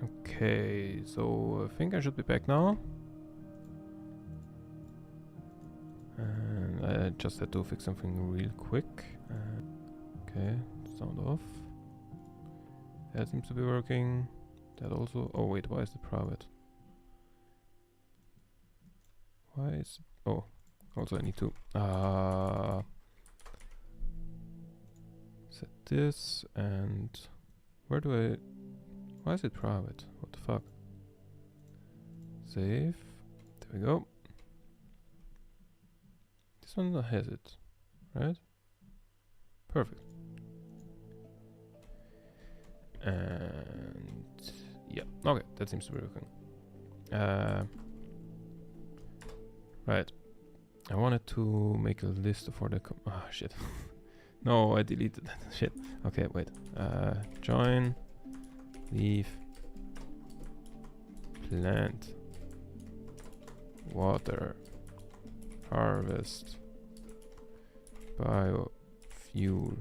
Okay, so I think I should be back now. And I just had to fix something real quick. Okay, sound off. That seems to be working. That also. Oh wait, why is it private? Why is it? Oh, also I need to set this and where do I? Why is it private? What the fuck? Save. There we go. This one has it, right? Perfect. And yeah, okay, that seems to be working. Right. I wanted to make a list for the oh shit. No, I deleted that shit. Okay, wait. Join, leave, plant, water, harvest, biofuel,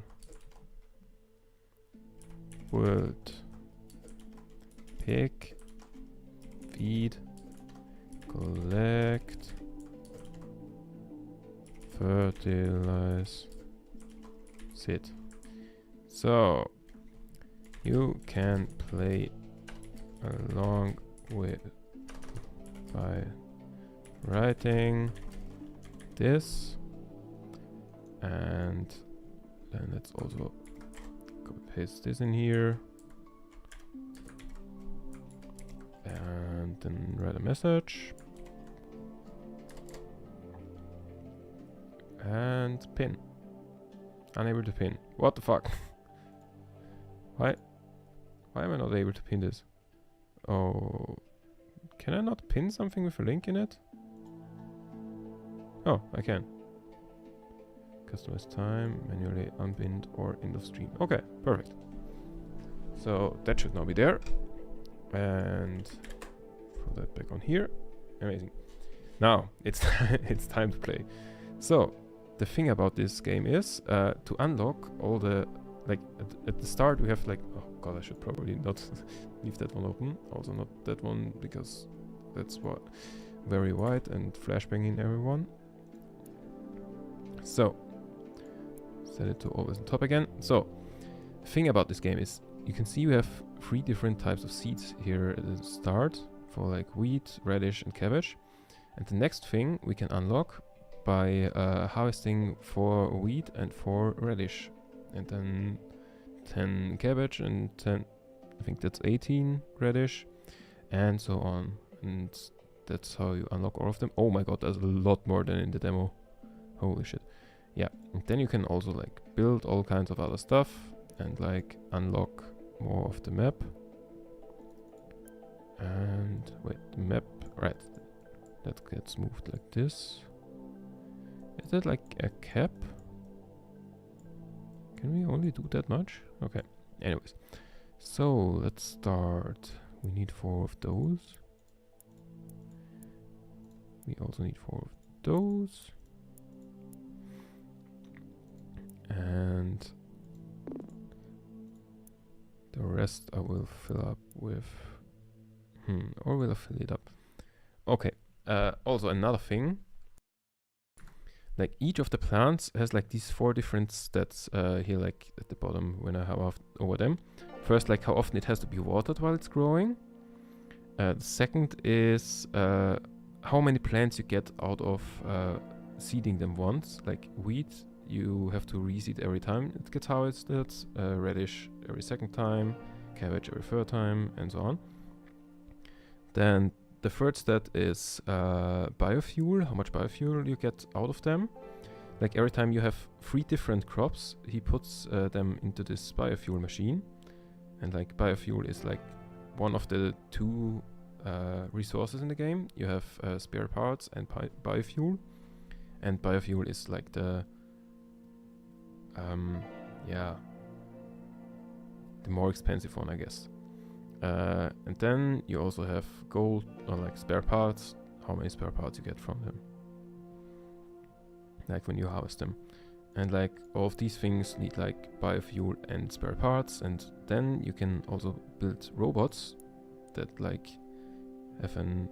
wood, pick, feed, collect, fertilize, sit. So you can play along with by writing this, and then let's also copy paste this in here and then write a message and pin. Unable to pin. What the fuck? Why am I not able to pin this? Oh, can I not pin something with a link in it? Oh, I can. Customize time, manually unpinned or end of stream. Okay, perfect. So that should now be there. And throw that back on here. Amazing. Now it's it's time to play. So the thing about this game is to unlock all the at the start we have like, oh god, I should probably not leave that one open. Also not that one because that's what very wide and flashbanging everyone. So set it to always on top again. So the thing about this game is you can see we have 3 different types of seeds here at the start for like wheat, radish and cabbage. And the next thing we can unlock by harvesting 4 wheat and 4 radish, and then 10 cabbage and 10, I think that's 18 radish, and so on. And that's how you unlock all of them. Oh my god, there's a lot more than in the demo. Holy shit. Yeah, and then you can also like build all kinds of other stuff and like unlock more of the map. And wait, the map, right, that gets moved like this. Is that like a cap? Can we only do that much? Okay, anyways. So let's start. We need 4 of those. We also need 4 of those. And the rest I will fill up with... or will I fill it up? Okay, also another thing. Like each of the plants has like these 4 different stats here, like at the bottom when I hover over them. First, like how often it has to be watered while it's growing. The second is how many plants you get out of seeding them once. Like wheat, you have to reseed every time it gets harvested. Radish every second time, cabbage every third time, and so on. Then the third stat is biofuel, how much biofuel you get out of them. Like every time you have 3 different crops, he puts them into this biofuel machine. And like biofuel is like one of the 2 resources in the game. You have spare parts and biofuel. And biofuel is like the yeah, the more expensive one, I guess. And then you also have gold or like spare parts, how many spare parts you get from them, like when you harvest them. And like all of these things need like biofuel and spare parts, and then you can also build robots that like have an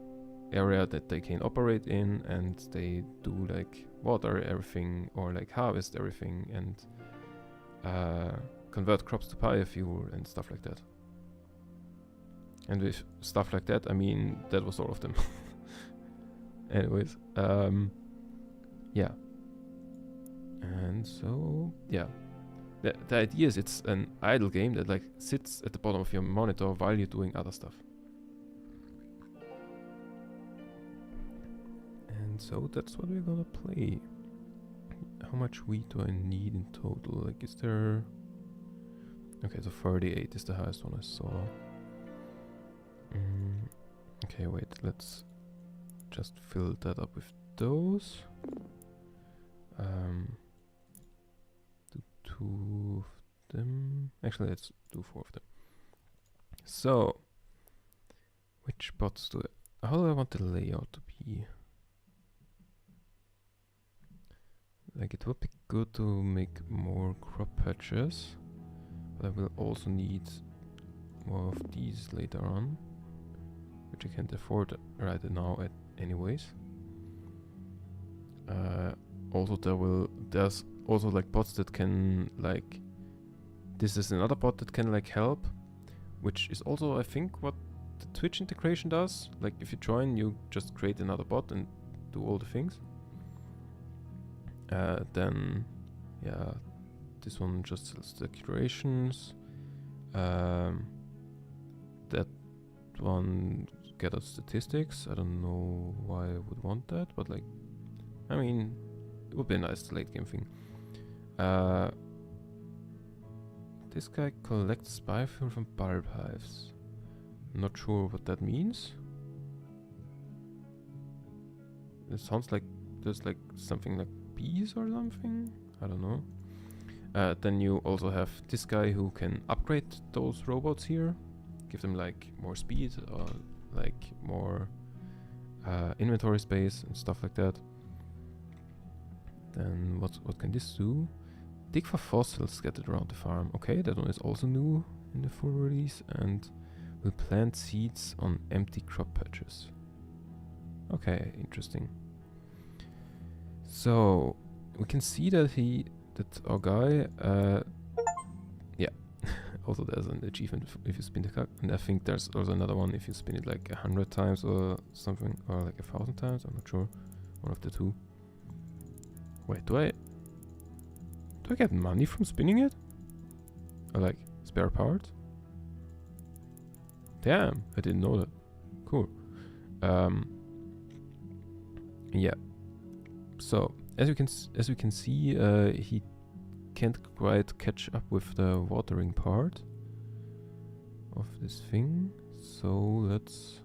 area that they can operate in, and they do like water everything or like harvest everything and convert crops to biofuel and stuff like that. And with stuff like that, I mean that was all of them. Anyways, yeah. And so yeah, the idea is it's an idle game that like sits at the bottom of your monitor while you're doing other stuff. And so that's what we're gonna play. How much wheat do I need in total? Like, is there... Okay, so 38 is the highest one I saw. Okay, wait, let's just fill that up with those. Do 2 of them. Actually, let's do 4 of them. So, which pots do I... How do I want the layout to be? Like, it would be good to make more crop patches, but I will also need more of these later on, which I can't afford right now anyways. Also there's also like bots that can like, this is another bot that can like help, which is also I think what the Twitch integration does. Like if you join, you just create another bot and do all the things. Then yeah, this one just sells the curations. That one gathers statistics. I don't know why I would want that, but like, I mean, it would be a nice late game thing. This guy collects biofuel from bulb hives. Not sure what that means. It sounds like there's like something like bees or something. I don't know. Then you also have this guy who can upgrade those robots here, give them like more speed or like more inventory space and stuff like that. Then what can this do? Dig for fossils scattered around the farm. Okay, that one is also new in the full release, and will plant seeds on empty crop patches. Okay, interesting. So we can see that our guy, yeah. Also there's an achievement if you spin the clock, and I think there's also another one if you spin it like 100 times or something, or like 1,000 times. I'm not sure. One of the two. Wait, do I get money from spinning it? Or like spare parts? Damn, I didn't know that. Cool. Yeah. So as we can see, he can't quite catch up with the watering part of this thing. So let's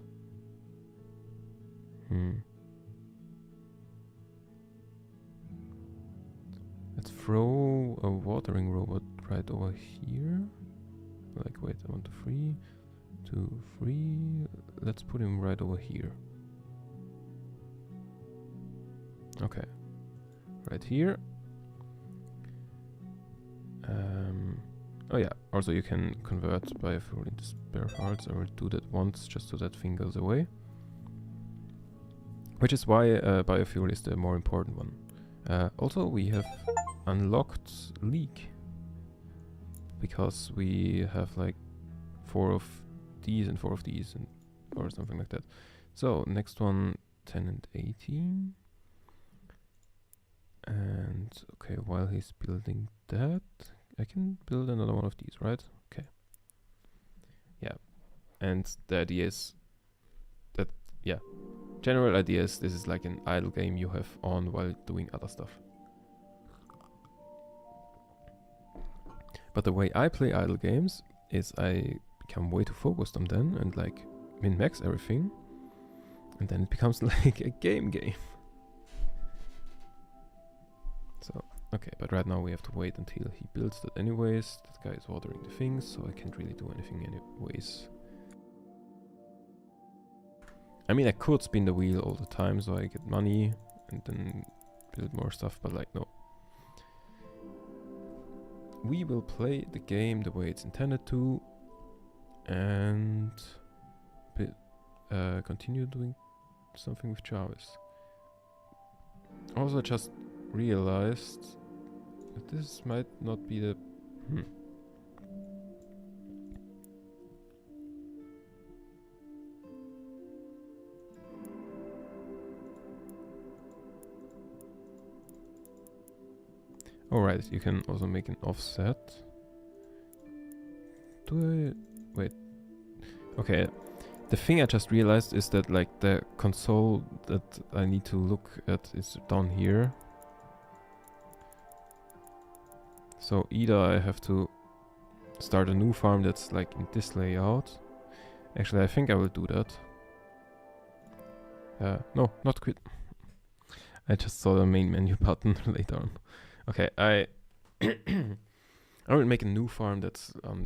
let's throw a watering robot right over here. Like, wait, I want 3, 2, 3. Let's put him right over here. Okay, right here. Oh yeah, also you can convert biofuel into spare parts. I will do that once just so that thing goes away. Which is why biofuel is the more important one. Also we have unlocked leak, because we have like 4 of these and 4 of these, and or something like that. So next one, 10 and 18. And okay, while he's building that, I can build another one of these, right? Okay. Yeah. And the idea is that, yeah, general idea is this is like an idle game you have on while doing other stuff. But the way I play idle games is I become way too focused on them and like min-max everything, and then it becomes like a game. So, okay, but right now we have to wait until he builds that anyways. That guy is watering the things, so I can't really do anything anyways. I mean, I could spin the wheel all the time so I get money and then build more stuff, but like, no. We will play the game the way it's intended to, and continue doing something with Jarvis. Also, I just realized that this might not be the... Alright, you can also make an offset. Do I... Wait. Okay. The thing I just realized is that like the console that I need to look at is down here. So either I have to start a new farm that's like in this layout. Actually, I think I will do that. No, not quit. I just saw the main menu button later on. Okay, I will make a new farm that's on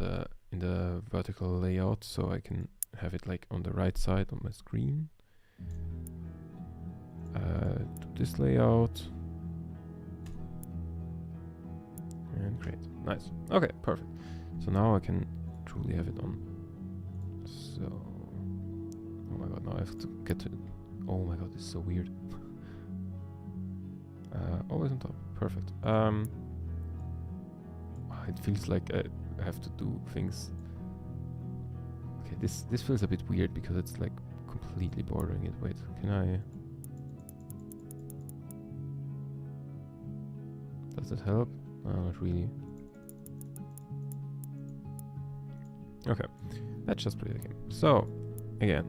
in the vertical layout, so I can have it like on the right side on my screen. Do this layout. And great. Nice. Okay, perfect. So now I can truly have it on. So... Oh my god, now I have to get to it. Oh my god, this is so weird. Always on top. Perfect. It feels like I have to do things. Okay, this feels a bit weird because it's like completely bordering it. Wait, can I... Does that help? Not really. Okay, let's just play the game. So, again,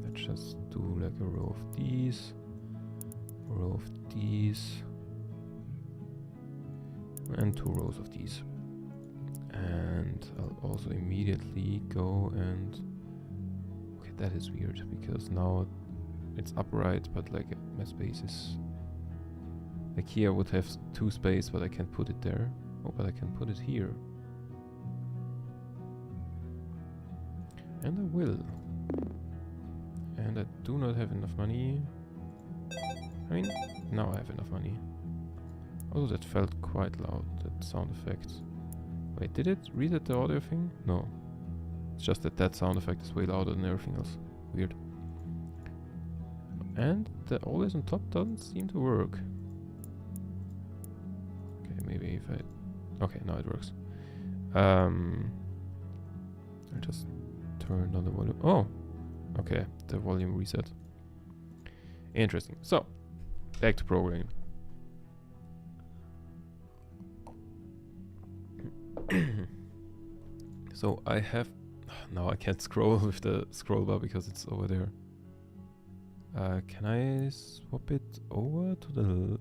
let's just do like a row of these, and 2 rows of these. And I'll also immediately go and... Okay, that is weird, because now it's upright, but like my space is... Like here I would have 2 space, but I can't put it there. Oh, but I can put it here. And I will. And I do not have enough money. I mean, now I have enough money. Oh, that felt quite loud, that sound effect. Wait, did it reset the audio thing? No. It's just that sound effect is way louder than everything else. Weird. And the always on top doesn't seem to work. Okay, maybe if I... Okay, now it works. I just turned on the volume. Oh! Okay, the volume reset. Interesting. So, back to programming. So I have... Now I can't scroll with the scroll bar because it's over there. Can I swap it over to the...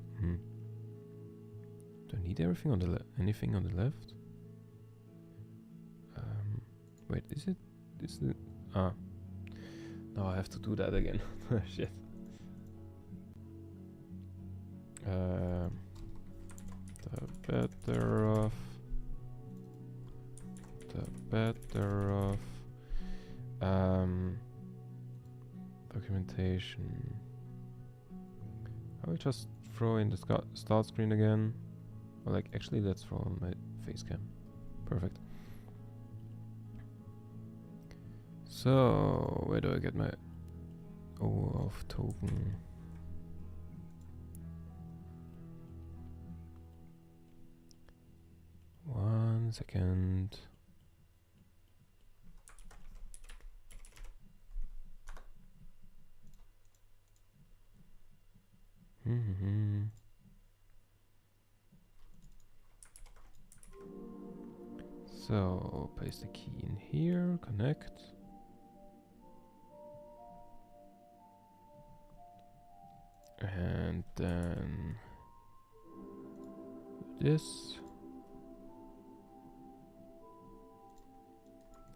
Do I need everything on the anything on the left? Wait, is it... Is it... Ah. Now I have to do that again. Shit. The better of... documentation. I will just throw in the start screen again. Or like, actually, let's throw on my face cam. Perfect. So, where do I get my OAuth token? One second. So, paste the key in here, connect. And then this.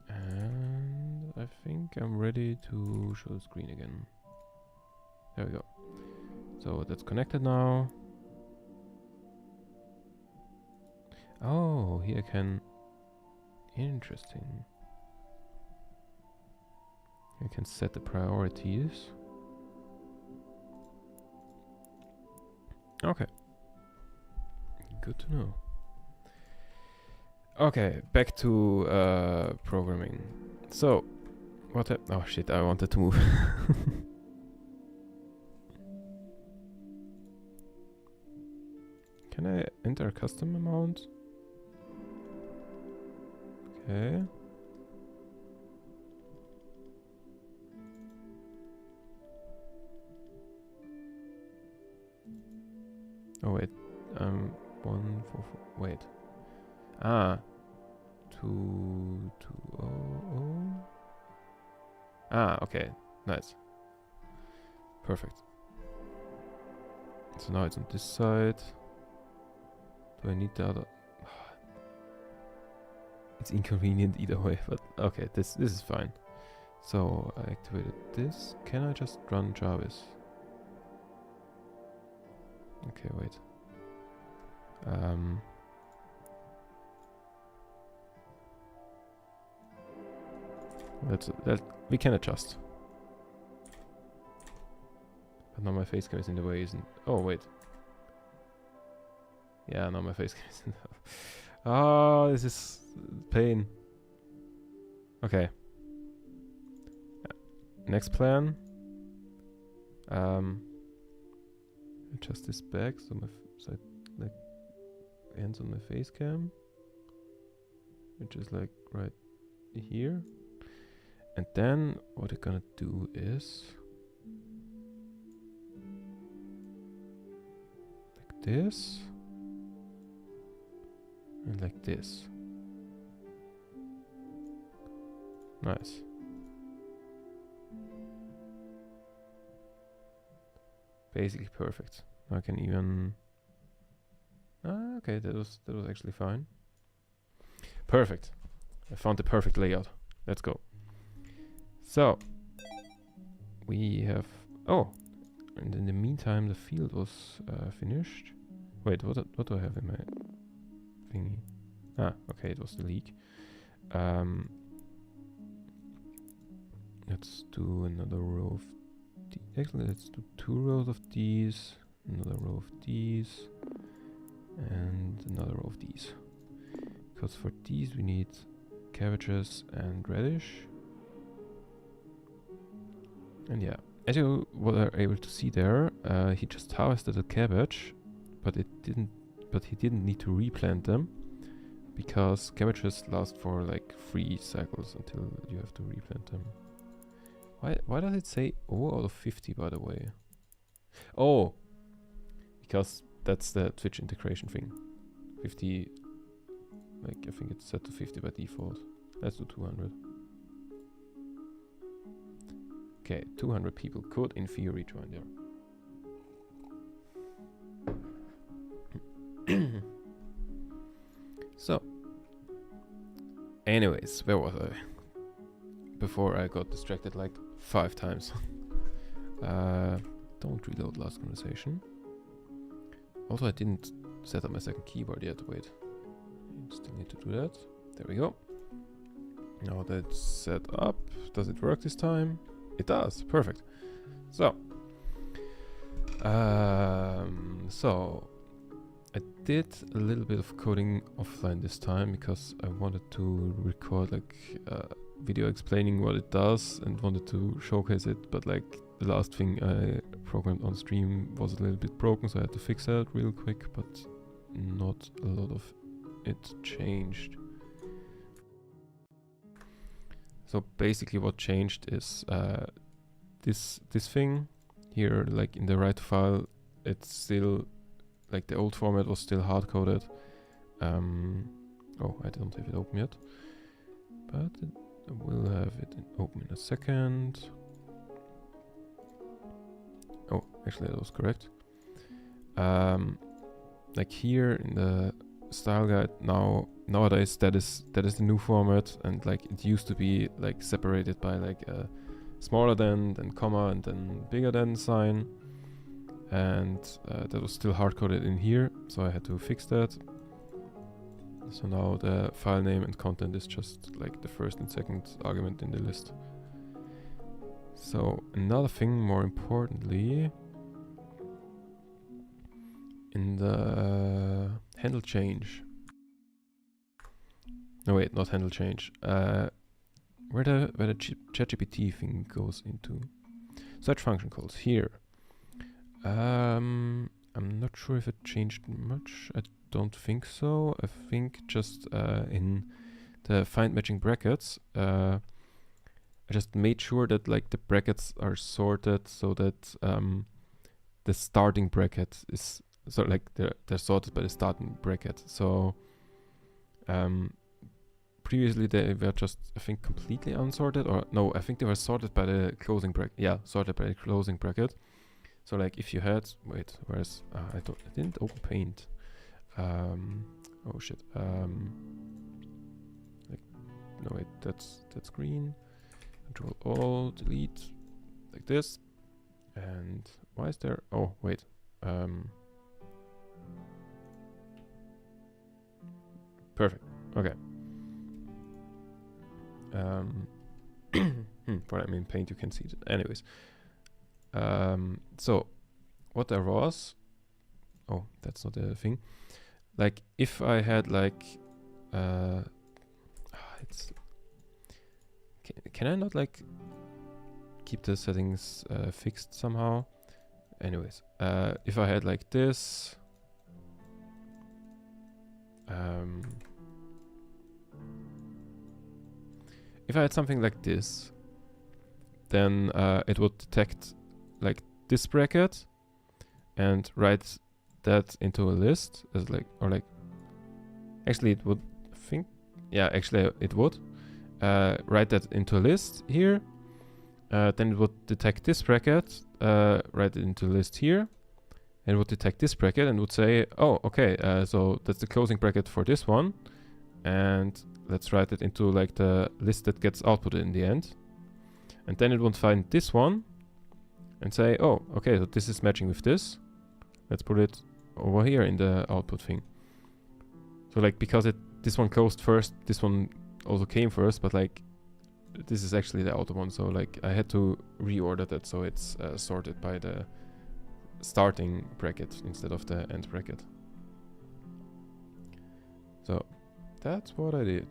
And I think I'm ready to show the screen again. There we go. So that's connected now. Oh, here I can... Interesting. I can set the priorities. Okay. Good to know. Okay, back to programming. So, What? Oh shit! I wanted to move. Can I enter a custom amount? Okay. Oh wait, 144. Wait. Ah, 2200. Ah, okay, nice, perfect. So now it's on this side. Do I need the other? It's inconvenient either way, but okay, this is fine. So I activated this. Can I just run JARVIS? Okay, wait. That we can adjust. But now my face cam is in the way, isn't? Oh wait. Yeah, now my face cam is in the way. Ah, this is pain. Okay. Next plan. Adjust this back so it like ends on my face cam, which is like right here. And then what we're gonna do is like this and like this. Nice. Basically perfect. I can even. Okay, that was actually fine. Perfect. I found the perfect layout. Let's go. So we have. Oh, and in the meantime, the field was finished. Wait, what do I have in my thingy? Ah, okay, it was the leak. Let's do another row of. Actually, let's do 2 rows of these, another row of these, and another row of these. Because for these we need cabbages and radish. And yeah, as you were able to see there, he just harvested a cabbage, but he didn't need to replant them, because cabbages last for like 3 cycles until you have to replant them. Why does it say 0 out of 50, by the way? Oh, because that's the Twitch integration thing. 50, like I think it's set to 50 by default. Let's do 200. Okay, 200 people could in theory join there. So, anyways, where was I? Before I got distracted like 5 times. Don't reload last conversation. Also, I didn't set up my second keyboard yet. Wait, still need to do that. There we go. Now that's set up. Does it work this time? It does. Perfect. So, so I did a little bit of coding offline this time because I wanted to record like video explaining what it does and wanted to showcase it, but like the last thing I programmed on stream was a little bit broken, so I had to fix that real quick, but not a lot of it changed. So basically what changed is this thing here, like in the right file, it's still like the old format was still hard coded. Oh, I don't have it open yet, but I will have it open in a second. Oh, actually that was correct. Like here in the style guide nowadays that is the new format, and like it used to be like separated by like a smaller than comma and then bigger than sign, and that was still hard coded in here, so I had to fix that. So now the file name and content is just like the first and second argument in the list. So another thing, more importantly, in the handle change. No wait, not handle change. where the ChatGPT thing goes into. Search function calls here. I'm not sure if it changed much. I don't think so. I think just in the find matching brackets, I just made sure that like the brackets are sorted so that the starting bracket is like they're sorted by the starting bracket. So previously they were just, I think, completely unsorted, or no, I think they were sorted by the closing bracket. Yeah, sorted by the closing bracket. So like if you had, wait, where's I didn't open Paint. Oh shit. Like, no wait, that's green. Control Alt delete like this. And why is there? Oh wait. Perfect. Okay. For I mean Paint, you can see it. Anyways. So what there was, oh, that's not the thing. Like if I had like, it's, can I not like keep the settings fixed somehow? Anyways, if I had like this, if I had something like this, then it would detect like this bracket and write that into a list as like, or like, actually it would think, yeah, actually it would write that into a list here. Then it would detect this bracket, write it into a list here, and it would detect this bracket and would say, oh, okay, so that's the closing bracket for this one, and let's write it into like the list that gets outputted in the end. And then it would find this one and say, oh, okay, so this is matching with this. Let's put it over here in the output thing. So like, because this one closed first, this one also came first, but like, this is actually the outer one. So like, I had to reorder that so it's sorted by the starting bracket instead of the end bracket. So that's what I did.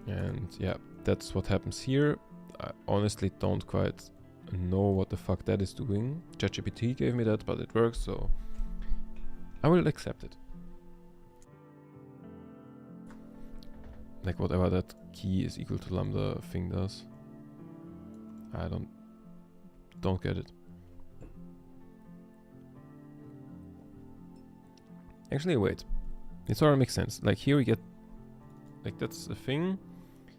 And yeah, that's what happens here. I honestly don't quite know what the fuck that is doing. ChatGPT gave me that, but it works, so I will accept it. Like whatever that key is equal to lambda thing does. I don't get it. Actually, wait. It sort of makes sense. Like here we get, like that's a thing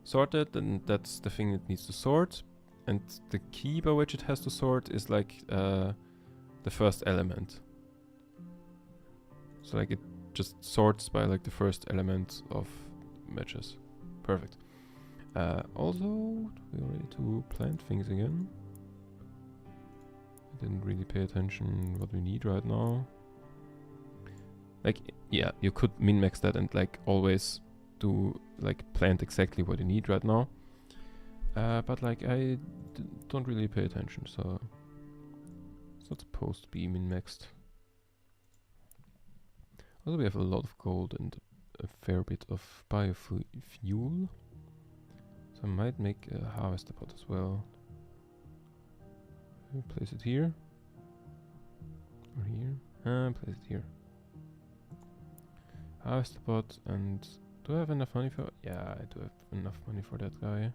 sorted, and that's the thing it needs to sort, and the key by which it has to sort is like the first element. So like it just sorts by like the first element of matches. Perfect. Also, we're ready to plant things again. I didn't really pay attention what we need right now. Like, yeah, you could min-max that and like always do like plant exactly what you need right now. But like I don't really pay attention, so it's not supposed to be min-maxed. Also, we have a lot of gold and a fair bit of biofuel. So I might make a harvester pot as well. Place it here. Or here. Place it here. Harvester pot, and do I have enough money for? Yeah, I do have enough money for that guy.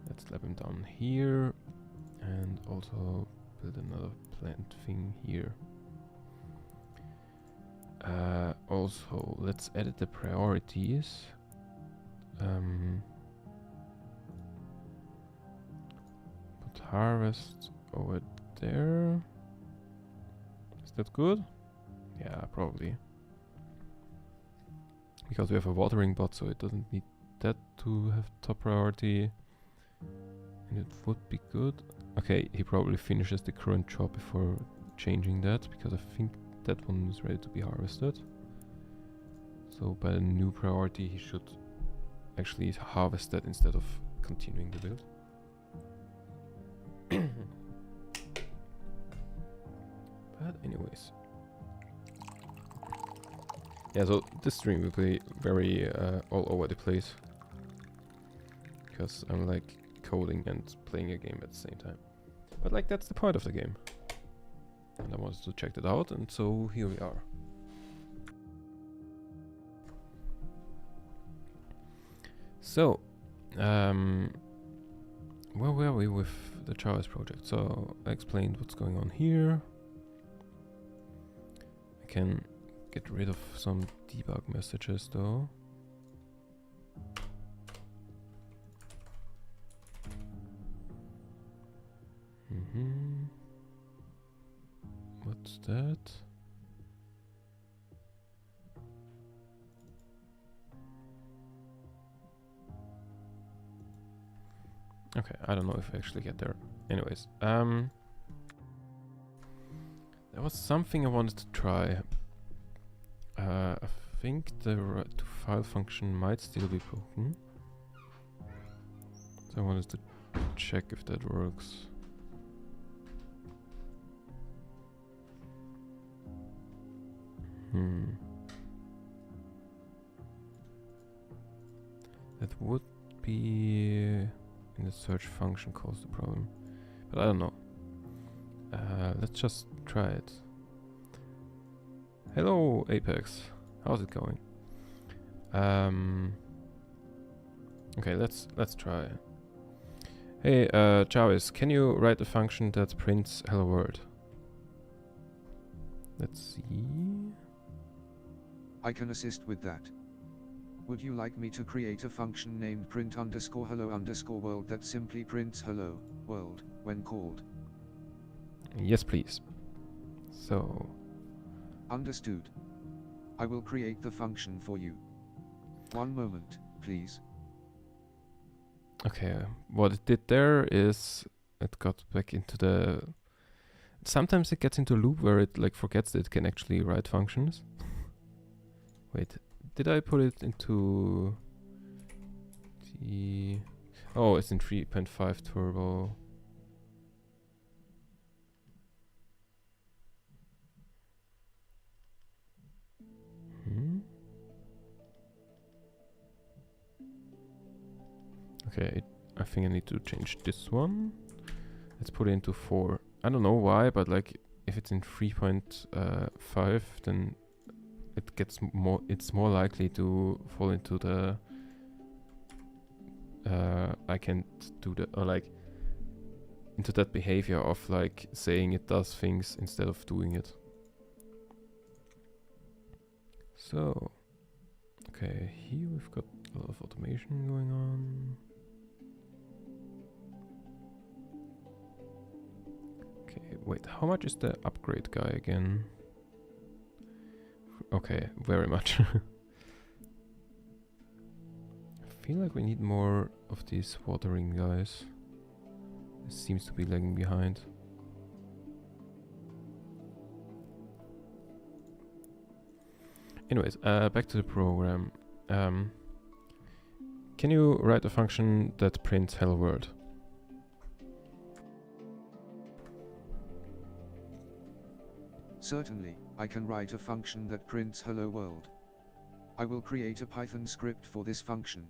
Let's slap him down here, and also build another plant thing here. Also, let's edit the priorities. Put harvest over there. Is that good? Yeah, probably. Because we have a watering bot, so it doesn't need that to have top priority. And it would be good. Okay, he probably finishes the current job before changing that, because I think that one is ready to be harvested. So by the new priority he should actually harvest that instead of continuing the build. But anyways. Yeah, so this stream will be very all over the place. Because I'm like coding and playing a game at the same time. But like that's the point of the game. And I wanted to check that out, and so here we are. So, where were we with the JARVIS project? So I explained what's going on here. I can get rid of some debug messages though. What's that? Okay, I don't know if I actually get there. Anyways, there was something I wanted to try. I think the write to file function might still be broken. So I wanted to check if that works. That would be in the search function cause the problem, but I don't know. Let's just try it. Hello Apex, how's it going? Okay, let's try. Hey JARVIS, can you write a function that prints hello world? Let's see. I can assist with that. Would you like me to create a function named print_hello_world that simply prints hello world when called? Yes, please. So. Understood. I will create the function for you. One moment, please. Okay, what it did there is it got back into the... Sometimes it gets into a loop where it like forgets that it can actually write functions. Wait, did I put it into the... Oh, it's in 3.5 turbo. Okay, I think I need to change this one. Let's put it into 4. I don't know why, but like if it's in 3.5, then it gets more. It's more likely to fall into the. I can't do the or like into that behavior of like saying it does things instead of doing it. So, okay, here we've got a lot of automation going on. Okay, wait, how much is the upgrade guy again? Okay, very much. I feel like we need more of these watering guys. This seems to be lagging behind. Anyways, back to the program. Can you write a function that prints hello world? Certainly, I can write a function that prints hello world. I will create a Python script for this function.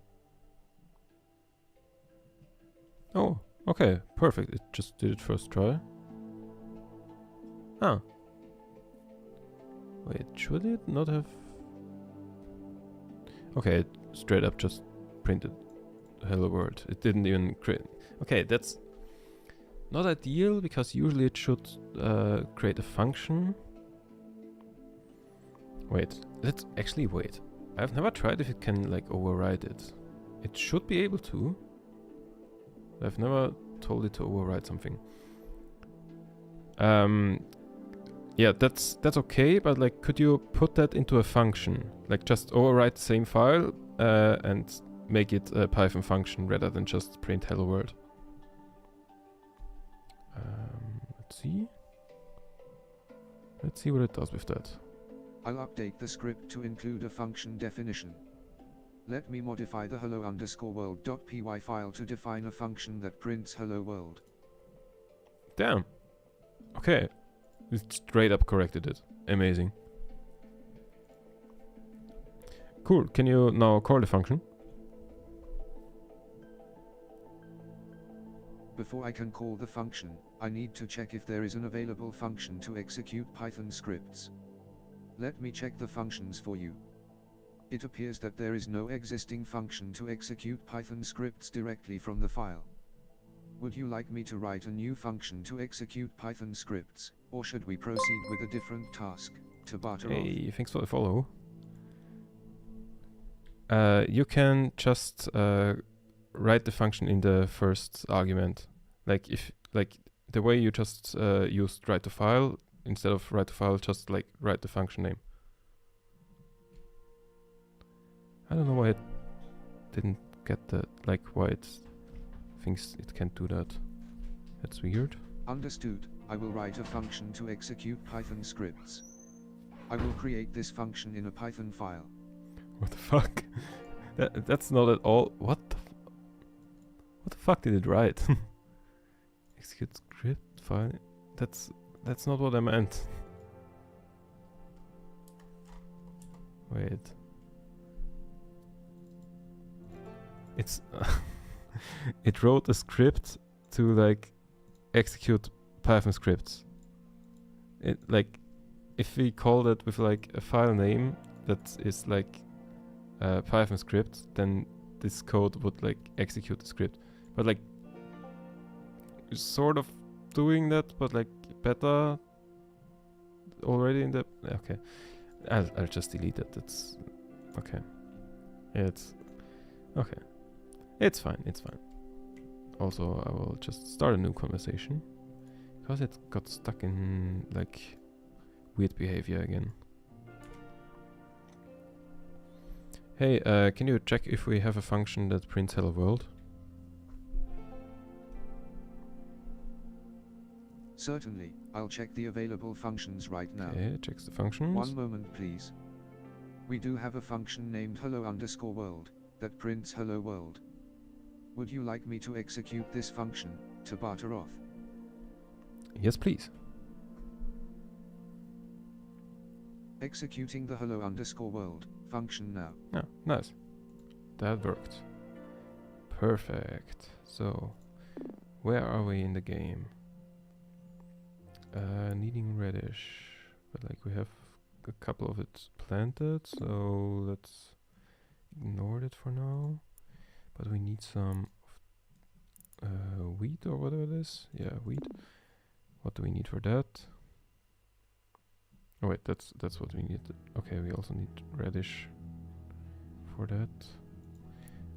Oh, okay, perfect. It just did it first try. Ah. Wait, should it not have... Okay, it straight up just printed hello world. It didn't even create... Okay, that's not ideal, because usually it should create a function. Wait, let's actually wait. I've never tried if it can like override it. It should be able to. I've never told it to override something. Yeah, that's okay, but like, could you put that into a function? Like, just override the same file and make it a Python function rather than just print hello world. Let's see. Let's see what it does with that. I'll update the script to include a function definition. Let me modify the hello_world.py file to define a function that prints hello world. Damn. Okay. It straight up corrected it. Amazing. Cool. Can you now call the function? Before I can call the function, I need to check if there is an available function to execute Python scripts. Let me check the functions for you. It appears that there is no existing function to execute Python scripts directly from the file. Would you like me to write a new function to execute Python scripts, or should we proceed with a different task, to barter off? Hey, thanks for the follow. You can just write the function in the first argument. Like if the way you just used write to file, instead of write to file, just like write the function name. I don't know why it didn't get that, like why it thinks it can't do that. That's weird. Understood. I will write a function to execute Python scripts. I will create this function in a Python file. What the fuck? That's not at all. What the fuck did it write? Execute script file. That's not what I meant. Wait. It's it wrote a script to like execute Python scripts. It like if we call it with like a file name that is like a Python script, then this code would like execute the script. But like sort of doing that, but like better already in the okay. I'll just delete it. It's okay. It's okay. It's fine. It's fine. Also, I will just start a new conversation because it got stuck in like weird behavior again. Hey, can you check if we have a function that prints hello world? Certainly, I'll check the available functions right now. Okay, checks the functions. One moment please. We do have a function named hello_world that prints hello world. Would you like me to execute this function, to barter off? Yes, please. Executing the hello_world function now. Yeah, nice. That worked. Perfect. So, where are we in the game? Needing radish. But like we have a couple of it planted, so let's ignore it for now. But we need some wheat or whatever it is. Yeah, wheat. What do we need for that? Oh wait, that's what we need. Okay, we also need radish for that.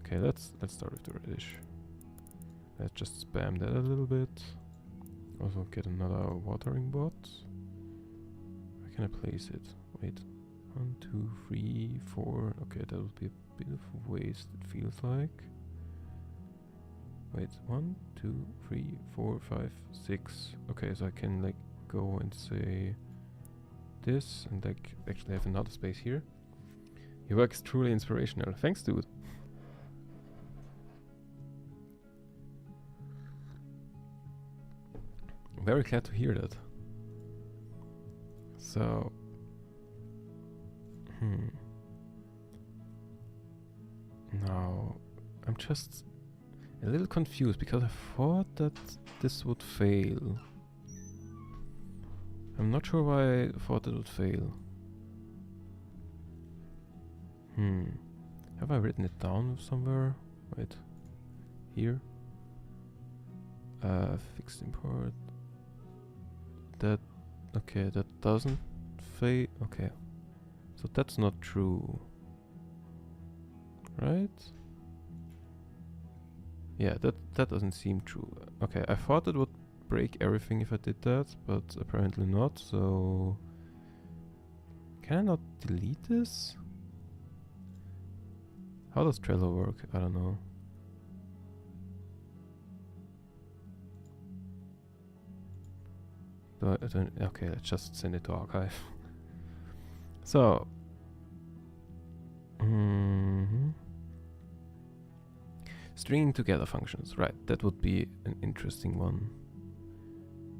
Okay, let's start with the radish. Let's just spam that a little bit. Also get another watering bot. Where can I place it? Wait. 1, 2, 3, 4. Okay, that would be a bit of a waste, it feels like. Wait, 1, 2, 3, 4, 5, 6. Okay, so I can like go and say this and like actually have another space here. Your work is truly inspirational. Thanks, dude. Very glad to hear that. So, now I'm just a little confused because I thought that this would fail. I'm not sure why I thought it would fail. Have I written it down somewhere? Wait. Here. Fixed import. That. Okay, that doesn't fail. Okay. So that's not true. Right? Yeah, that doesn't seem true. Okay, I thought it would break everything if I did that, but apparently not, so... Can I not delete this? How does Trello work? I don't know. Okay, let's just send it to archive. So... Stringing together functions, right? That would be an interesting one.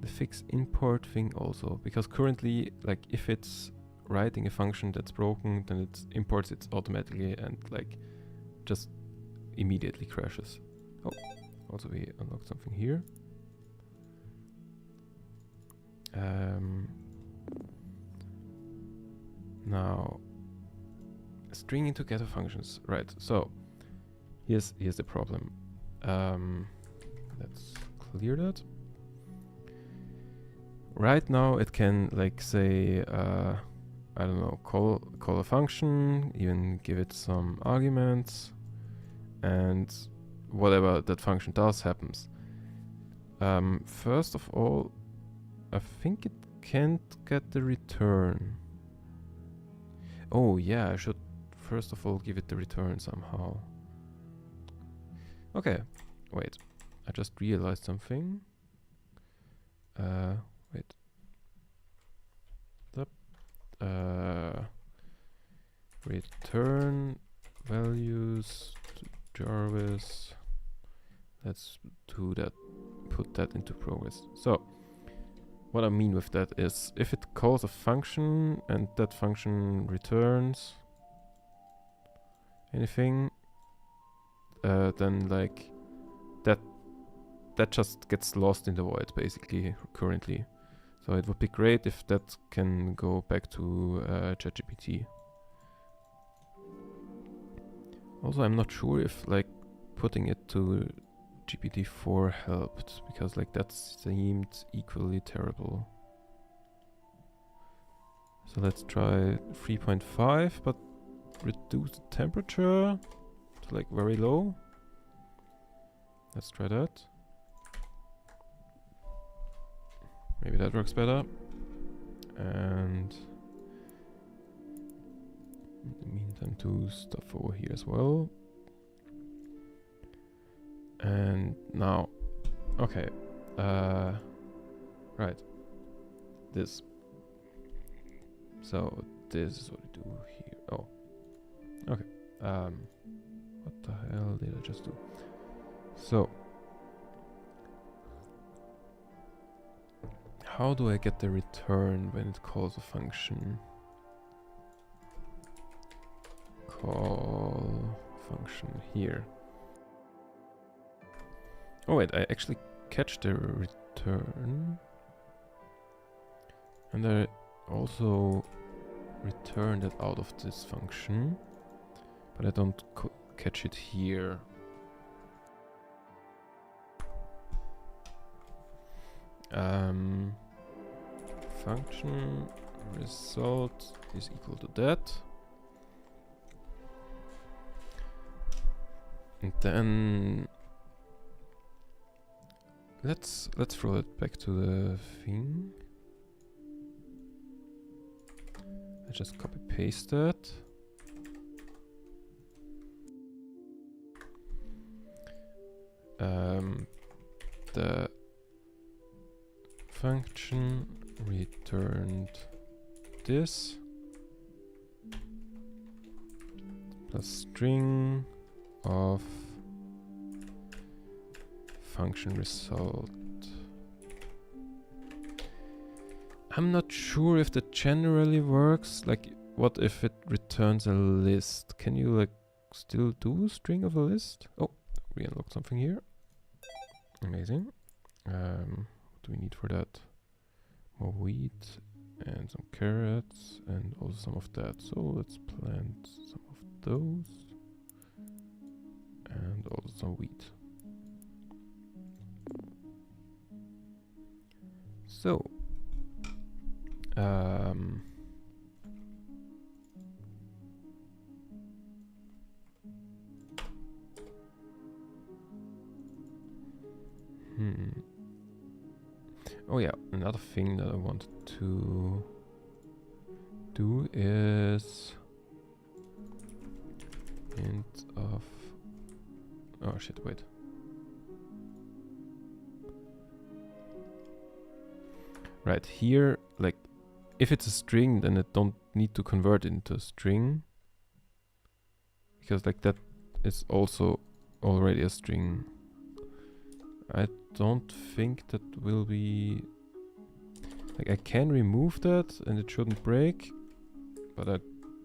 The fix import thing also, because currently, like, if it's writing a function that's broken, then it imports it automatically and like just immediately crashes. Oh, also we unlocked something here. Now, stringing together functions, right? So here's the problem. Let's clear that. Right now it can like say I don't know, call a function, even give it some arguments, and whatever that function does happens. First of all, I think it can't get the return. Oh yeah, I should first of all give it the return somehow. Okay, wait. I just realized something. Wait. Return values to Jarvis. Let's do that. Put that into progress. So, what I mean with that is, if it calls a function and that function returns anything, then like that just gets lost in the void basically currently. So it would be great if that can go back to ChatGPT. Also, I'm not sure if like putting it to GPT-4 helped, because like that seemed equally terrible. So let's try 3.5, but reduce the temperature to like very low. Let's try that. Maybe that works better. And in the meantime, do stuff over here as well. And now, okay, right, this. So this is what we do here. Oh, okay. What the hell did I just do? So, how do I get the return when it calls a function? Call function here. Oh wait, I actually catch the return. And I also return that out of this function. But I don't catch it here. Function result is equal to that. And then let's throw it back to the thing. I just copy paste that. The function returned this plus string of function result. I'm not sure if that generally works. Like, what if it returns a list? Can you like still do string of a list? Oh, we unlocked something here. Amazing. What do we need for that? More wheat and some carrots and also some of that. So let's plant some of those and also some wheat. So oh yeah, another thing that I wanted to do is int of, oh shit, wait. Right here, like if it's a string, then I don't need to convert it into a string, because like that is also already a string. I don't think that will be... Like, I can remove that and it shouldn't break, but I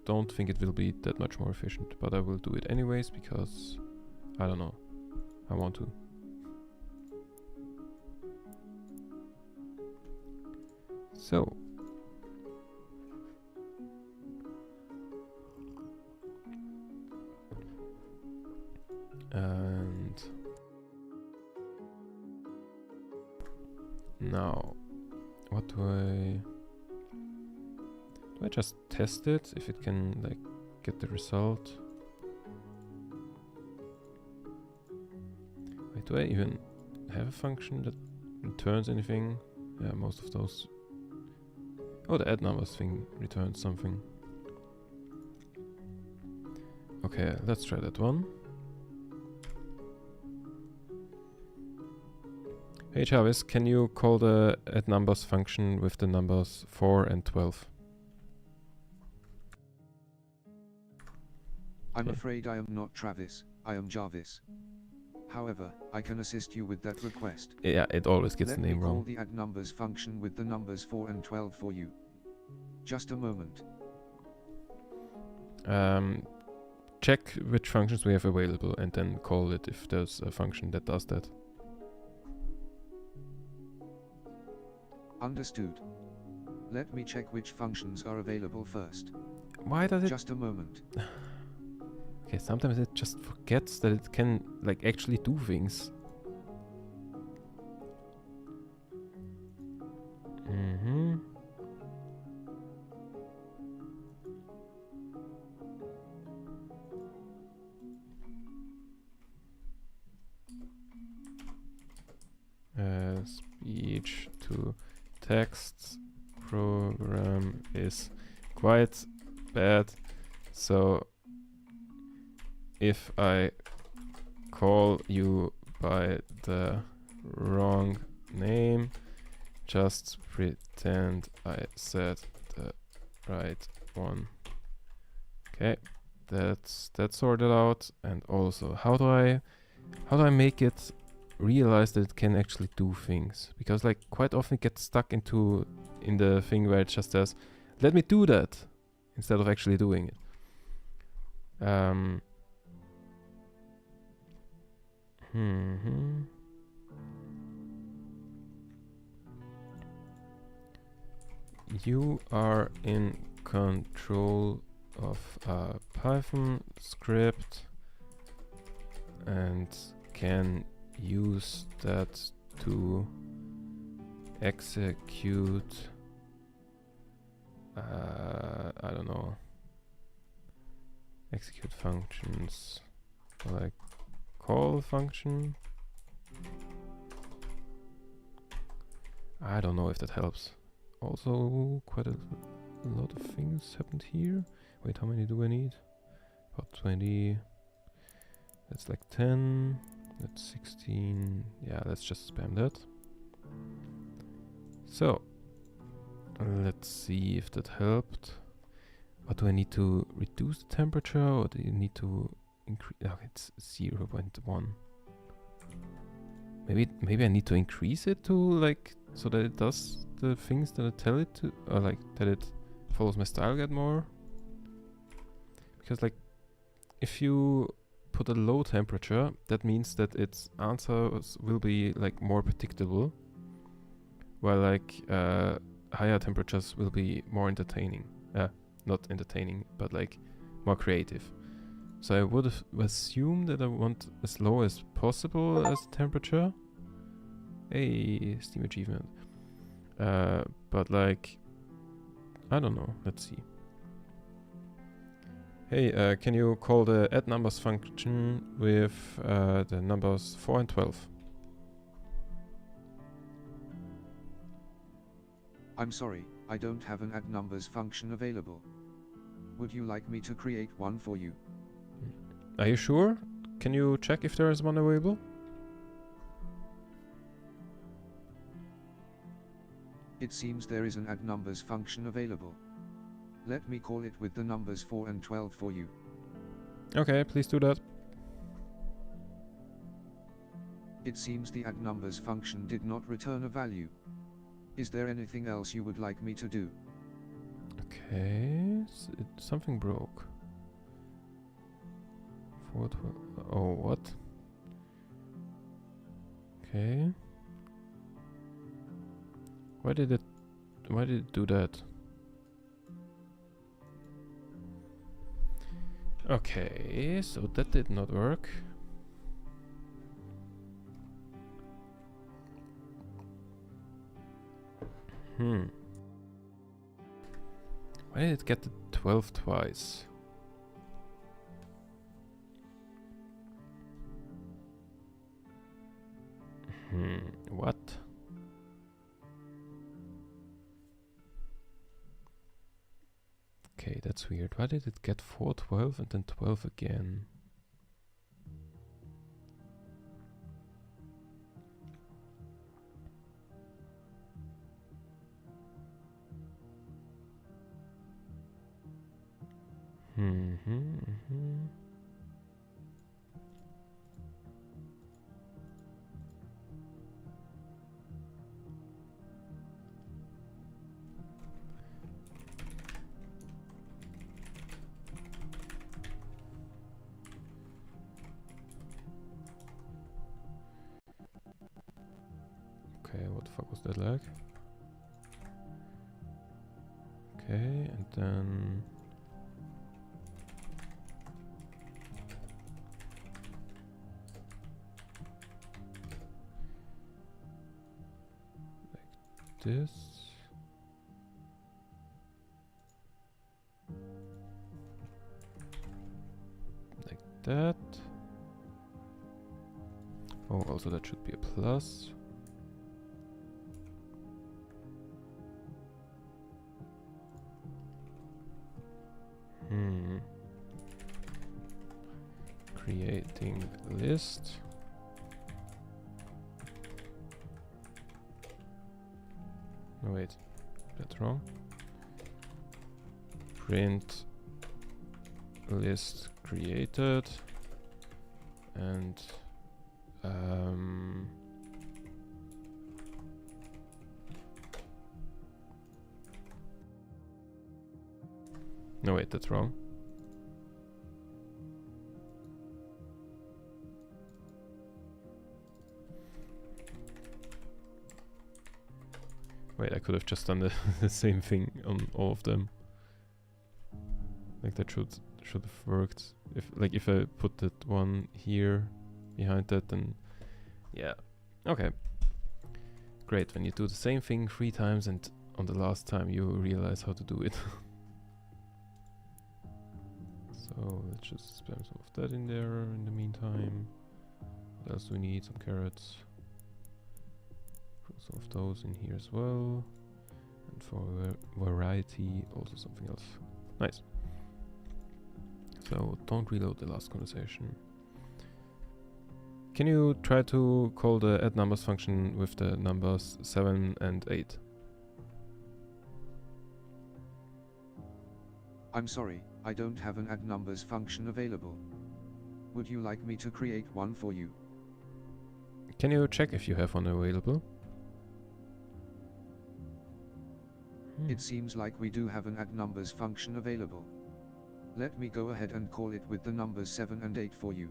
don't think it will be that much more efficient. But I will do it anyways because, I don't know, I want to. So. And now, what do I just test it if it can like get the result? Wait, do I even have a function that returns anything? Yeah, most of those. Oh, the add numbers thing returns something. Okay, let's try that one. Hey Jarvis, can you call the add numbers function with the numbers 4 and 12? I'm afraid I am not Travis, I am Jarvis. However, I can assist you with that request. Yeah, it always gets the name wrong. Let me call the add numbers function with the numbers 4 and 12 for you. Just a moment. Check which functions we have available and then call it if there's a function that does that. Understood. Let me check which functions are available first. Why does it... Just a moment. Okay, sometimes it just forgets that it can like actually do things. Speech to text program is quite bad, so if I call you by the wrong name, just pretend I said the right one. Okay, that's sorted out. And also, how do I make it realize that it can actually do things? Because like quite often it gets stuck in the thing where it just says, let me do that, instead of actually doing it. You are in control of a Python script and can use that to execute I don't know, execute functions, like call function. I don't know if that helps. Also, quite a lot of things happened here. Wait, how many do I need? About 20. That's like 10. That's 16. Yeah, let's just spam that. So, let's see if that helped. What do I need to reduce the temperature, or do you need to increase? Oh, it's 0.1. Maybe I need to increase it to like so that it does the things that I tell it to, or like that it follows my style guide more. Because like if you put a low temperature, that means that its answers will be like more predictable, while like higher temperatures will be more entertaining. Not entertaining, but like more creative. So I would assume that I want as low as possible as the temperature. Hey, Steam achievement. But like, I don't know. Let's see. Hey, can you call the add numbers function with the numbers 4 and 12? I'm sorry, I don't have an add numbers function available. Would you like me to create one for you? Are you sure? Can you check if there is one available? It seems there is an add numbers function available. Let me call it with the numbers 4 and 12 for you. Okay, please do that. It seems the addNumbers function did not return a value. Is there anything else you would like me to do? Okay, something broke. 412. Oh, what? Okay. Why did it do that? Okay, so that did not work. Why did it get the 12 twice? What? Okay, that's weird. Why did it get 4, 12 and then 12 again? Okay, what the fuck was that like? Okay, and then... like this. Like that. Oh, also that should be a plus. Creating list. No, wait, that's wrong. Print list created and no, wait, that's wrong. Wait, I could have just done the same thing on all of them. Like that should have worked. If I put that one here behind that, then yeah. Okay. Great, when you do the same thing 3 times and on the last time you realize how to do it. So let's just spam some of that in there in the meantime. What else do we need? Some carrots. Put some of those in here as well. And for variety, also something else. Nice. So don't reload the last conversation. Can you try to call the addNumbers function with the numbers 7 and 8? I'm sorry, I don't have an addNumbers function available. Would you like me to create one for you? Can you check if you have one available? It seems like we do have an addNumbers function available. Let me go ahead and call it with the numbers 7 and 8 for you.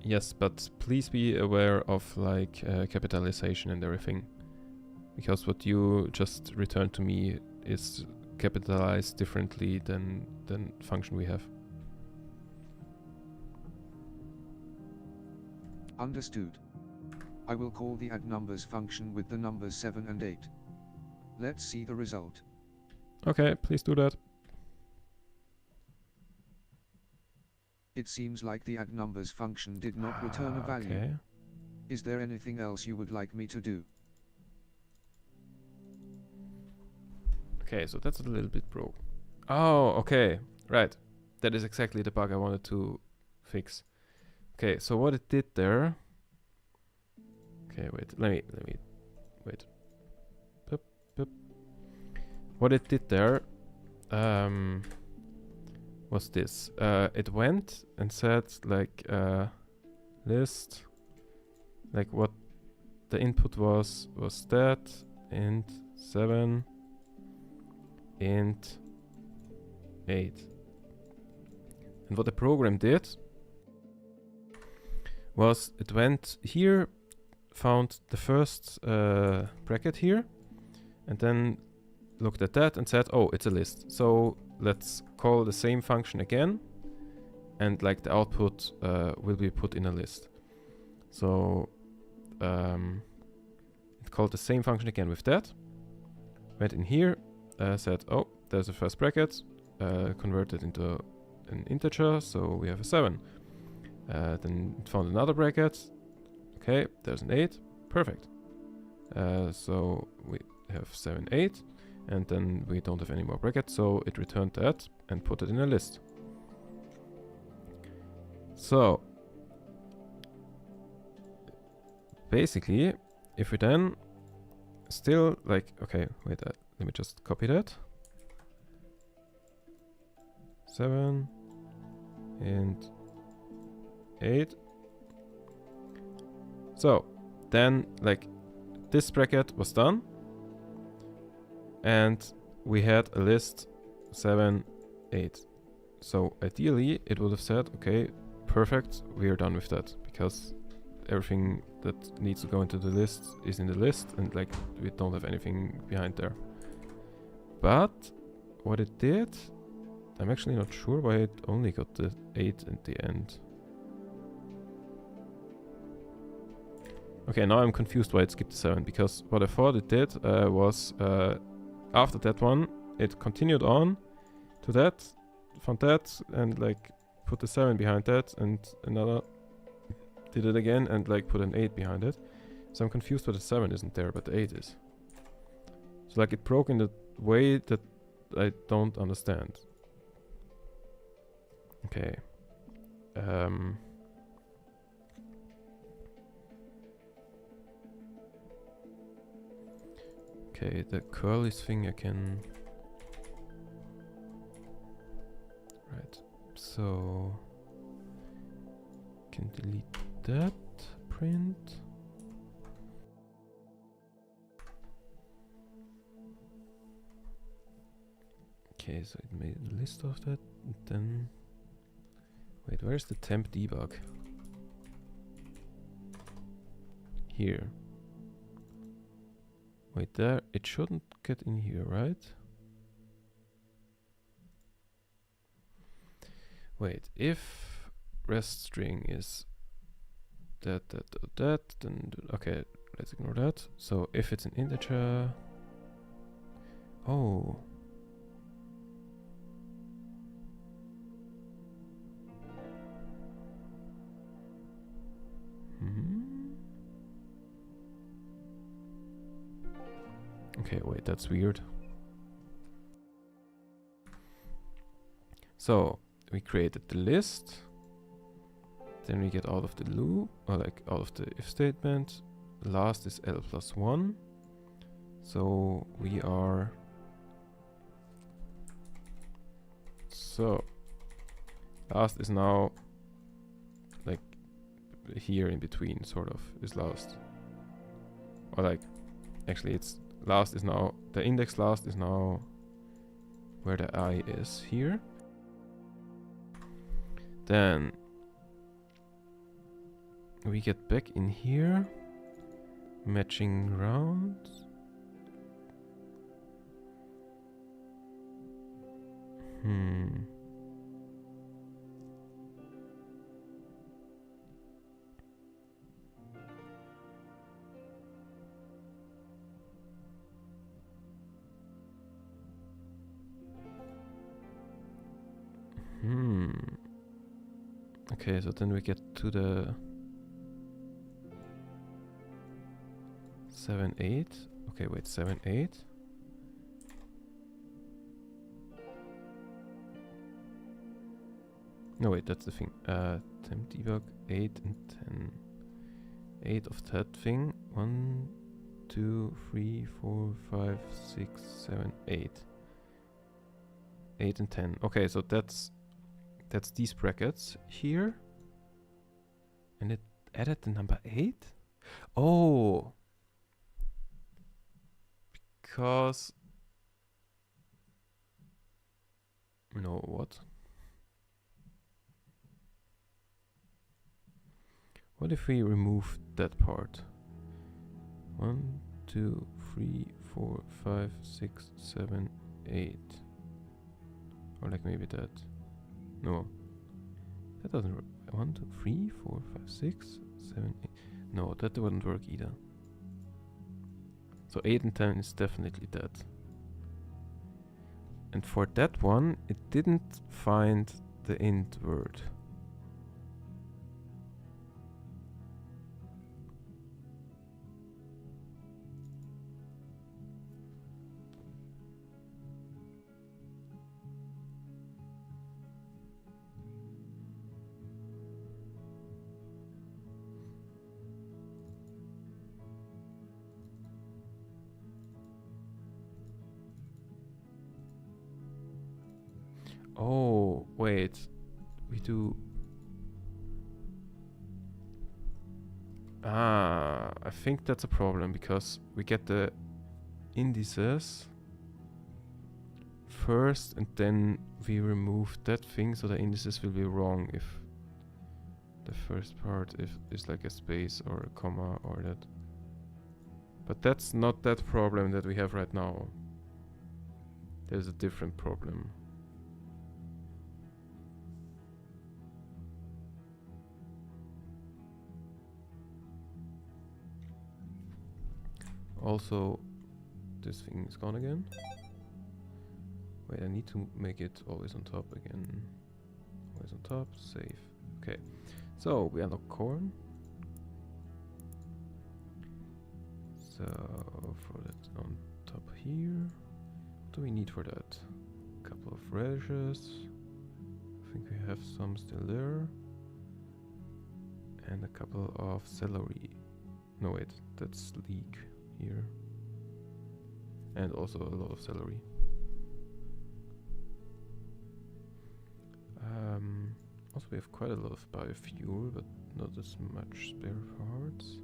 Yes, but please be aware of like capitalization and everything. Because what you just returned to me is capitalized differently than function we have. Understood. I will call the addNumbers function with the numbers 7 and 8. Let's see the result. Okay, please do that. It seems like the addNumbers function did not return a value. Okay. Is there anything else you would like me to do? Okay, so that's a little bit broke. Oh, okay. Right. That is exactly the bug I wanted to fix. Okay, so what it did there... Okay, wait. Let me wait. Boop, boop. What it did there was this. It went and said like list like what the input was that int 7 int 8. And what the program did was it went here, found the first bracket here, and then looked at that and said, oh, it's a list. So let's call the same function again, and like the output will be put in a list. So it called the same function again with that, went in here, said, oh, there's a first bracket, converted into an integer, so we have a 7. Then it found another bracket, okay, there's an 8, perfect. So we have 7, 8, and then we don't have any more brackets, so it returned that and put it in a list. So basically, if we then still like, okay, wait, let me just copy that. 7 and 8. So then like this bracket was done, and we had a list 7, 8. So ideally it would have said, okay, perfect, we are done with that, because everything that needs to go into the list is in the list, and like we don't have anything behind there. But what it did, I'm actually not sure why it only got the 8 at the end. Okay, now I'm confused why it skipped the 7, because what I thought it did was after that one, it continued on to that, found that, and like put the 7 behind that, and another did it again and like put an 8 behind it. So I'm confused why the 7 isn't there, but the 8 is. So like it broke in the way that I don't understand. Okay. Okay, the curly's thing I can... Right, so... Can delete that, print. Okay, so it made a list of that, and then... Wait, where's the temp debug? Here. Wait, there, it shouldn't get in here, right? Wait, if rest string is that, then, okay, let's ignore that. So if it's an integer, oh. Okay, wait, that's weird. So we created the list, then we get out of the loop, or like out of the if statement. Last is L plus 1, so we are, so last is now like here in between, sort of, is last, or like actually it's last is now, the index last is now where the I is, here. Then we get back in here, matching round. Okay, so then we get to the 7, 8. Okay, wait, 7, 8. No, wait, that's the thing. Temp debug 8 and 10. 8 of that thing. 1, 2, 3, 4, 5, 6, 7, 8. 8 and 10. Okay, so that's these brackets here. And it added the number 8? Oh, because no, what? What if we remove that part? 1, 2, 3, 4, 5, 6, 7, 8. Or like maybe that. No. That doesn't work. 1, 2, 3, 4, 5, 6, 7, 8. No, that wouldn't work either. So 8 and 10 is definitely that. And for that one, it didn't find the int word. Oh, wait. We do... Ah, I think that's a problem because we get the indices first and then we remove that thing, so the indices will be wrong if the first part is like a space or a comma or that. But that's not that problem that we have right now. There's a different problem. Also, this thing is gone again. Wait, I need to make it always on top again. Always on top, save. Okay, so we unlock corn. So for that on top here. What do we need for that? A couple of radishes. I think we have some still there. And a couple of celery. No wait, that's leek here. And also a lot of celery. Also we have quite a lot of biofuel, but not as much spare parts.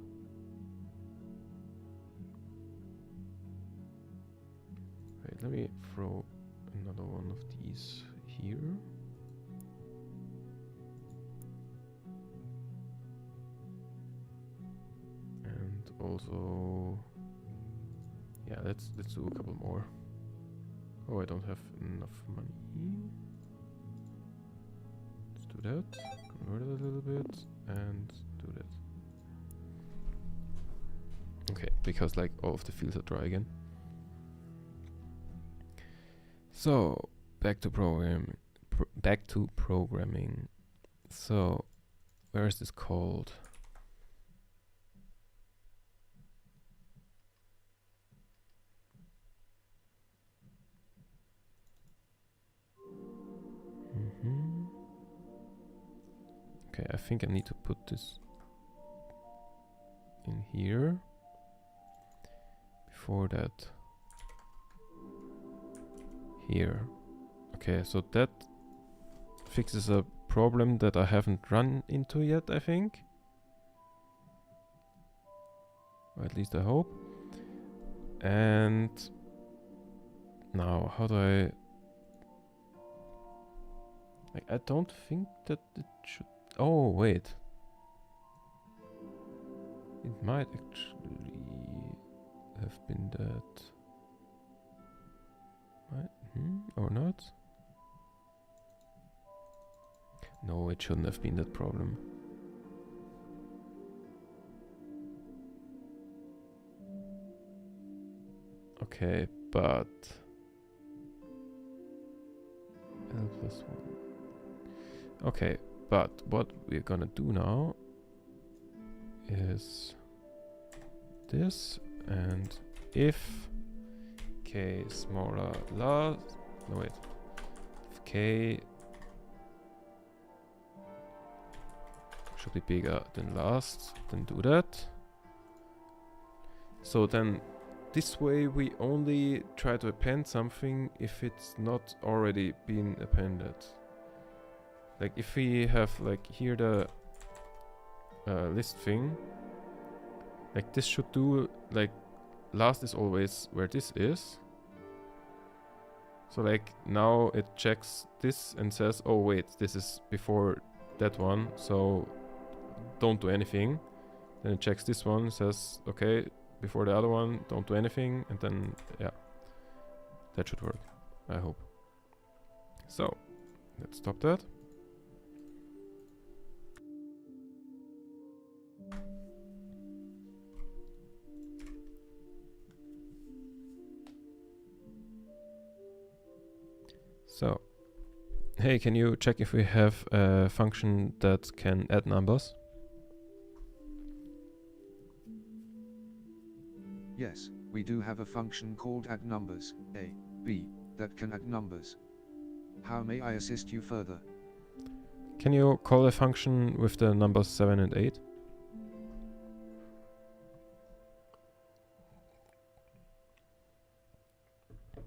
Wait, let me throw another one of these here. And also, yeah, let's do a couple more. Oh, I don't have enough money. Let's do that. Convert it a little bit and do that. Okay, because like all of the fields are dry again. So back to programming. So where is this called? Okay, I think I need to put this in here. Before that, here. Okay, so that fixes a problem that I haven't run into yet, I think. Or at least I hope. And now, how do I... Like, I don't think that it should... Oh, wait. It might actually have been that. Right? Or not? No, it shouldn't have been that problem. Okay, but... L+1. Okay, but what we're gonna do now is this, and if k smaller last, no wait, if k should be bigger than last, then do that. So then this way we only try to append something if it's not already been appended. Like if we have like here the list thing, Like this should do, like last is always where this is. So like now it checks this and says, oh wait, this is before that one, so don't do anything. Then it checks this one, says, okay, before the other one, don't do anything, and then, yeah. That should work, I hope. So, let's stop that. So, hey, can you check if we have a function that can add numbers? Yes, we do have a function called addNumbers, A, B, that can add numbers. How may I assist you further? Can you call a function with the numbers 7 and 8?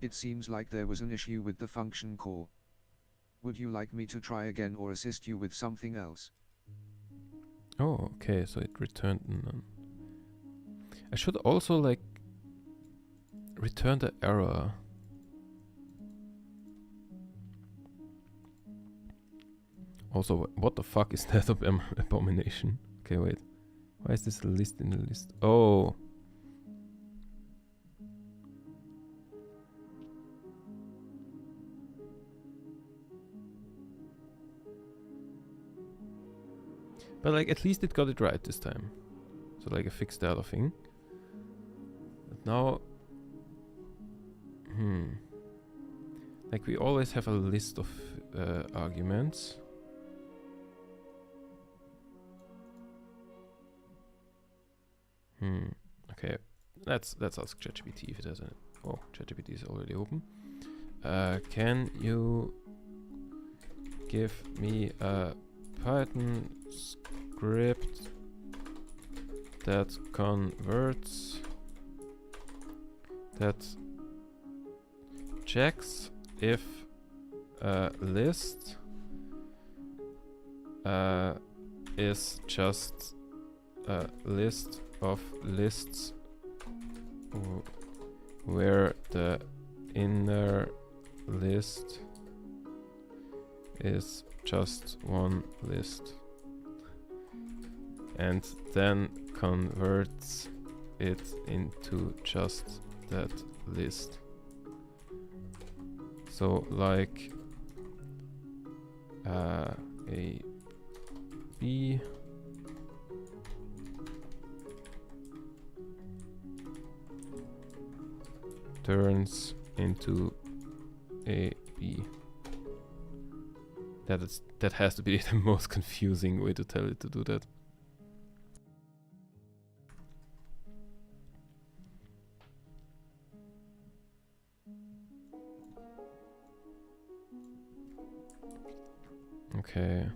It seems like there was an issue with the function call. Would you like me to try again or assist you with something else? Oh, okay, so it returned none. I should also like return the error. Also, what the fuck is that abomination? Okay, wait. Why is this a list in the list? Oh. But like at least it got it right this time. So like I fixed the other thing. But now... Like we always have a list of arguments. Okay. Let's ask ChatGPT if it has a... Oh, ChatGPT is already open. Can you give me a Python script that converts, that checks if a list is just a list of lists where the inner list is just one list, and then converts it into just that list. So like a B turns into a B. That has to be the most confusing way to tell it to do that. Okay.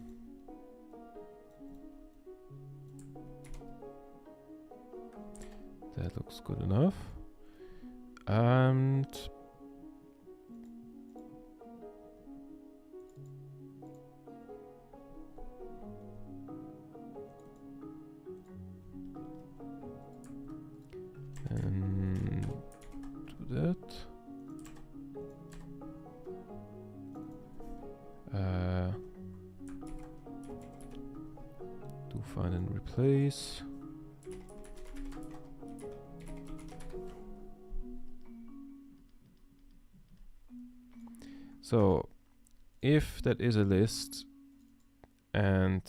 That looks good enough. And do that. Do find and replace. So if that is a list and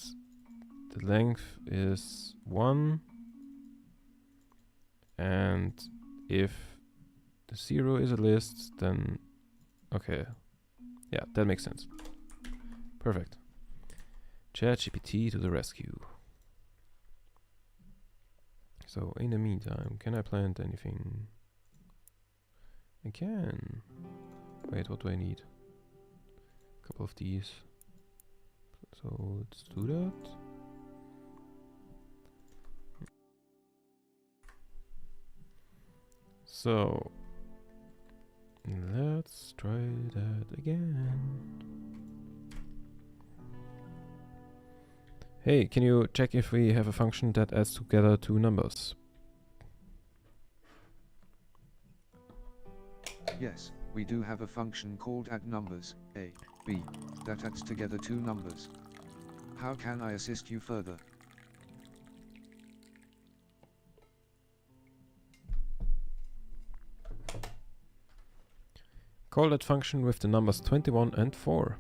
the length is 1, and if the 0 is a list, then okay, yeah, that makes sense. Perfect. ChatGPT to the rescue. So in the meantime, can I plant anything? I can. Wait, what do I need? A couple of these. So let's do that. So let's try that again. Hey, can you check if we have a function that adds together two numbers? Yes, we do have a function called addNumbers, A, B, that adds together two numbers. How can I assist you further? Call that function with the numbers 21 and 4.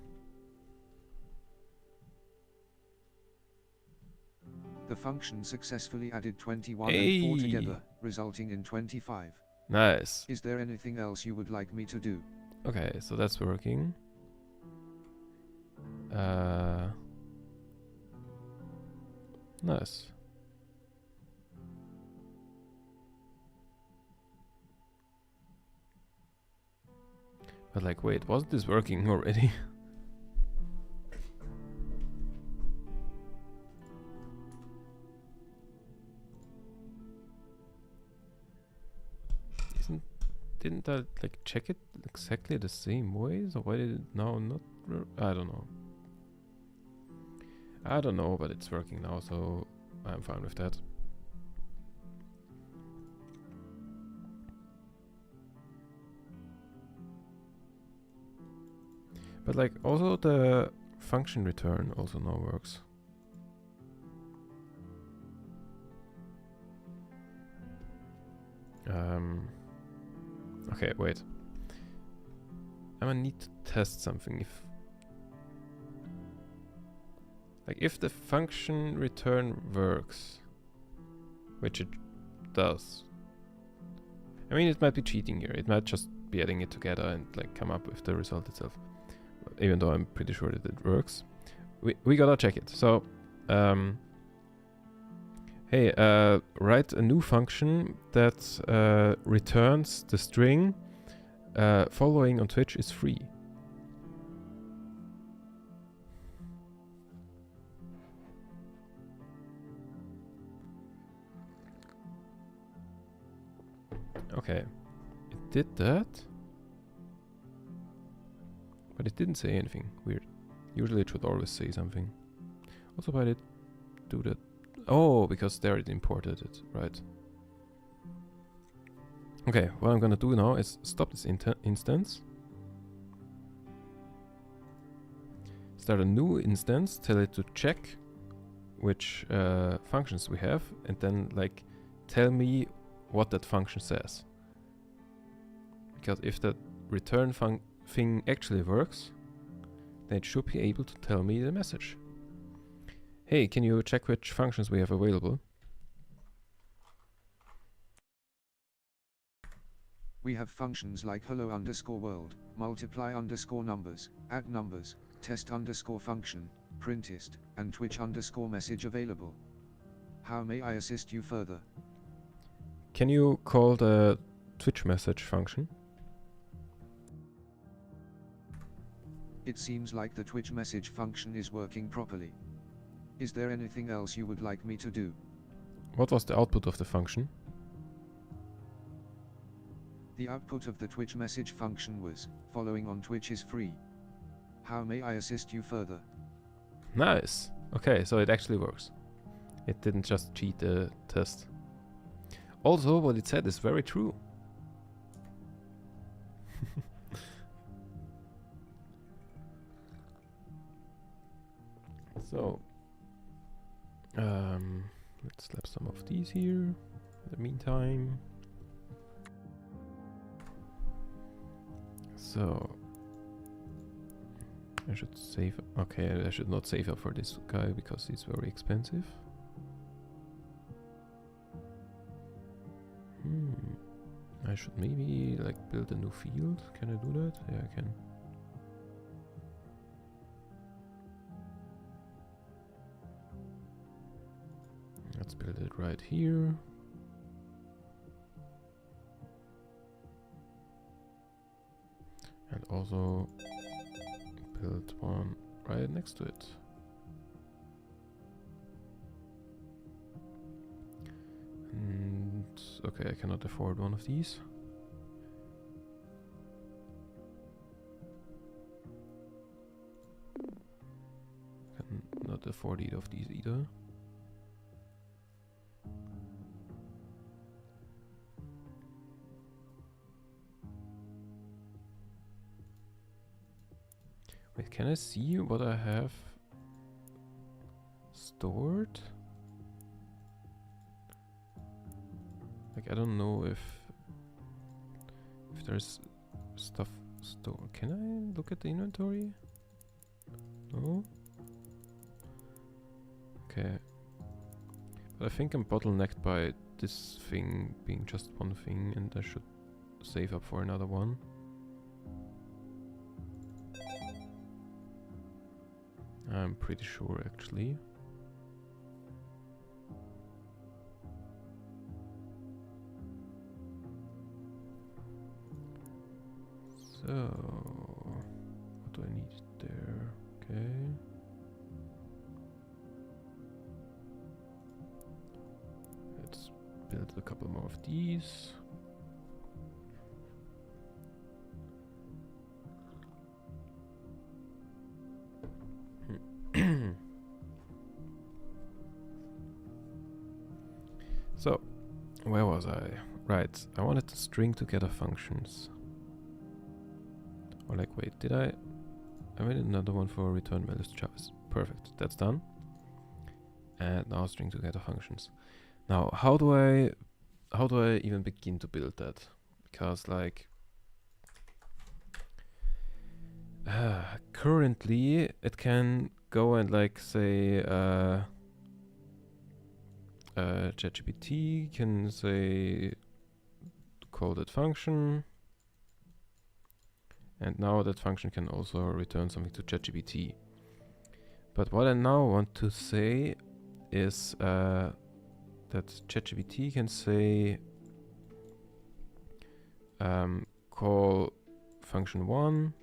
The function successfully added 21 Hey. and 4 together, resulting in 25. Nice. Is there anything else you would like me to do? Okay, so that's working. Nice. But like, wait, wasn't this working already? Didn't I like check it exactly the same way? So why did it now not work? I don't know. I don't know, but it's working now, so I'm fine with that. But like, also the function return also now works. Okay, wait. I might need to test something. If the function return works, which it does. I mean, it might be cheating here. It might just be adding it together and like come up with the result itself. Even though I'm pretty sure that it works. We gotta check it. So, hey, write a new function that returns the string following on Twitch is free. Okay, it did that, but it didn't say anything. Weird. Usually it should always say something. Also, why did it do that? Oh, because there it imported it, right. Okay, what I'm gonna do now is stop this instance. Start a new instance, tell it to check which functions we have, and then like tell me what that function says. Because if that return thing actually works, then it should be able to tell me the message. Hey, can you check which functions we have available? We have functions like hello_world, multiply_numbers, addNumbers, test_function, printist, and twitch_message available. How may I assist you further? Can you call the Twitch message function? It seems like the Twitch message function is working properly. Is there anything else you would like me to do? What was the output of the function? The output of the Twitch message function was, following on Twitch is free. How may I assist you further? Nice. Okay, so it actually works. It didn't just cheat the test. Also, what it said is very true. So, let's slap some of these here. In the meantime, so I should save. Okay, I should not save up for this guy because he's very expensive. I should maybe like build a new field. Can I do that? Yeah, I can. Let's build it right here. And also build one right next to it. And okay, I cannot afford one of these. Cannot afford either of these either. Wait, can I see what I have stored? Like, I don't know if there's stuff stored. Can I look at the inventory? No? Okay. But I think I'm bottlenecked by this thing being just one thing, and I should save up for another one. I'm pretty sure, actually. So, what do I need there? Okay. Let's build a couple more of these. So, where was I? Right, I wanted to string together functions. Or like, wait, did I made another one for return values to JARVIS. Perfect, that's done. And now string together functions. Now, how do I even begin to build that? Because like, currently it can go and like say, ChatGPT can say call that function, and now that function can also return something to ChatGPT. But what I now want to say is that ChatGPT can say call function 1,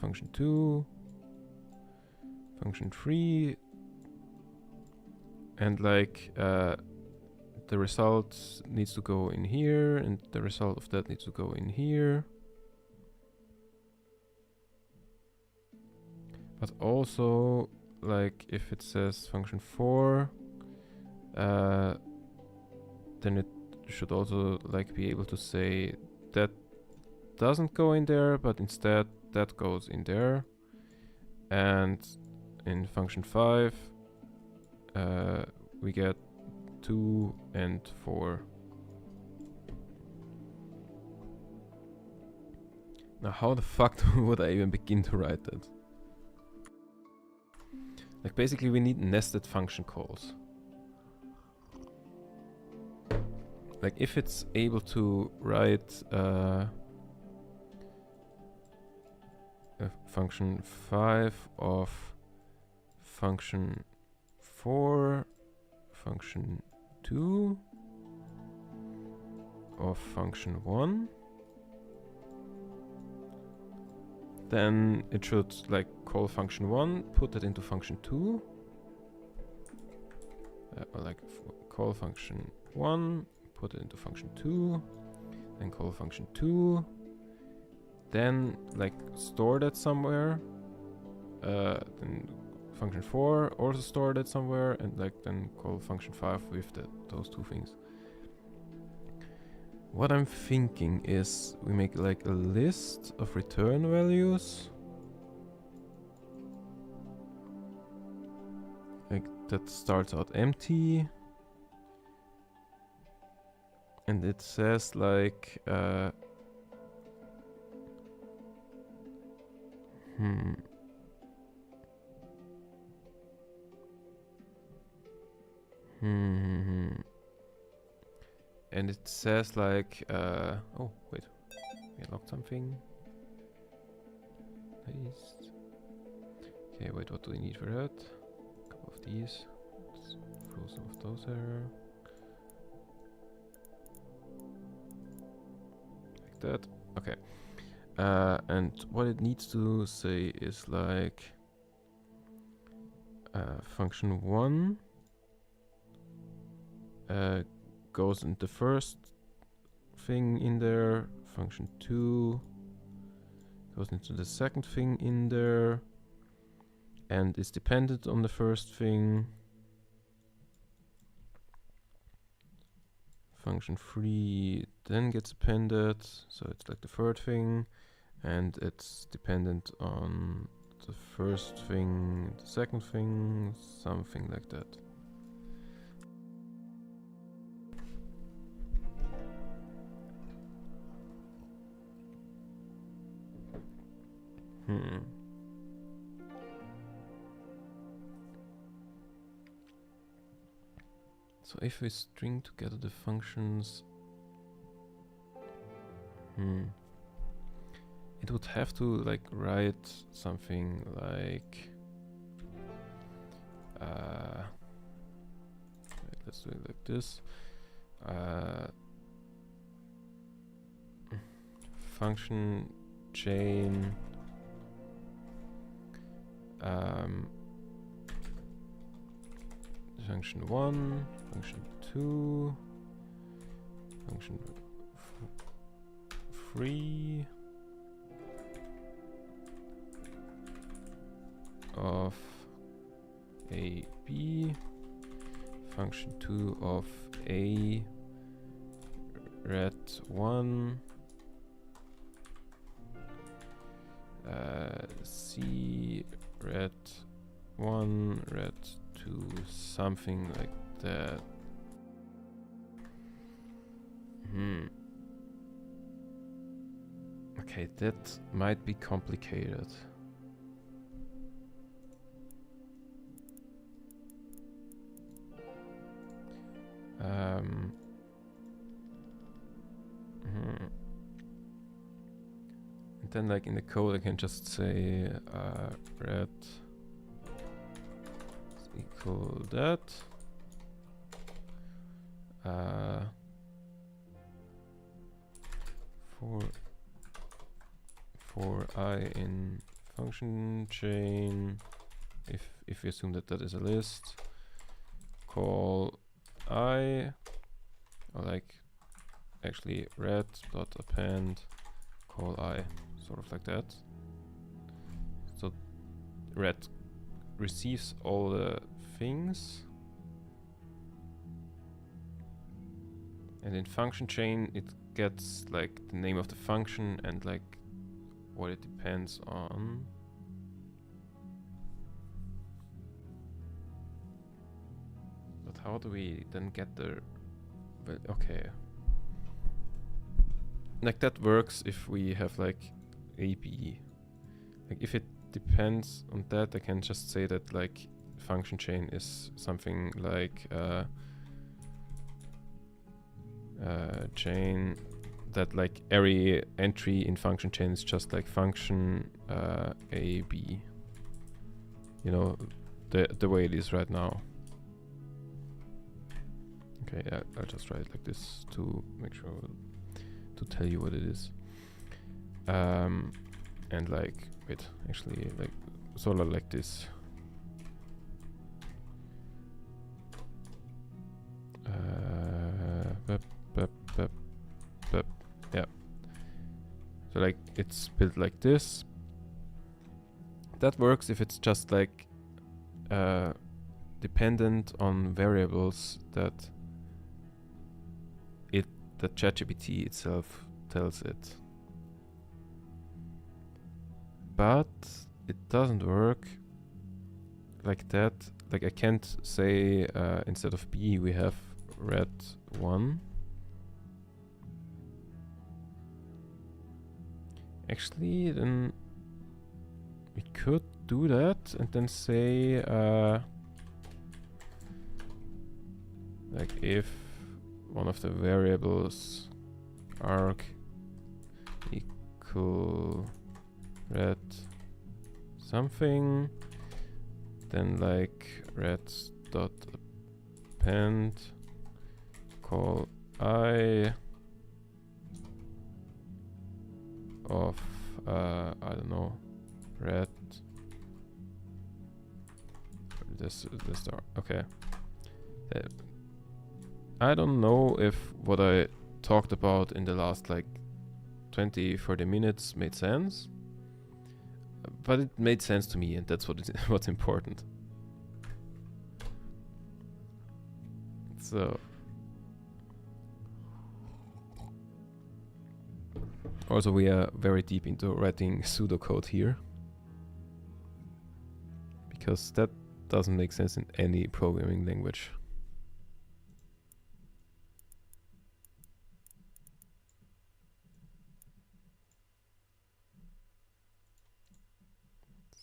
function 2, function 3, and like the result needs to go in here, and the result of that needs to go in here. But also, like, if it says function 4, then it should also like be able to say that doesn't go in there, but instead that goes in there. And in function 5, we get 2 and 4. Now, how the fuck would I even begin to write that? Like, basically we need nested function calls. Like, if it's able to write a function 5 of function 4, function 2 of function 1, then it should like call function 1, put it into function 2, or like call function 1, put it into function 2, then call function 2, then like store that somewhere, then function 4 also store that somewhere, and like then call function 5 with those two things. What I'm thinking is we make like a list of return values. Like that starts out empty. And it says like and it says like oh wait, we locked something. Nice. Okay, wait, what do we need for that? A couple of these. Let's throw some of those there. Like that. Okay. And what it needs to say is like function 1 goes in the first thing in there, function 2 goes into the second thing in there and is dependent on the first thing. Function 3 then gets appended, so it's like the third thing, and it's dependent on the first thing, the second thing, something like that. So if we string together the functions, it would have to like write something like let's do it like this. Function chain function 1, function 2, function 3 of a b, function 2 of a red 1, c red 1, red 2, something like that. Okay, that might be complicated. And then like in the code I can just say red is equal that. For I in function chain, if we assume that that is a list, call I, or like actually red dot append call I, sort of like that. So red receives all the things, and in function chain it gets like the name of the function and like what it depends on. But how do we then get the... Well, okay. Like that works if we have like AB. Like if it depends on that, I can just say that like function chain is something like chain that like every entry in function chain is just like function AB. You know, the way it is right now. Okay, yeah, I'll just write it like this to make sure to tell you what it is. And like, wait, actually like sort of like this. Yeah. So like it's built like this. That works if it's just like dependent on variables that ChatGPT itself tells it. But it doesn't work like that. Like I can't say instead of B we have red 1. Actually, then we could do that and then say like if one of the variables arg equal red something, then like red dot append call I of I don't know, red this okay. I don't know if what I talked about in the last like 20-30 minutes made sense, but it made sense to me, and that's what's important. So Also, we are very deep into writing pseudocode here, because that doesn't make sense in any programming language.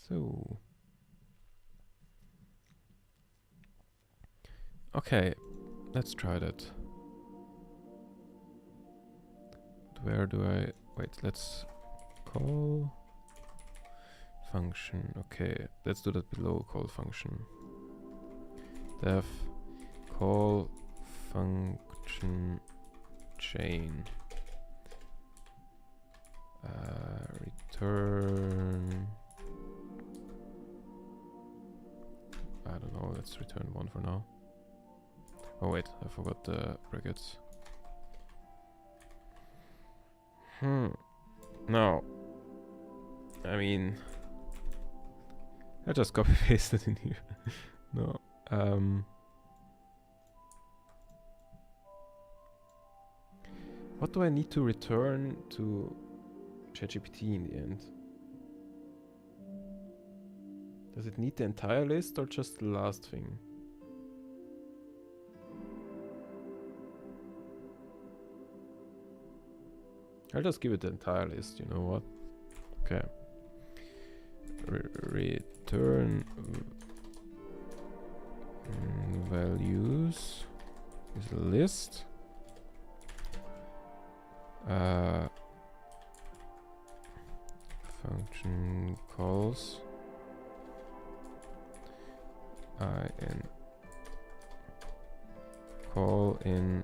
So, okay, let's try that. Where do I wait? Let's call function. Okay, let's do that below call function. Def call function chain. Return. I don't know. Let's return 1 for now. Oh wait, I forgot the brackets. No. I mean, I just copy pasted in here. No. What do I need to return to ChatGPT in the end? Does it need the entire list or just the last thing? I'll just give it the entire list, you know what? Okay. Return values is a list. Function calls call in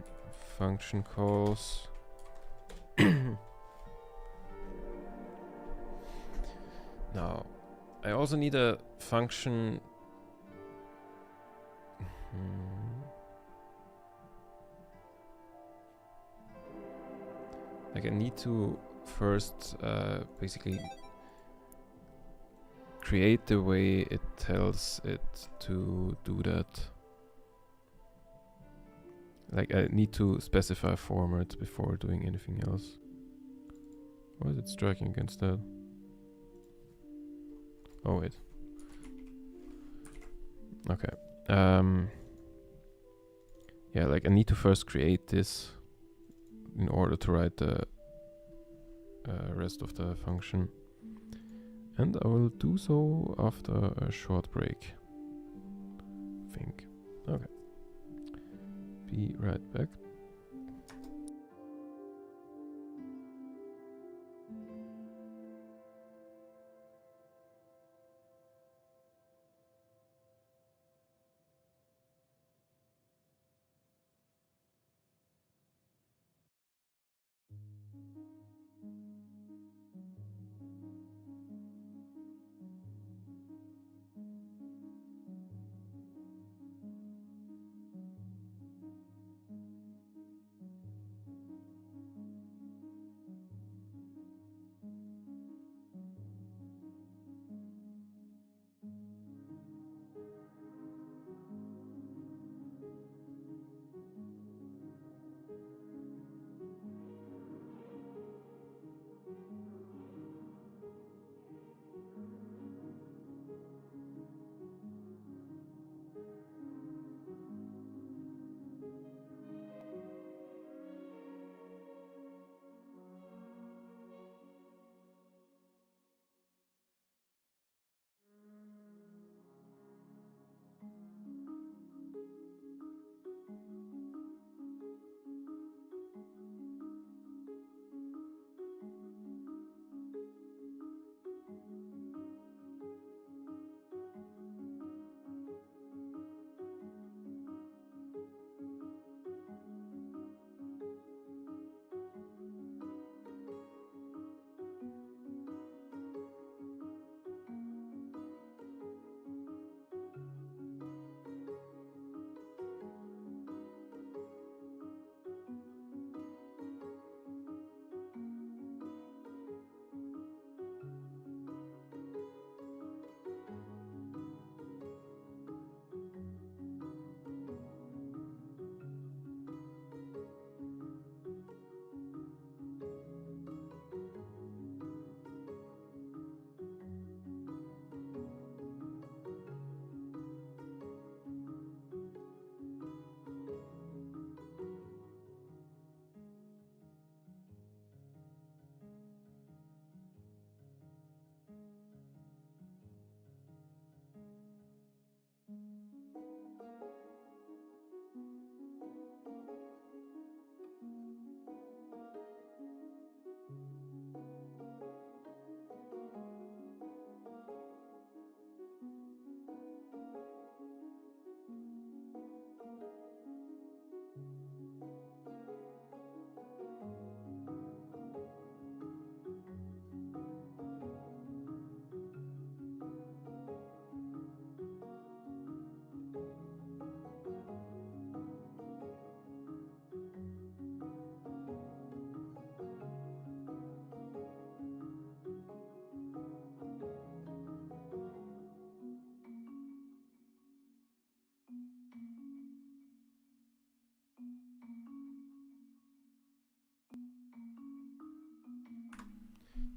function calls. Now, I also need a function. Like I need to first basically create the way it tells it to do that. Like I need to specify a format before doing anything else. Why is it striking against that? Oh wait. Okay. Yeah, like I need to first create this in order to write the rest of the function. And I will do so after a short break. I think. Okay. Be right back.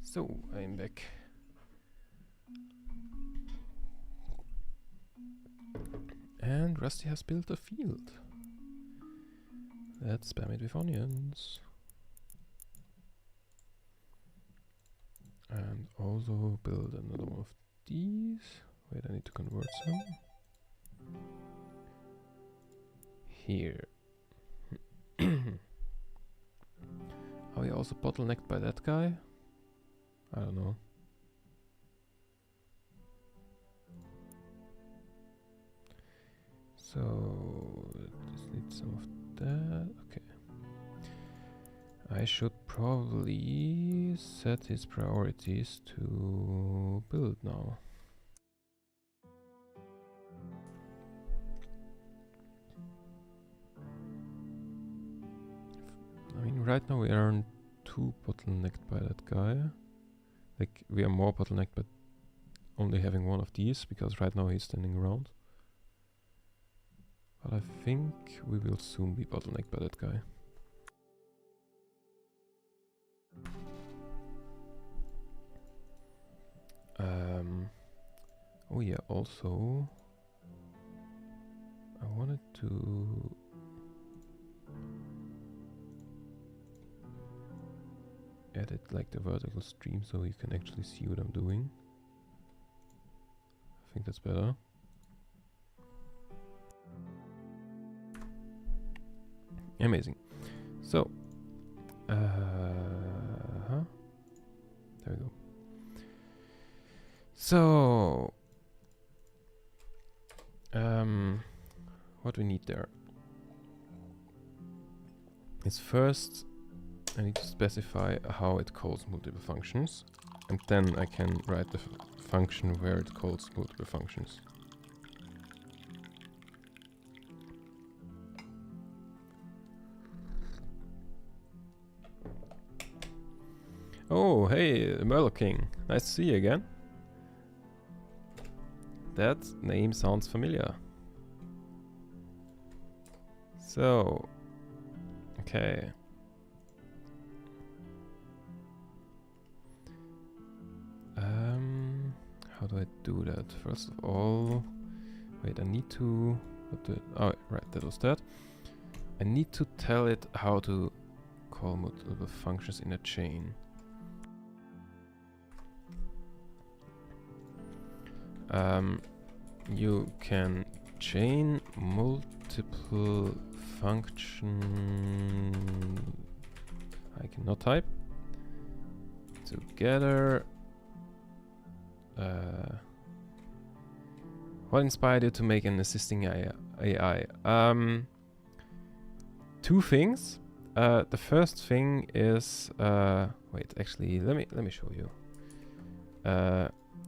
So, I'm back. And Rusty has built a field. Let's spam it with onions. And also build another one of these. Wait, I need to convert some. Here. Are we also bottlenecked by that guy? I don't know. So, just need some of that. Okay. I should probably set his priorities to build now. I mean, right now we aren't too bottlenecked by that guy. Like, we are more bottlenecked by only having one of these, because right now he's standing around. But I think we will soon be bottlenecked by that guy. Oh yeah, also I wanted to edit like the vertical stream so you can actually see what I'm doing. I think that's better. Amazing. So, there we go. So, what we need there is first I need to specify how it calls multiple functions, and then I can write the function where it calls multiple functions. Oh, hey, Merle King. Nice to see you again. That name sounds familiar. So, okay. How do I do that? First of all, wait, I need to... Oh, right, that was that. I need to tell it how to call multiple functions in a chain. You can chain multiple function... I cannot type. Together. What inspired you to make an assisting AI? Two things. The first thing is wait, actually, let me show you.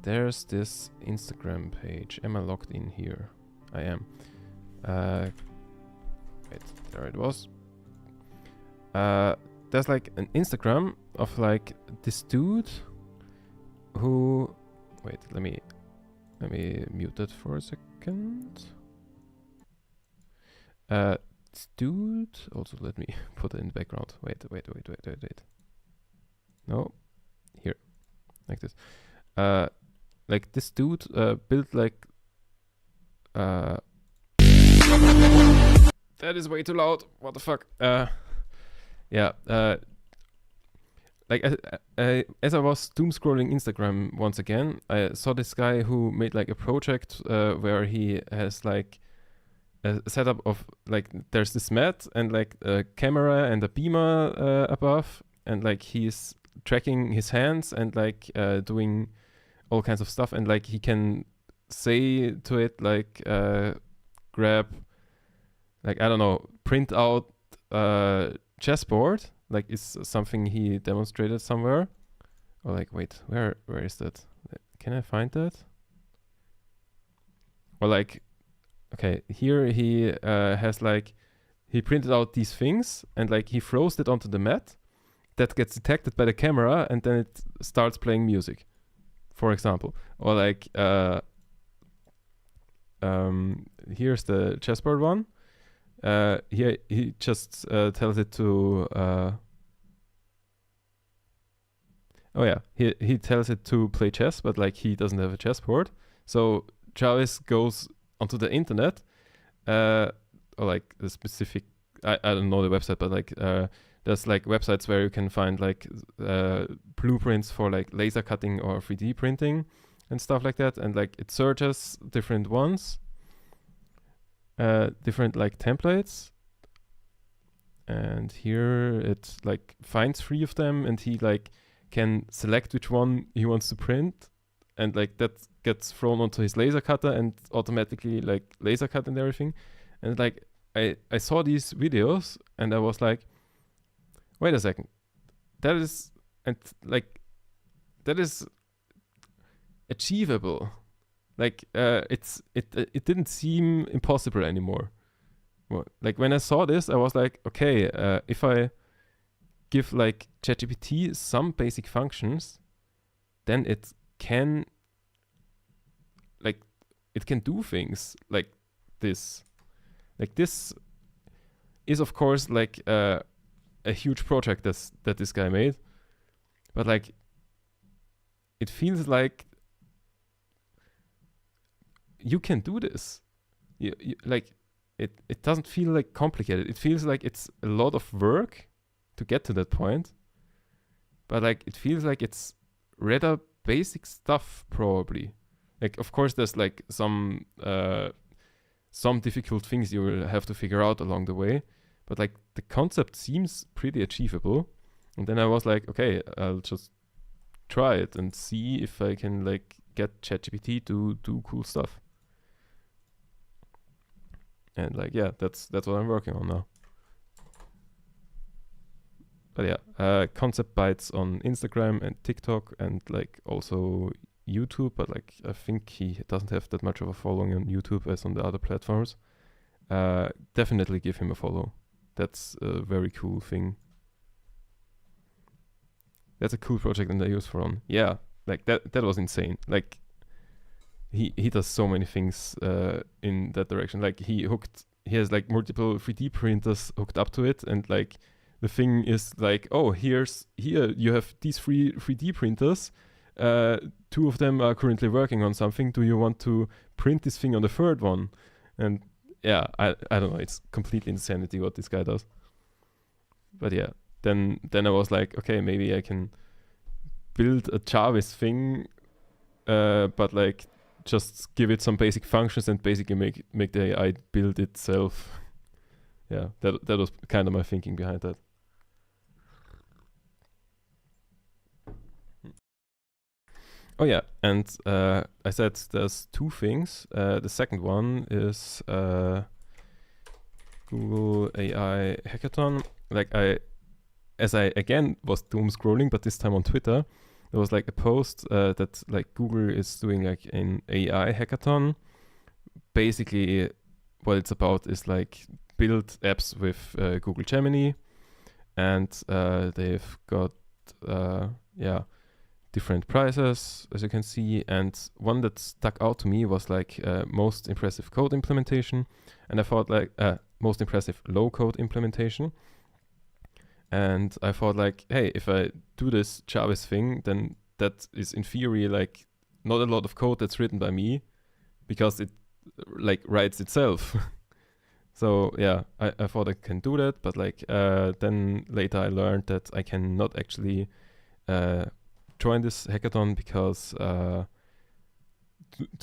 There's this Instagram page. Am I logged in here? I am. Wait, there it was. There's like an Instagram of like this dude who... Wait, let me mute that for a second. This dude... Also, let me put it in the background. Wait. No. Here. Like this. Like this dude built like... That is way too loud. What the fuck? Yeah. Like as I was doom scrolling Instagram once again, I saw this guy who made like a project where he has like a setup of like there's this mat and like a camera and a beamer above, and like he's tracking his hands and like doing all kinds of stuff, and like he can say to it like grab, like I don't know, print out chessboard. Like it's something he demonstrated somewhere. Or like, wait, where is that? Can I find that? Or like, okay, here he has like, he printed out these things and like he throws it onto the mat. That gets detected by the camera and then it starts playing music, for example. Or like, here's the chessboard one. Here he just tells it to Oh yeah, he tells it to play chess, but like he doesn't have a chessboard. So Jarvis goes onto the internet, or like a specific, I don't know the website, but like there's like websites where you can find like blueprints for like laser cutting or 3D printing and stuff like that, and like it searches different ones, different like templates, and here it like finds 3 of them, and he like can select which one he wants to print, and like that gets thrown onto his laser cutter and automatically like laser cut and everything. And like I saw these videos and I was like, wait a second, that is achievable. Like it didn't seem impossible anymore. Well, like when I saw this, I was like, okay, if I give like ChatGPT some basic functions, then it can do things like this. Like this is of course like a huge project that this guy made, but like it feels like you can do this. You like it doesn't feel like complicated. It feels like it's a lot of work to get to that point, but like it feels like it's rather basic stuff probably. Like of course there's like some difficult things you will have to figure out along the way, but like the concept seems pretty achievable. And then I was like, okay, I'll just try it and see if I can like get ChatGPT to do cool stuff. And like yeah, that's what I'm working on now. But yeah, Concept Bites on Instagram and TikTok and like also YouTube, but like I think he doesn't have that much of a following on YouTube as on the other platforms. Definitely give him a follow. That's a very cool thing. That's a cool project and I use for on. Yeah, like that was insane. Like he does so many things in that direction. Like he has like multiple 3D printers hooked up to it, and like the thing is like, oh, here you have these 3D printers. 2 of them are currently working on something. Do you want to print this thing on the 3rd one? And yeah, I don't know. It's complete insanity what this guy does. But yeah, then I was like, okay, maybe I can build a Jarvis thing, but like just give it some basic functions and basically make the AI build itself. Yeah, that was kind of my thinking behind that. Oh yeah, and I said there's 2 things. The second one is Google AI Hackathon. Like as I again was doom scrolling, but this time on Twitter, there was like a post that like Google is doing like an AI hackathon. Basically, what it's about is like build apps with Google Gemini, and they've got different prizes, as you can see, and one that stuck out to me was like most impressive code implementation, and I thought like most impressive low code implementation, and I thought like, hey, if I do this Jarvis thing, then that is in theory like not a lot of code that's written by me, because it like writes itself. So yeah, I thought I can do that, but like then later I learned that I cannot actually join this hackathon because to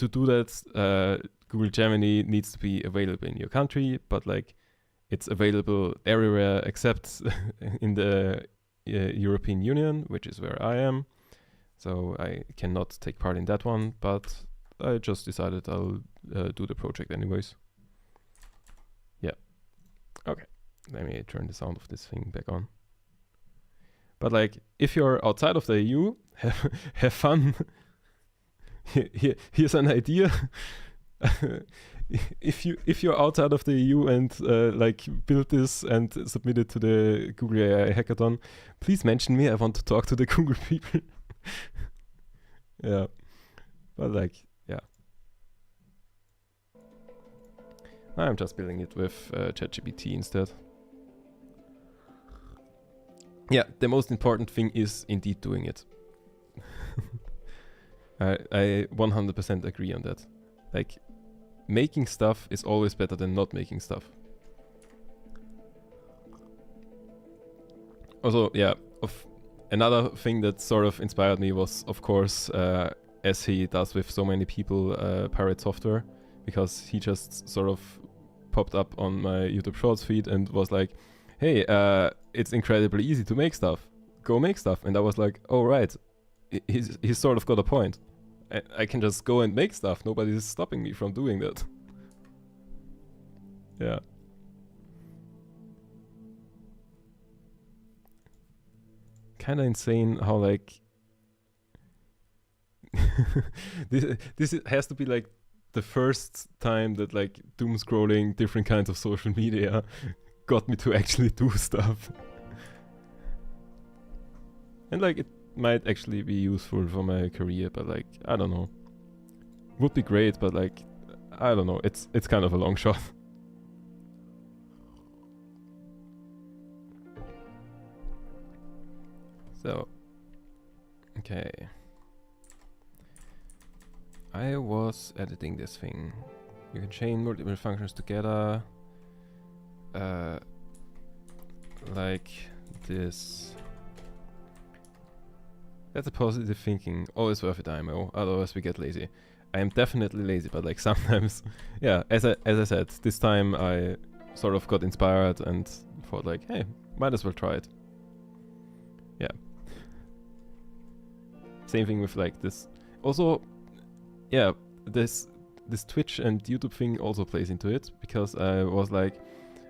do that, Google Gemini needs to be available in your country, but like it's available everywhere except in the European Union, which is where I am. So I cannot take part in that one, but I just decided I'll do the project anyways. Yeah. Okay. Let me turn the sound of this thing back on. But like, if you're outside of the EU, have fun. Here's an idea. If you're outside of the EU and like build this and submit it to the Google AI Hackathon, please mention me. I want to talk to the Google people. Yeah, but like, yeah, I'm just building it with ChatGPT instead. Yeah, the most important thing is indeed doing it. I 100% agree on that. Like, making stuff is always better than not making stuff. Also, yeah, another thing that sort of inspired me was, of course, as he does with so many people, Pirate Software, because he just sort of popped up on my YouTube Shorts feed and was like, hey, it's incredibly easy to make stuff. Go make stuff. And I was like, oh, right. He's sort of got a point. I can just go and make stuff. Nobody's stopping me from doing that. Yeah. Kind of insane how, like, this has to be like the first time that, like, doom scrolling different kinds of social media got me to actually do stuff. And, like, it might actually be useful for my career, but, like, I don't know. Would be great, but, like, I don't know. It's kind of a long shot. So, okay. I was editing this thing. You can chain multiple functions together. Like this. That's a positive thinking. Always worth it, IMO. Otherwise we get lazy. I am definitely lazy, but, like, sometimes, yeah, as I said, this time I sort of got inspired and thought, like, hey, might as well try it. Yeah. Same thing with, like, this. Also, yeah, this Twitch and YouTube thing also plays into it, because I was like,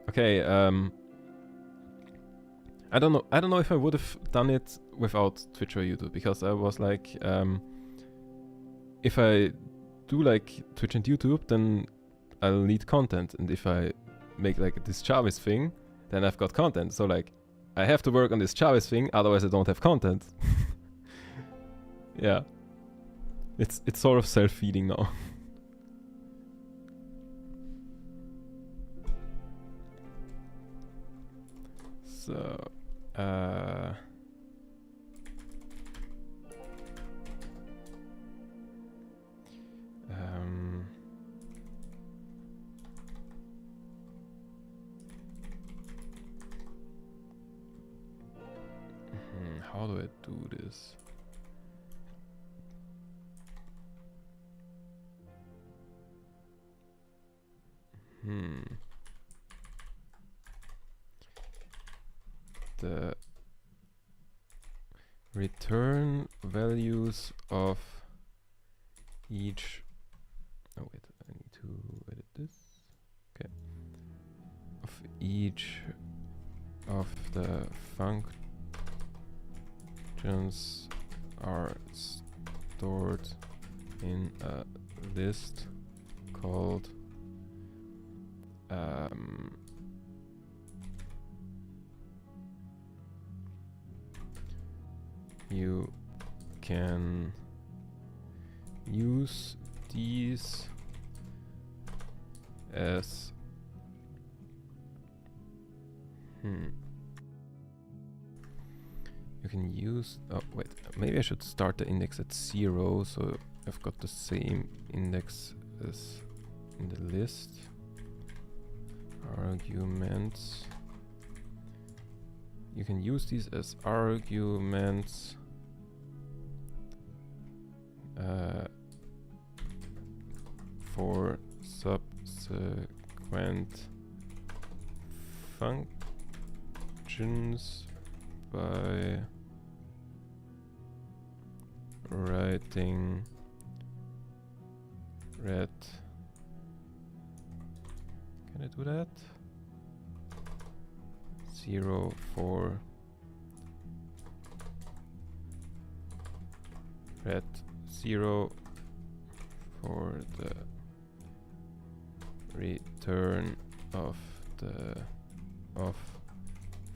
okay, I don't know if I would have done it without Twitch or YouTube, because I was like, if I do, like, Twitch and YouTube, then I'll need content, and if I make, like, this JARVIS thing, then I've got content. So, like, I have to work on this JARVIS thing, otherwise I don't have content. Yeah. It's sort of self-feeding now. So, how do I do this? The return values of each. Oh wait, I need to edit this. Okay. Of each of the functions are stored in a list called you can use these as you can use, oh wait, maybe I should start the index at 0, so I've got the same index as in the list. Arguments. You can use these as arguments for subsequent functions by writing red. Can I do that? 0 for red, 0 for the return of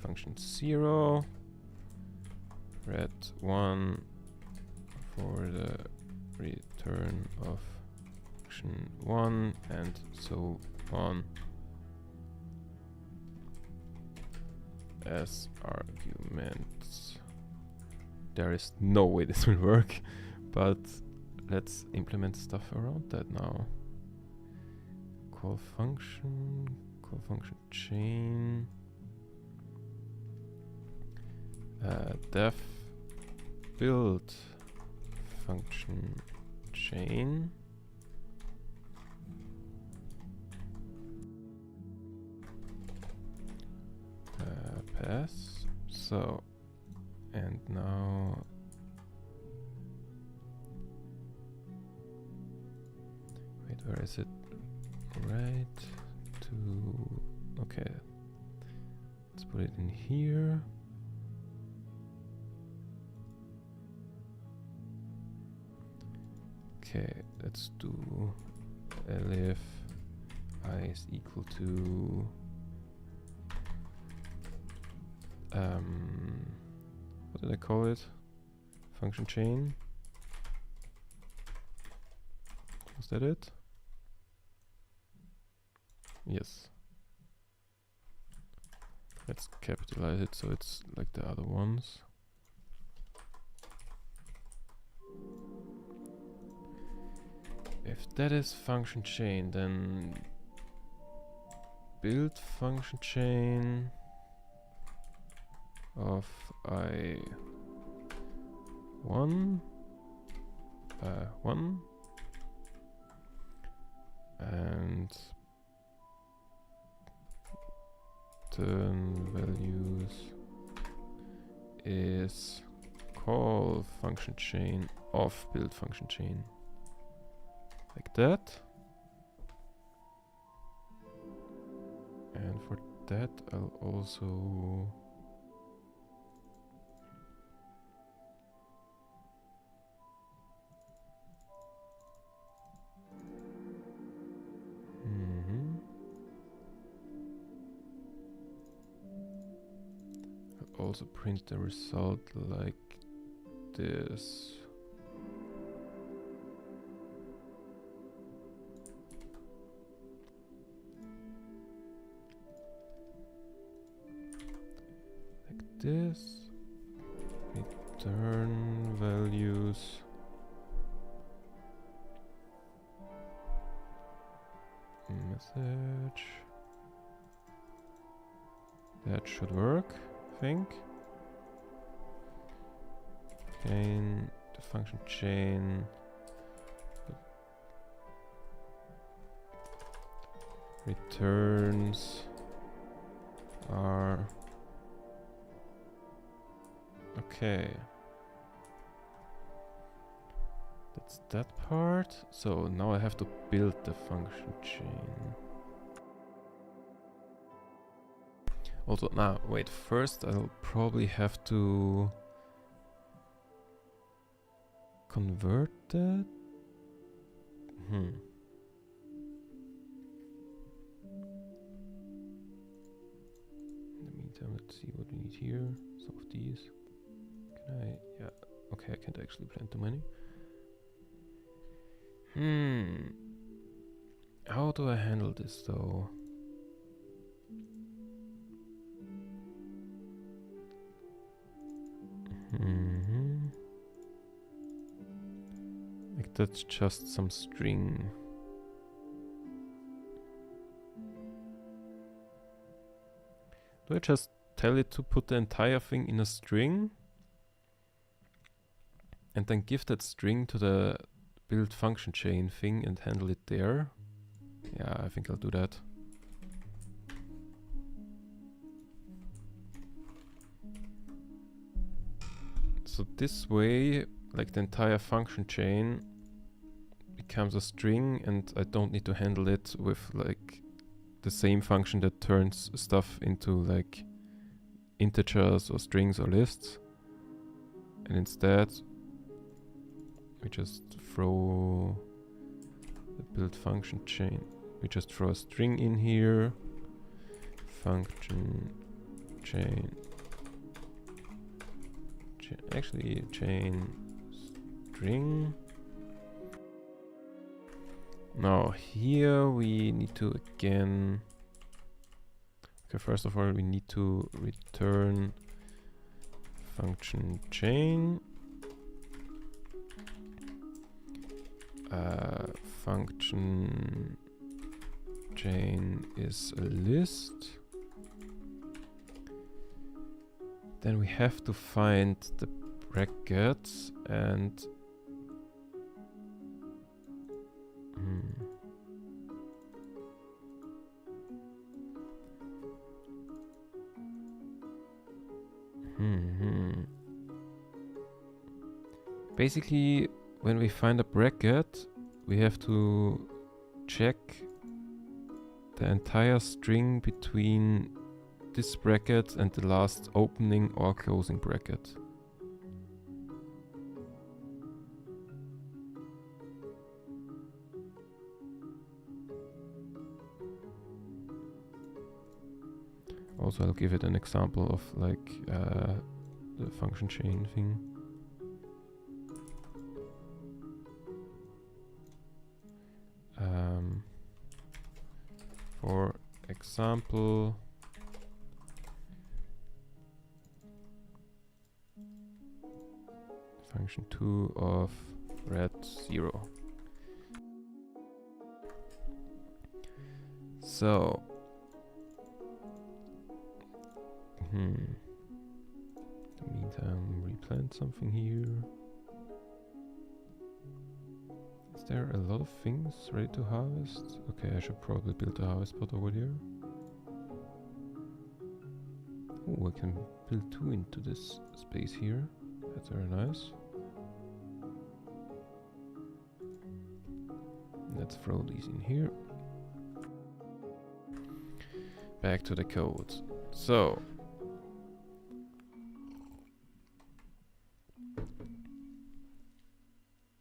function 0, red 1 for the return of function 1, and so on as arguments. There is no way this will work, but let's implement stuff around that now. Call function chain, def build function chain, pass. So, and now wait, where is it? Right to, okay, let's put it in here. Okay, let's do elif I is equal to what did I call it? Function chain. Was that it? Yes. Let's capitalize it so it's like the other ones. If that is function chain, then build function chain of I1 1 and turn values is call function chain of build function chain, like that. And for that I'll also also print the result like this. Like this. Return values. Message. That should work, I think. Chain, the function chain. Returns are okay. That's that part. So now I have to build the function chain. Also, now wait, first I'll probably have to convert that. In the meantime, let's see what we need here. Some of these. Can I? Yeah. Okay, I can't actually plant too many. How do I handle this though? Like that's just some string. Do I just tell it to put the entire thing in a string? And then give that string to the build function chain thing and handle it there? Yeah, I think I'll do that. So this way, like the entire function chain becomes a string and I don't need to handle it with like the same function that turns stuff into like integers or strings or lists. And instead, we just throw the build function chain. We just throw a string in here. Function chain. Actually, chain string. Now here we need to again. Okay, first of all, we need to return function chain. function chain is a list. Then we have to find the brackets and basically, when we find a bracket, we have to check the entire string between this bracket and the last opening or closing bracket. Also, I'll give it an example of like the function chain thing. For example, function 2 of red 0. So, in the meantime, replant something here. Is there a lot of things ready to harvest? Okay, I should probably build a harvest pot over here. Oh, I can build 2 into this space here. That's very nice. Let's throw these in here. Back to the code. So,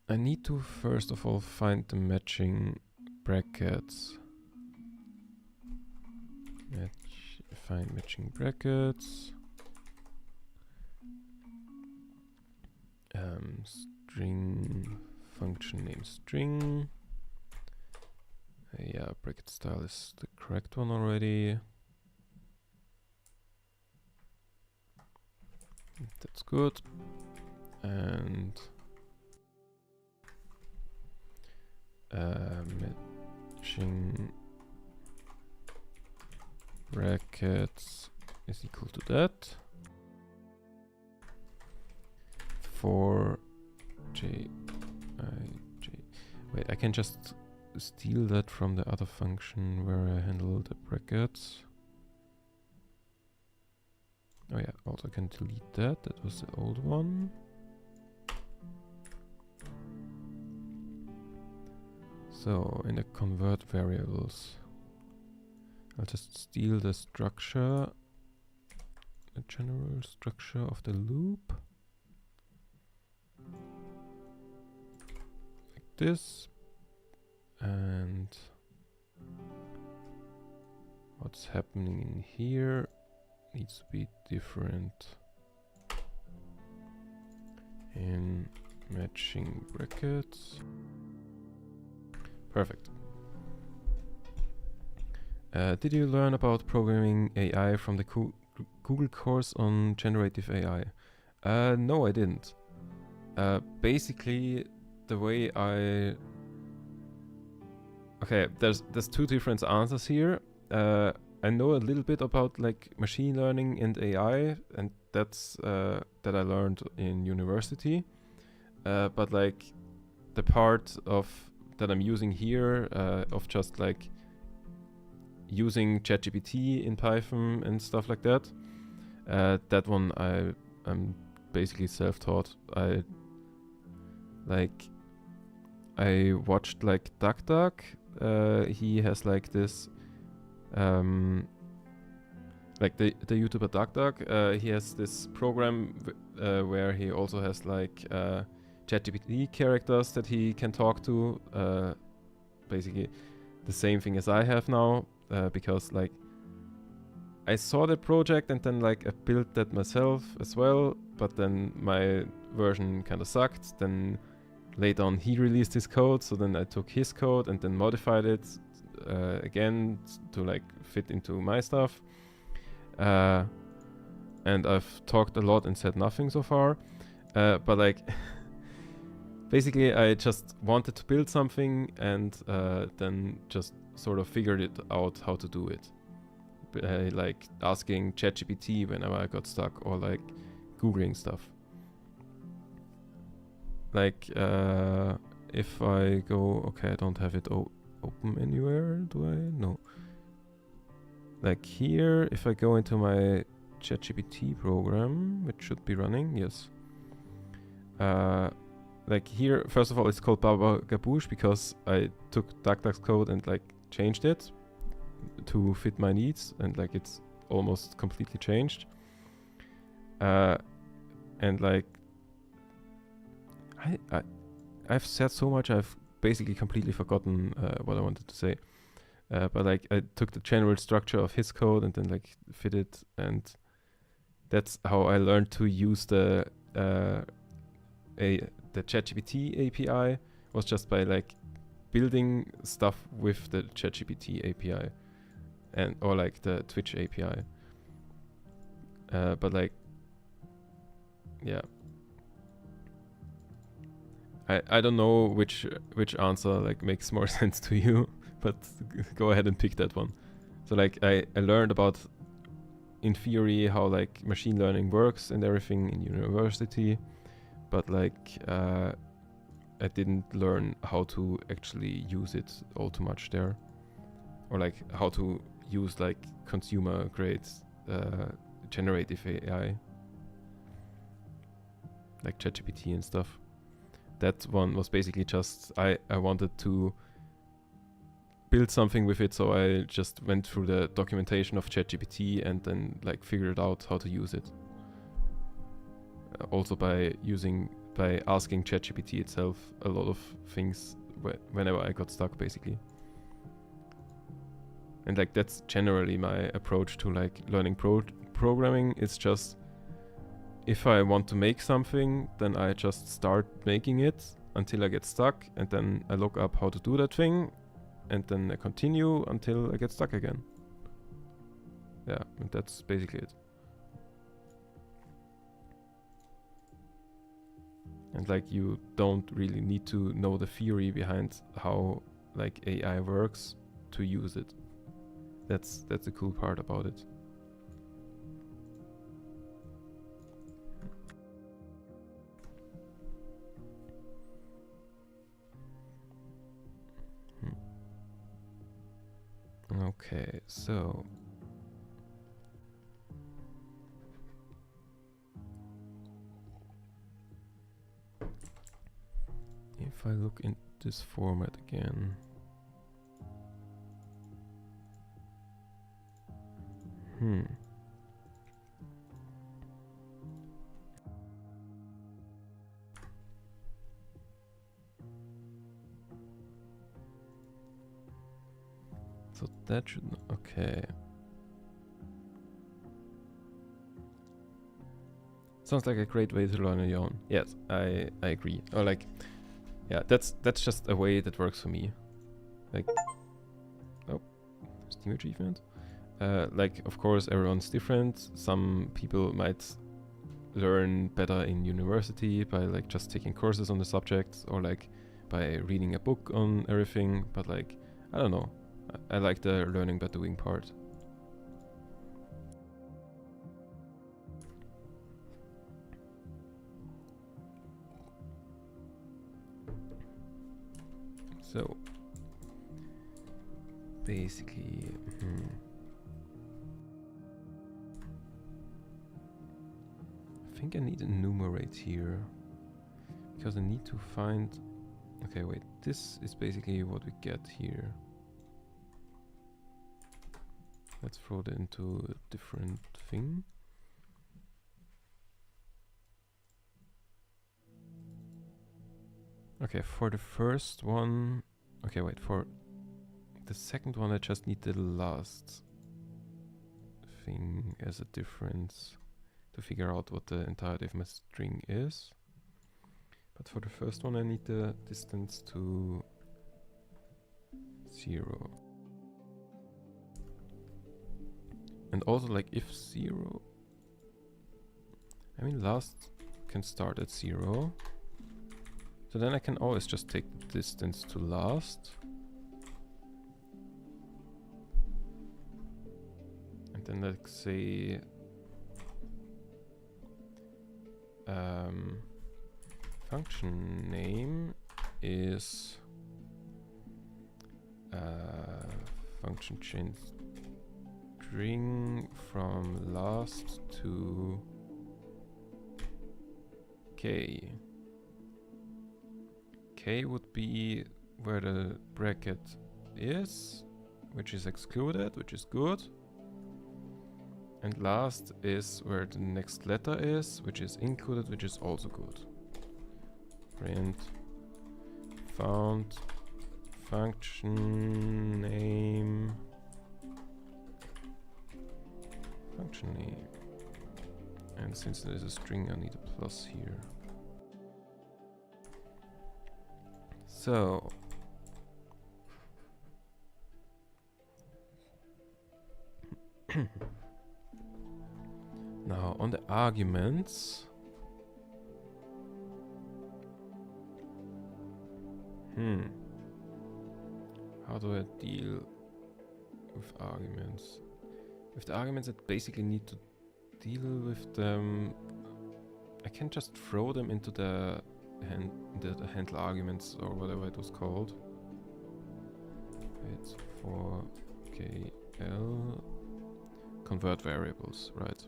I need to first of all find the matching brackets. Find matching brackets. String function name string. Yeah, bracket style is the correct one already. That's good. And matching brackets is equal to that for j. Wait, I can just steal that from the other function where I handle the brackets. Oh yeah, also I can delete that. That was the old one. So in the convert variables, I'll just steal the structure, the general structure of the loop. Like this. And what's happening in here needs to be different in matching brackets. Perfect. Did you learn about programming AI from the Google course on generative AI? No, I didn't. Basically, the way okay, there's 2 different answers here. I know a little bit about like machine learning and AI, and that's that I learned in university. But like the part of that I'm using here of just like using ChatGPT in Python and stuff like that, that one I'm basically self-taught. I watched like DuckDuck. He has like this like the YouTuber DuckDuck. He has this program where he also has like ChatGPT characters that he can talk to. Basically the same thing as I have now, because like I saw the project and then like I built that myself as well, but then my version kind of sucked. Then later on he released his code, so then I took his code and then modified it again to like fit into my stuff. And I've talked a lot and said nothing so far, but like basically I just wanted to build something and then just sort of figured it out how to do it. Like asking ChatGPT whenever I got stuck, or like Googling stuff. Like if I go, okay, I don't have it open anywhere, do I? No. Like here, if I go into my ChatGPT program, which should be running, yes. Like here, first of all, it's called Baba Gabouche because I took DuckDuck's code and like changed it to fit my needs, and like it's almost completely changed. And like I've said so much, I've basically completely forgotten what I wanted to say. But like I took the general structure of his code and then like fit it, and that's how I learned to use the ChatGPT API, was just by like building stuff with the ChatGPT API and or like the Twitch API. But like yeah, I don't know which answer like makes more sense to you, but go ahead and pick that one. So like I learned about, in theory, how like machine learning works and everything in university, but like I didn't learn how to actually use it all too much there, or like how to use like consumer grade generative AI like ChatGPT and stuff. That one was basically just I wanted to build something with it, so I just went through the documentation of ChatGPT and then like figured out how to use it. Also by asking ChatGPT itself a lot of things whenever I got stuck, basically. And like that's generally my approach to like learning programming. It's just, if I want to make something, then I just start making it until I get stuck, and then I look up how to do that thing, and then I continue until I get stuck again. Yeah, and that's basically it. And like you don't really need to know the theory behind how like AI works to use it. That's the cool part about it. Okay, so if I look in this format again, so that should, okay. Sounds like a great way to learn on your own. Yes, I agree. Or like, yeah, that's just a way that works for me. Like, oh, Steam achievement. Like, of course, everyone's different. Some people might learn better in university by like just taking courses on the subjects, or like by reading a book on everything. But like, I don't know. I like the learning by doing part. So basically, I think I need to enumerate here because I need to find. Okay, wait. This is basically what we get here. Let's throw that into a different thing. Okay, for the first one. Okay, wait. For the second one, I just need the last thing as a difference to figure out what the entirety of my string is. But for the first one, I need the distance to 0. And also, like, if 0... I mean, last can start at 0. So then I can always just take the distance to last. And then let's say function name is function chain string from last to k. K would be where the bracket is, which is excluded, which is good. And last is where the next letter is, which is included, which is also good. Print found function name and since there is a string I need a plus here. So now on the arguments, how do I deal with arguments? With the arguments, I basically need to deal with them. I can just throw them into the handle arguments or whatever it was called. It's for KL convert variables, right?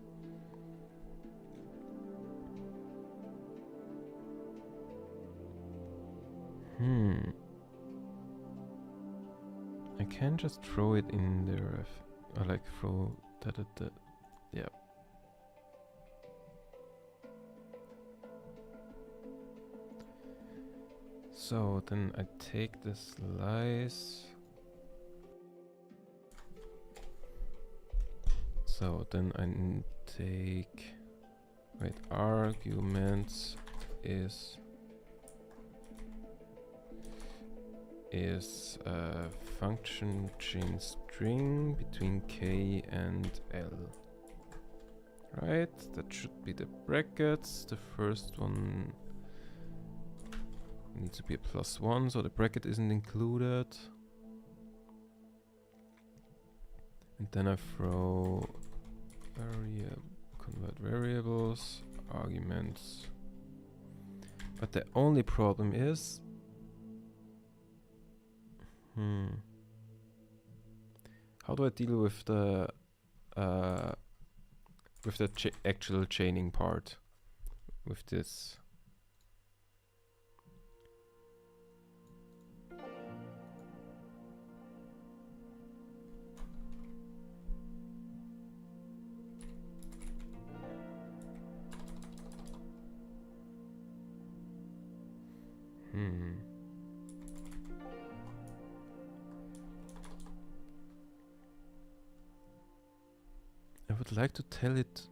I can just throw it in there, or like throw that at the, yeah. So then I take the slice. So then I take, wait, arguments is a function chain string between k and l. Right, that should be the brackets. The first one needs to be a +1, so the bracket isn't included. And then I throw convert variables, arguments. But the only problem is, how do I deal with the actual chaining part with this? I would like to tell it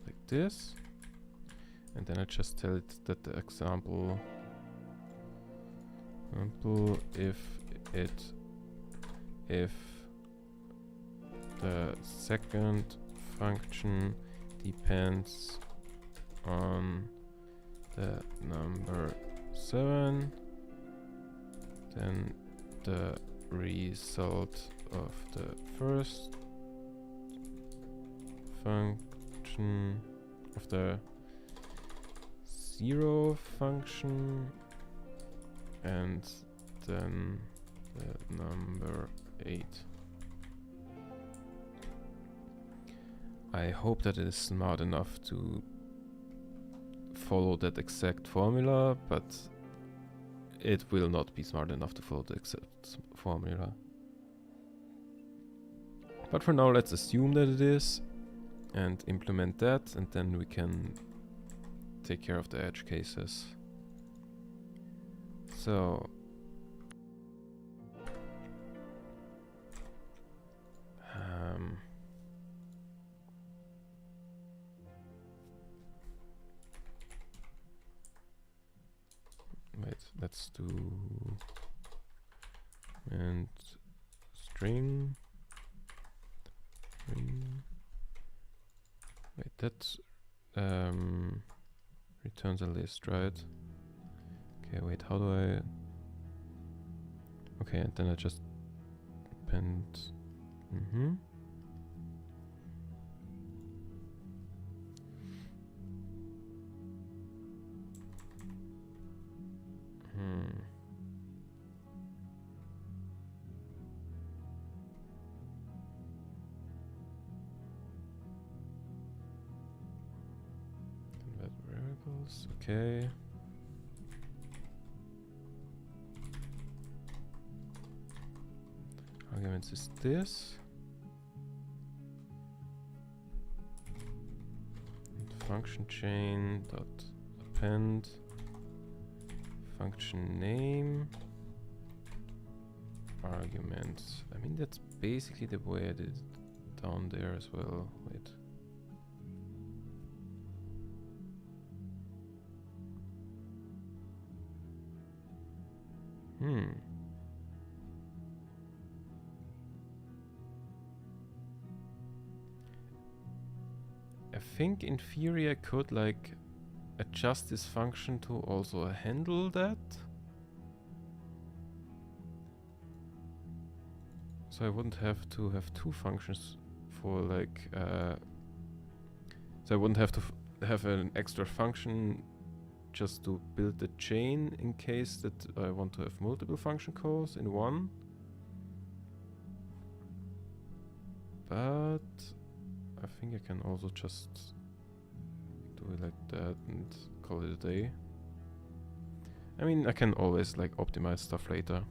like this, and then I just tell it that the example if the second function depends on the number 7, then the result of the first function of the 0 function, and then the number 8. I hope that it is smart enough to follow that exact formula, but it will not be smart enough to follow the exact formula. But for now, let's assume that it is and implement that, and then we can take care of the edge cases. So wait. let's do and string. Wait, that returns a list, right? Okay, wait, how do I... Okay, and then I just append... Variables, okay. Arguments is this. And function chain dot append function name arguments. I mean, that's basically the way I did it down there as well. Wait. I think in theory I could like adjust this function to also handle that. So I wouldn't have to have two functions for like so I wouldn't have to have an extra function just to build the chain in case that I want to have multiple function calls in one. But I think I can also just do it like that and call it a day. I mean, I can always like optimize stuff later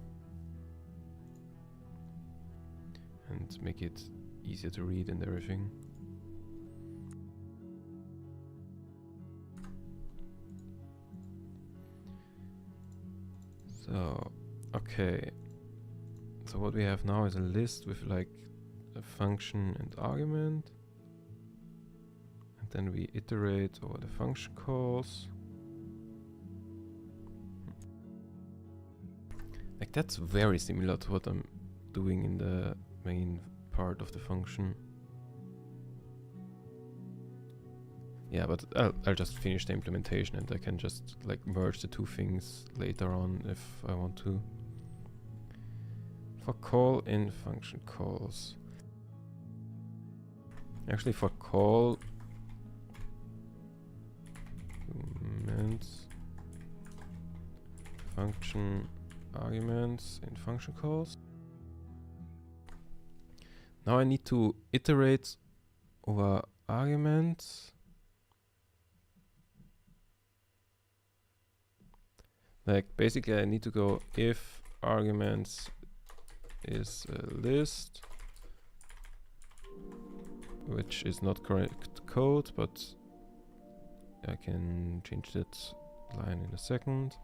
and make it easier to read and everything. So, okay. So what we have now is a list with like a function and argument. And then we iterate over the function calls. Like that's very similar to what I'm doing in the main part of the function. Yeah, but I'll just finish the implementation and I can just like merge the two things later on if I want to. For call in function calls. Actually for call arguments, function arguments in function calls. Now I need to iterate over arguments. Like basically I need to go if arguments is a list, which is not correct code, but I can change that line in a second.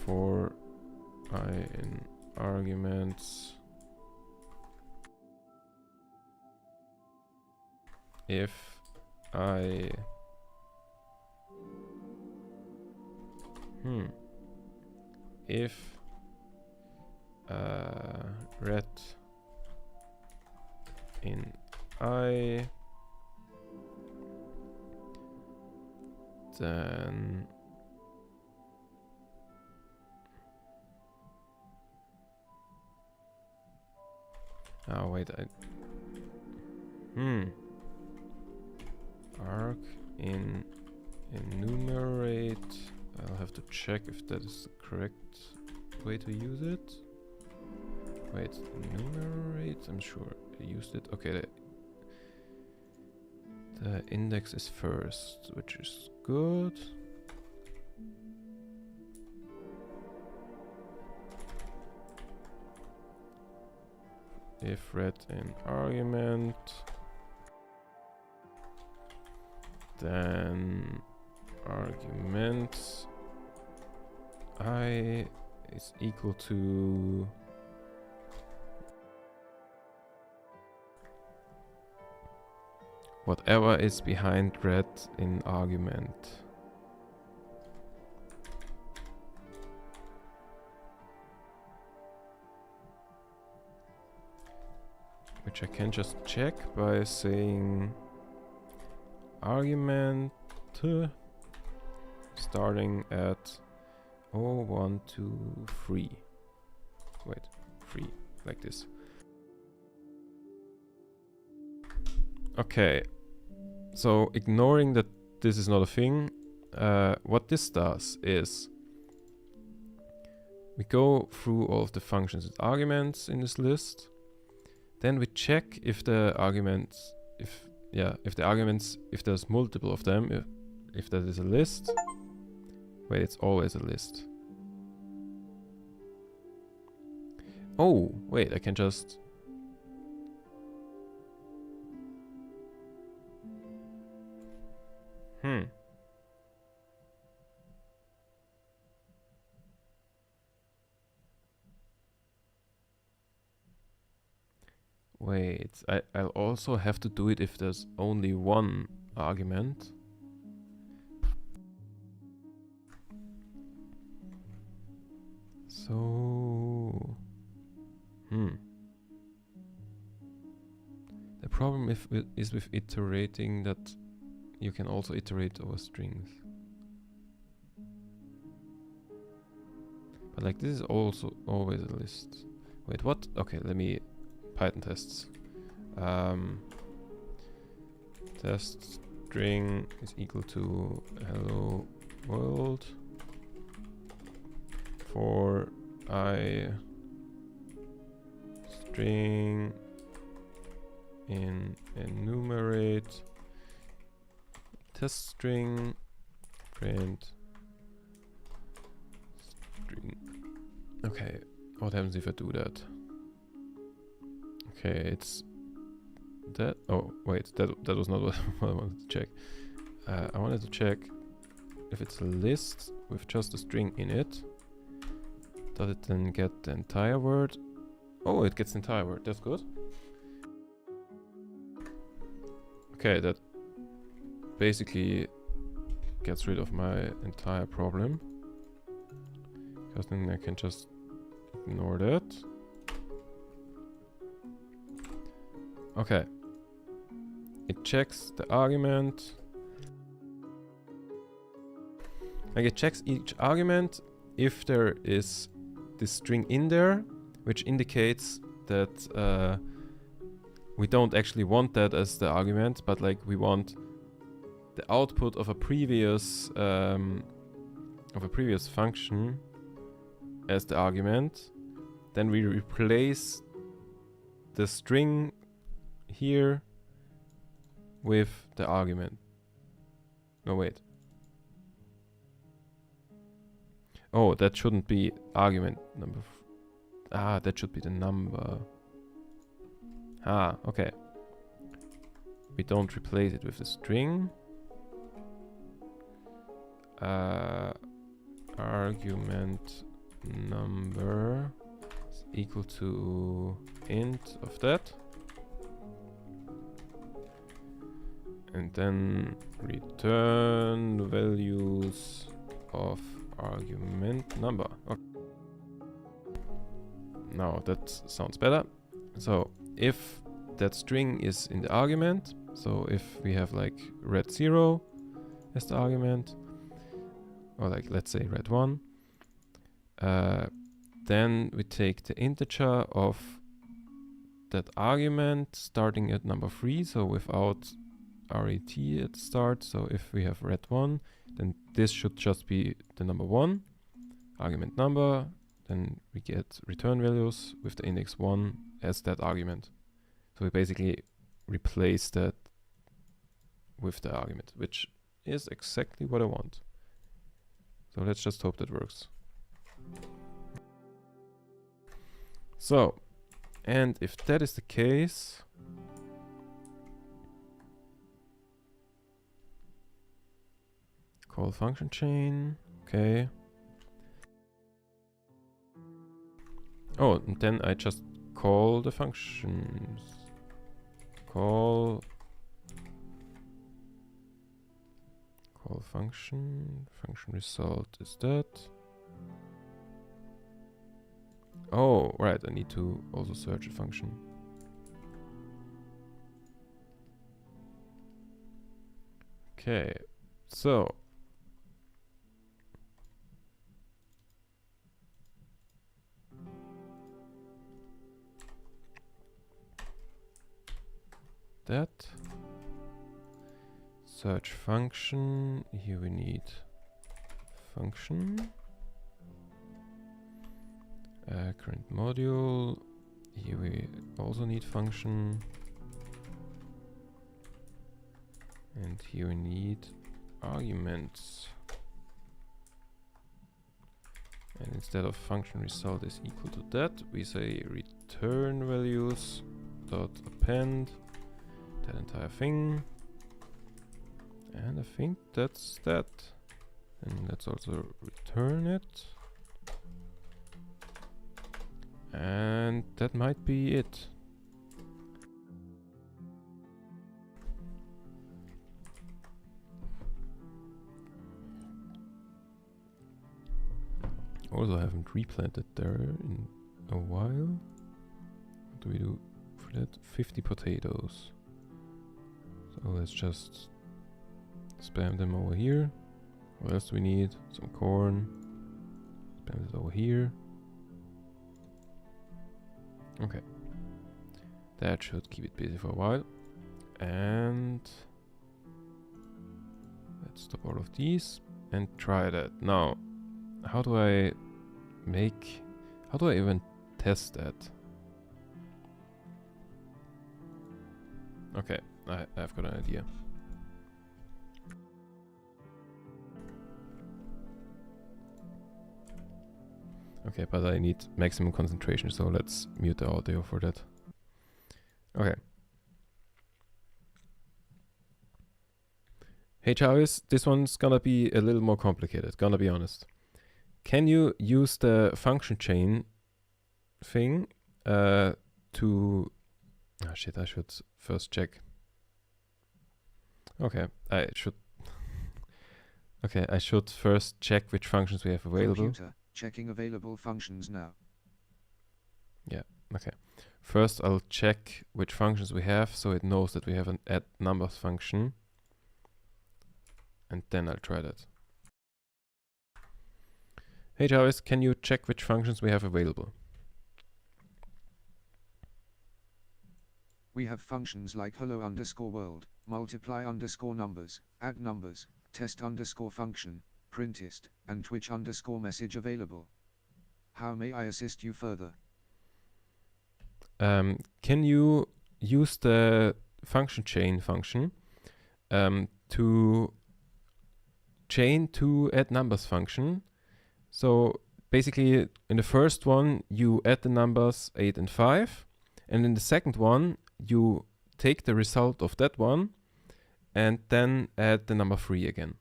For I in arguments if I if red in I, then oh wait, arc in enumerate. I'll have to check if that is the correct way to use it. Wait, enumerate, I'm sure I used it. Okay, the index is first, which is good. If red in argument, then argument I is equal to whatever is behind red in argument. Which I can just check by saying argument starting at 0, 1, 2, 3. Wait, 3, like this. Okay, so ignoring that this is not a thing, what this does is we go through all of the functions with arguments in this list. Then we check if the arguments, if there's multiple of them, if that is a list. Wait, it's always a list. Oh, wait, I can just... Wait, I'll also have to do it if there's only one argument. So... The problem is with iterating that you can also iterate over strings. But like this is also always a list. Wait, what? Okay, let me... Python tests. Test string is equal to hello world for I string in enumerate test string print string. Okay, what happens if I do that? Okay, it's that. Oh, wait, that was not what I wanted to check. I wanted to check if it's a list with just a string in it. Does it then get the entire word? Oh, it gets the entire word. That's good. Okay, that basically gets rid of my entire problem. Because then I can just ignore that. Okay. It checks the argument. Like it checks each argument if there is this string in there, which indicates that we don't actually want that as the argument, but like we want the output of a previous function as the argument. Then we replace the string here with the argument. No, wait. Oh, that shouldn't be argument number. That should be the number. Okay. We don't replace it with the string. Argument number is equal to int of that. And then return values of argument number. Okay. Now that sounds better. So if that string is in the argument, so if we have like red 0 as the argument, or like let's say red 1, then we take the integer of that argument starting at number 3, so without ret at the start. So if we have red 1, then this should just be the number 1 argument number. Then we get return values with the index 1 as that argument. So we basically replace that with the argument, which is exactly what I want. So let's just hope that works. So, and if that is the case, call function chain, okay. Oh, and then I just call the functions. Call Call function. Function result is that. Oh, right. I need to also search a function. Okay, so that search function. Here we need function. Current module. Here we also need function. And here we need arguments. And instead of function result is equal to that, we say return values dot append that entire thing. And I think that's that. And let's also return it. And that might be it. Also haven't replanted there in a while. What do we do for that? 50 potatoes. So let's just spam them over here. What else do we need? Some corn. Spam it over here. Okay. That should keep it busy for a while. And let's stop all of these and try that. Now, how do I even test that? Okay, I've got an idea. Okay, but I need maximum concentration, so let's mute the audio for that. Okay. Hey Jarvis, this one's gonna be a little more complicated, gonna be honest. Can you use the function chain thing to... Oh shit, I should first check. Okay, I should... Okay, I should first check which functions we have available. Computer, checking available functions now. Yeah, okay. First I'll check which functions we have so it knows that we have an add numbers function. And then I'll try that. Hey Jarvis, can you check which functions we have available? We have functions like hello_world, multiply_numbers, add numbers, test_function, printist, and twitch_message available. How may I assist you further? Can you use the function chain function to chain to add numbers function? So basically in the first one you add the numbers 8 and 5, and in the second one you take the result of that one and then add the number 3 again.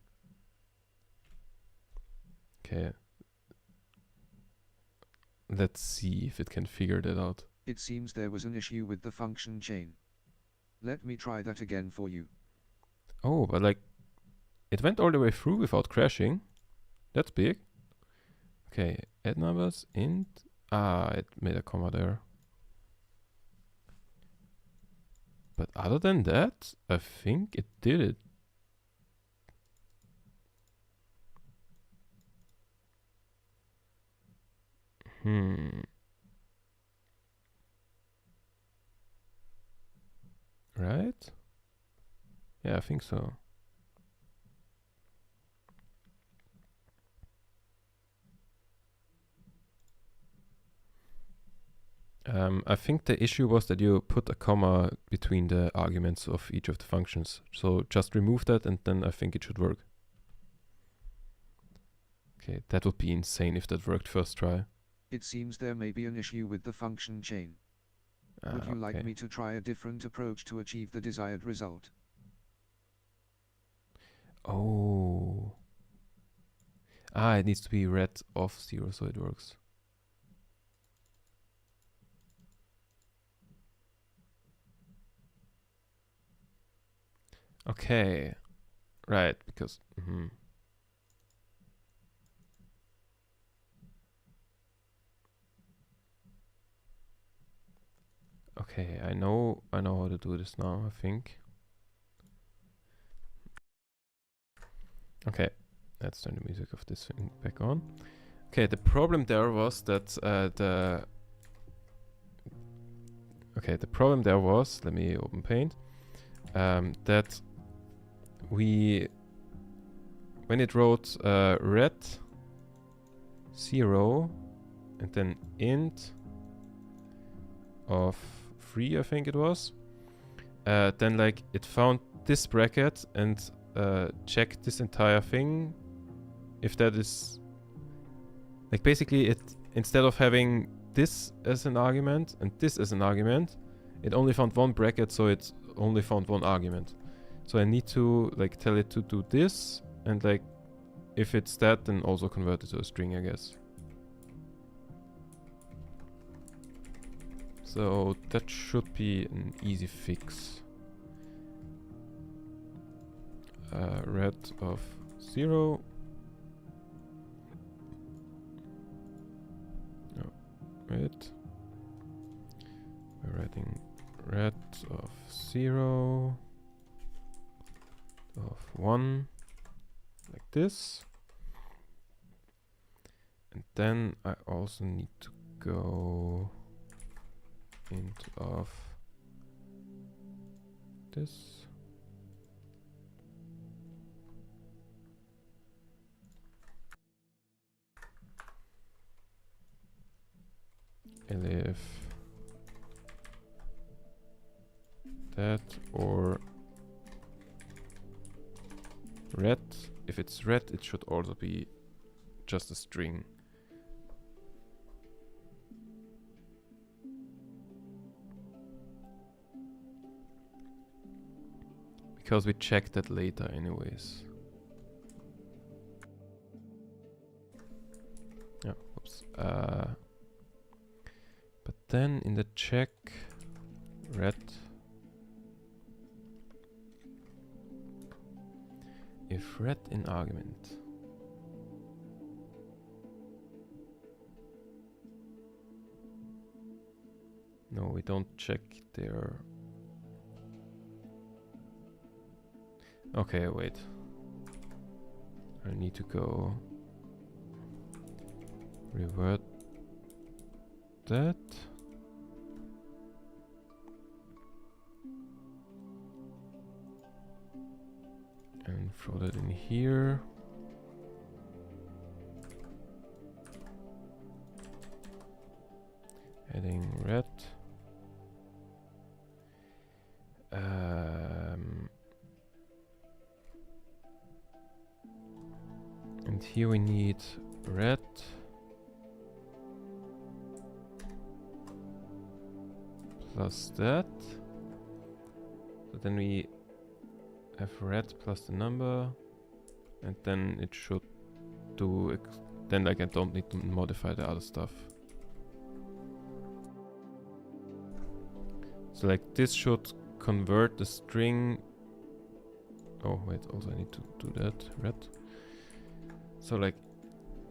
Okay. Let's see if it can figure that out. It seems there was an issue with the function chain. Let me try that again for you. Oh, but like it went all the way through without crashing. That's big. Okay, add numbers, int. Ah, it made a comma there. But other than that, I think it did it. Right? Yeah, I think so. I think the issue was that you put a comma between the arguments of each of the functions. So just remove that and then I think it should work. Okay, that would be insane if that worked first try. It seems there may be an issue with the function chain. Would you like me to try a different approach to achieve the desired result? Oh. Ah, it needs to be read off 0 so it works. Okay. Right, because okay, I know how to do this now, I think. Okay, let's turn the music of this thing back on. Okay, the problem there was that the problem there was, let me open Paint, that when it wrote red 0 and then int of 3, I think it was, then like it found this bracket and checked this entire thing if that is like basically it, instead of having this as an argument and this as an argument, it only found one bracket, so it only found one argument. So I need to like tell it to do this, and like if it's that, then also convert it to a string, I guess. So that should be an easy fix. Red of 0. No, wait. We're writing red of 0 of 1 like this. And then I also need to go int of this. Elif that or red. If it's red, it should also be just a string. Because we check that later anyways. Yeah, oops. But then in the check, red. If red in argument. No, we don't check there. Okay, wait. I need to go revert that. And throw that in here. Adding red. And here we need red plus that. So then we have red plus the number, and then it should do then like I don't need to modify the other stuff. So like this should convert the string. Oh wait, also I need to do that, red. So like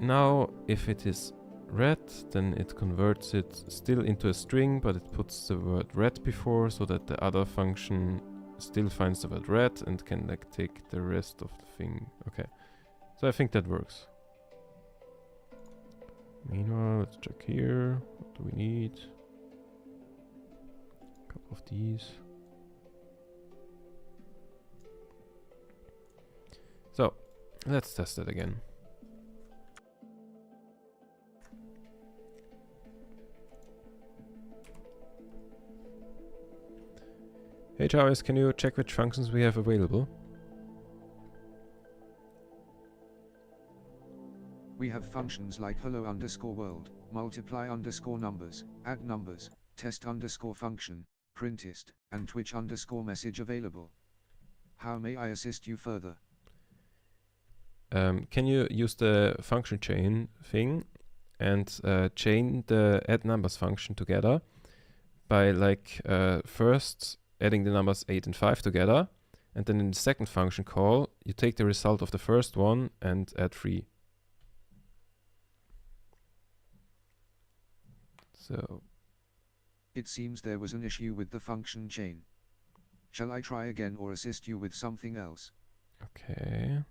now if it is red, then it converts it still into a string, but it puts the word red before so that the other function still finds the word red and can like take the rest of the thing. Okay, so I think that works. Meanwhile, let's check here. What do we need? A couple of these. So let's test it again. Hey JARVIS, can you check which functions we have available? We have functions like hello_world, multiply_numbers, add numbers, test_function, printist, and twitch_message available. How may I assist you further? Can you use the function chain thing and chain the add numbers function together by like first adding the numbers 8 and 5 together, And then in the second function call, you take the result of the first one and add 3. So It seems there was an issue with the function chain. Shall I try again or assist you with something else? okay.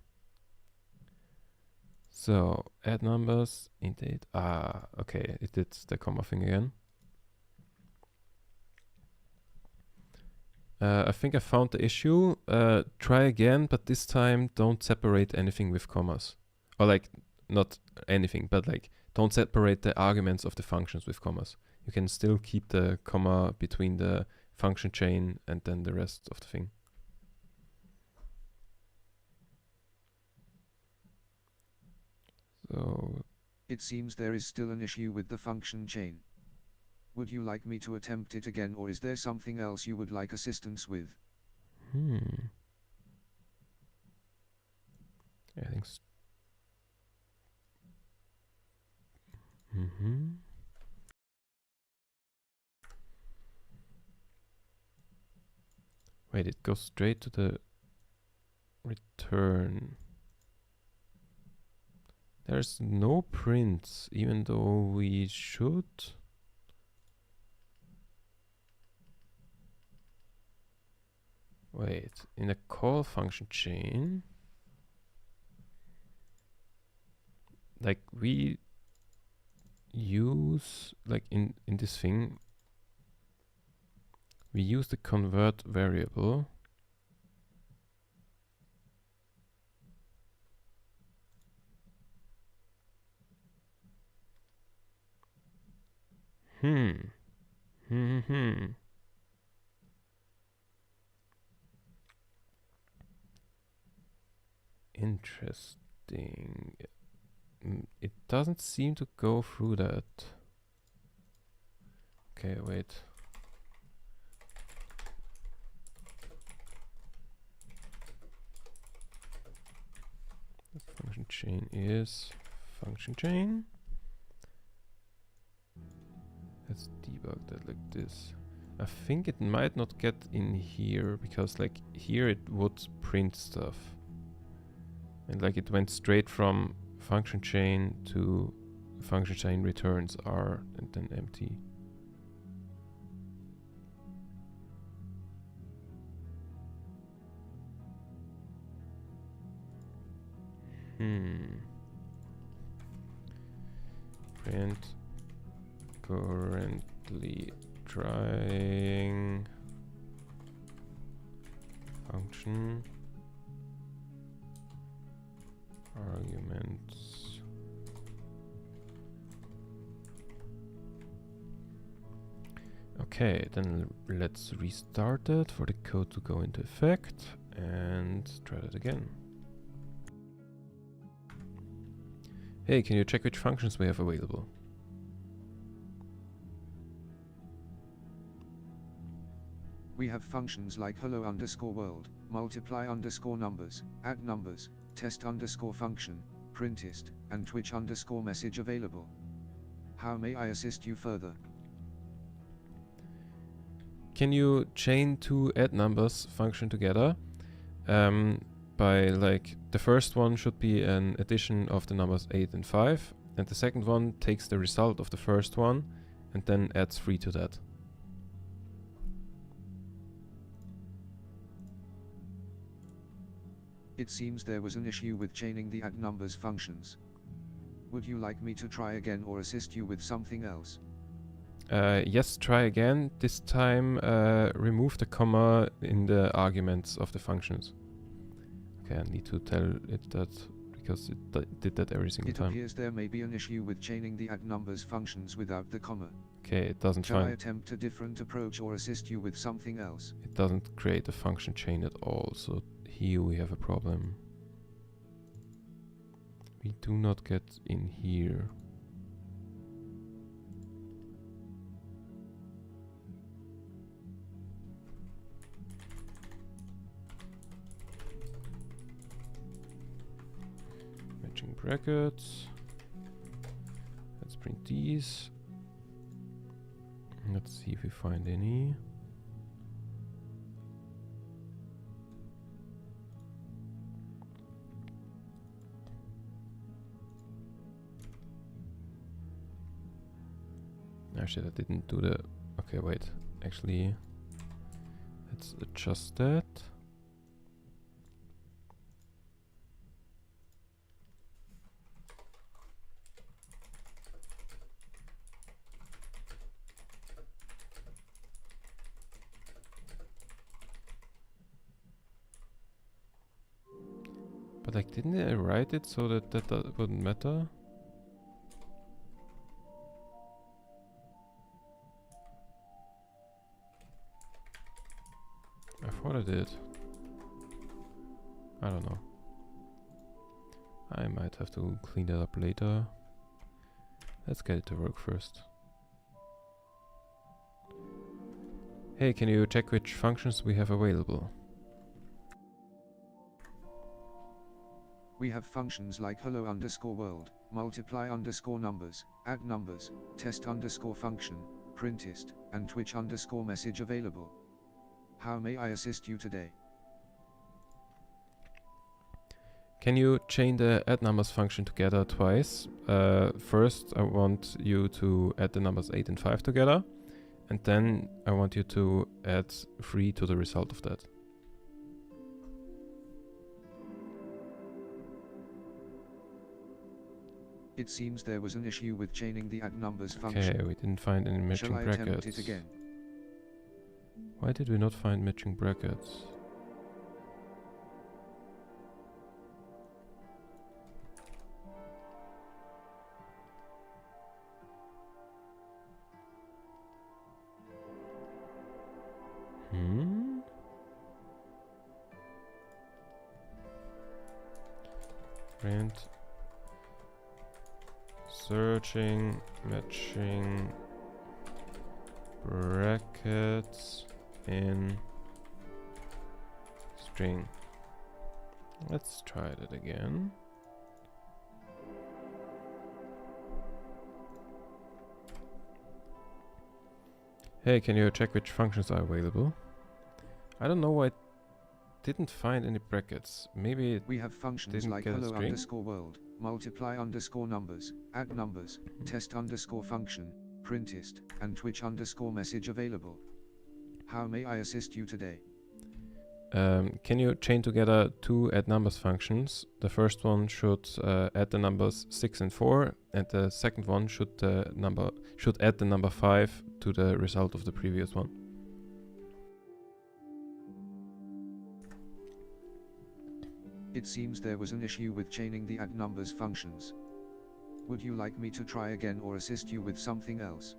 So add numbers, int 8. Ah, okay, it did the comma thing again. I think I found the issue. Try again, but this time don't separate anything with commas. Or like, not anything, but like, don't separate the arguments of the functions with commas. You can still keep the comma between the function chain and then the rest of the thing. So It seems there is still an issue with the function chain. Would you like me to attempt it again, or is there something else you would like assistance with? I think wait, it goes straight to the return. There's no prints, even though we should. Wait, in a call function chain, like we use, like in this thing, we use the convert variable. Interesting. It doesn't seem to go through that. Okay, wait. The function chain is function chain. Let's debug that like this. I think it might not get in here because like here it would print stuff. And like it went straight from function chain to function chain returns R and then empty. Print currently trying function arguments. Okay, then let's restart it for the code to go into effect and try that again. Hey, can you check which functions we have available? We have functions like hello_world, multiply_numbers, add numbers, test_function, printist, and twitch_message available. How may I assist you further? Can you chain two add numbers function together? By like the first one should be an addition of the numbers 8 and 5, and the second one takes the result of the first one and then adds 3 to that. It seems there was an issue with chaining the add numbers functions. Would you like me to try again or assist you with something else? Yes, try again. This time remove the comma in the arguments of the functions. Okay, I need to tell it that because it did that every single time. It appears there may be an issue with chaining the add numbers functions without the comma. Okay, it doesn't Shall I find. attempt a different approach or assist you with something else? It doesn't create a function chain at all, so here we have a problem. We do not get in here. Matching brackets. Let's print these. Let's see if we find any. shit, I didn't do the... Okay, wait. Actually, let's adjust that. But like, didn't I write it so that that wouldn't matter? I thought I did. I don't know. I might have to clean that up later. Let's get it to work first. Hey, can you check which functions we have available? We have functions like hello_world, multiply_numbers, add numbers, test_function, printist, and twitch_message available. How may I assist you today? Can you chain the add numbers function together twice? First, I want you to add the numbers 8 and 5 together, and then I want you to add 3 to the result of that. It seems there was an issue with chaining the add numbers function. Okay, we didn't find any matching Shall I brackets. attempt it again? Why did we not find matching brackets? Print searching matching brackets in string. Let's try that again. Hey, can you check which functions are available? I don't know why I didn't find any brackets. Maybe we have functions like hello_world, multiply_numbers, add numbers, test_function, printist, and twitch_message available. How may I assist you today? Can you chain together 2 add numbers functions? The first one should add the numbers 6 and 4, and the second one should add the number 5 to the result of the previous one. It seems there was an issue with chaining the add numbers functions. Would you like me to try again or assist you with something else?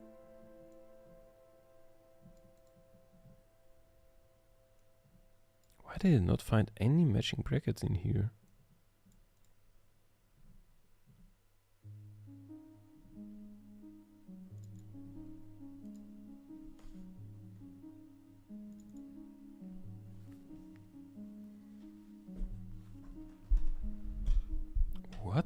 Why did I not find any matching brackets in here? What?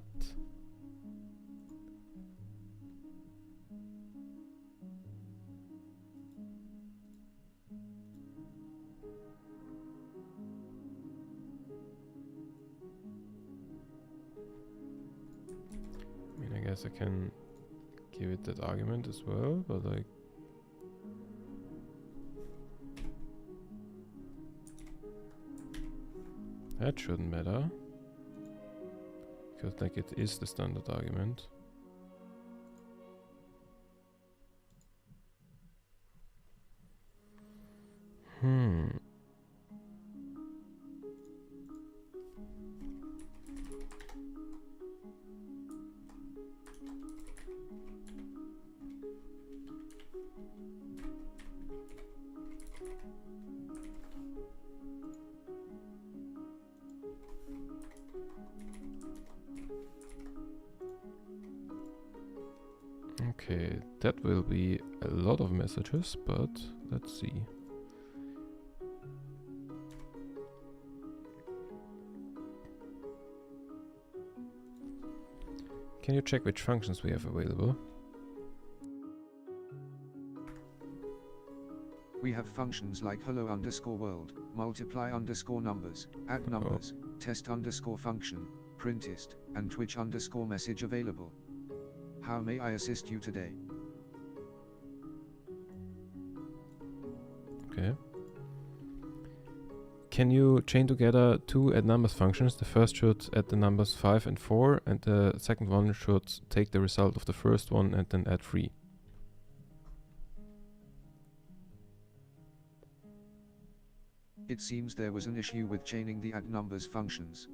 I mean, I guess I can give it that argument as well, but like... That shouldn't matter. Because like it is the standard argument. Okay, that will be a lot of messages, but let's see. Can you check which functions we have available? We have functions like hello_world, multiply_numbers, add numbers, test_function, printist, and twitch_message available. How may I assist you today? Okay. Can you chain together two add numbers functions? The first should add the numbers 5 and 4, and the second one should take the result of the first one and then add 3. It seems there was an issue with chaining the add numbers functions.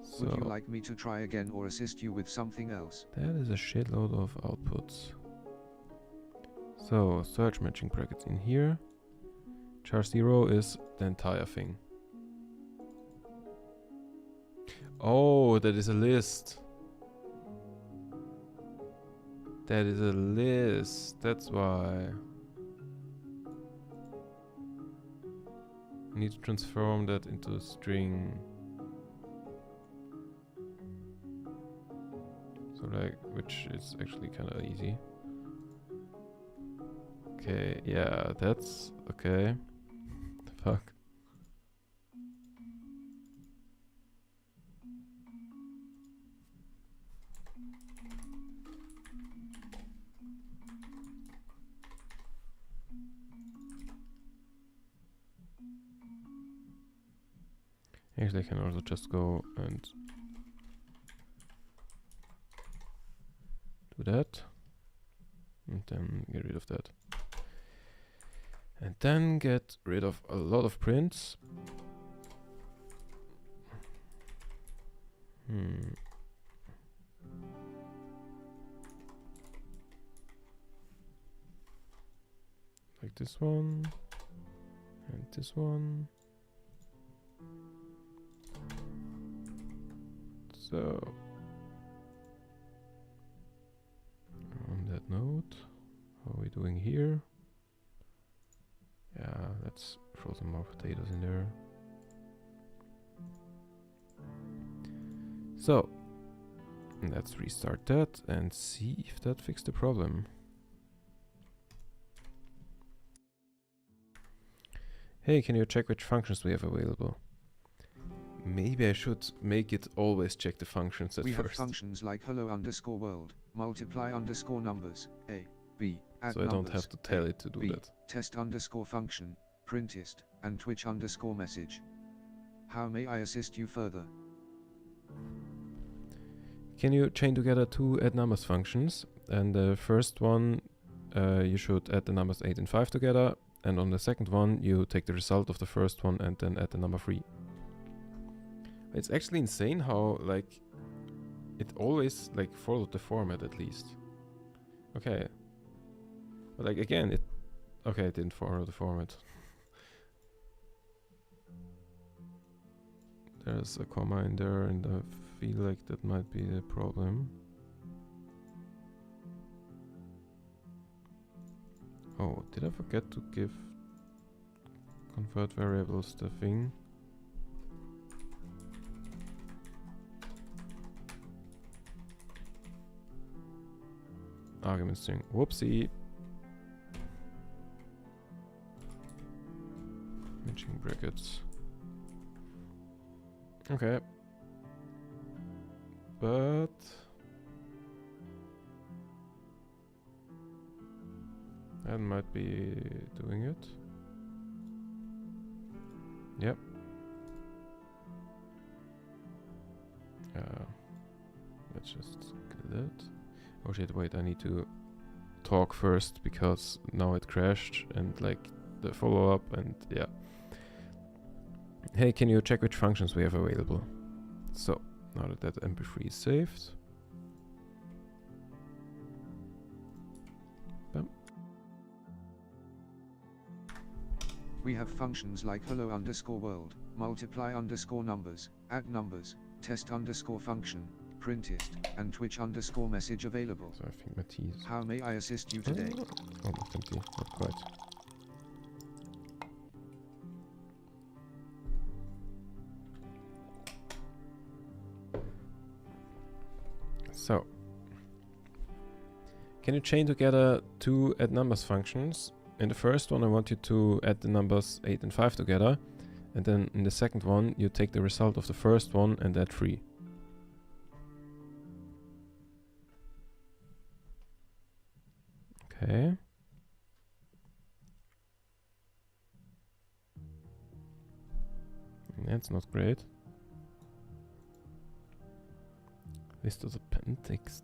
So Would you like me to try again or assist you with something else? that is a shitload of outputs. So search matching brackets in here. Char 0 is the entire thing. Oh, that is a list. That is a list. That's why. I need to transform that into a string. So like, which is actually kind of easy. Okay, yeah, that's okay. Fuck. Actually, I can also just go and do that. And then get rid of that. And then get rid of a lot of prints. Like this one. And this one. So on that note, how are we doing here? Yeah, let's throw some more potatoes in there. So let's restart that and see if that fixed the problem. Hey, can you check which functions we have available? Maybe I should make it always check the functions at We first. have functions like hello_world, multiply_numbers, a, b, add So I numbers, don't have to tell a, it to do b, that. test_function, printist, and twitch_message. How may I assist you further? Can you chain together two add numbers functions? And the first one, you should add the numbers 8 and 5 together. And on the second one, you take the result of the first one and then add the number 3. It's actually insane how, like, it always, like, followed the format at least. Okay. But, like, again, it... Okay, it didn't follow the format. There's a comma in there, and I feel like that might be the problem. Oh, did I forget to give convert variables the thing? Argument string. Whoopsie. Matching brackets. Okay. But that might be doing it. Yep. Let's just get that. Oh shit, wait, I need to talk first because now it crashed and like the follow-up and yeah. Hey, can you check which functions we have available? So, now that that MP3 is saved. Bam. We have functions like hello_world, multiply_numbers, add numbers, test_function, printist, and twitch_message available. So I think Matisse. How may I assist you today? Oh, no, thank you. Not quite. So, can you chain together two add numbers functions? In the first one, I want you to add the numbers 8 and 5 together. And then in the second one, you take the result of the first one and add 3. Okay. That's not great. List of the pen takes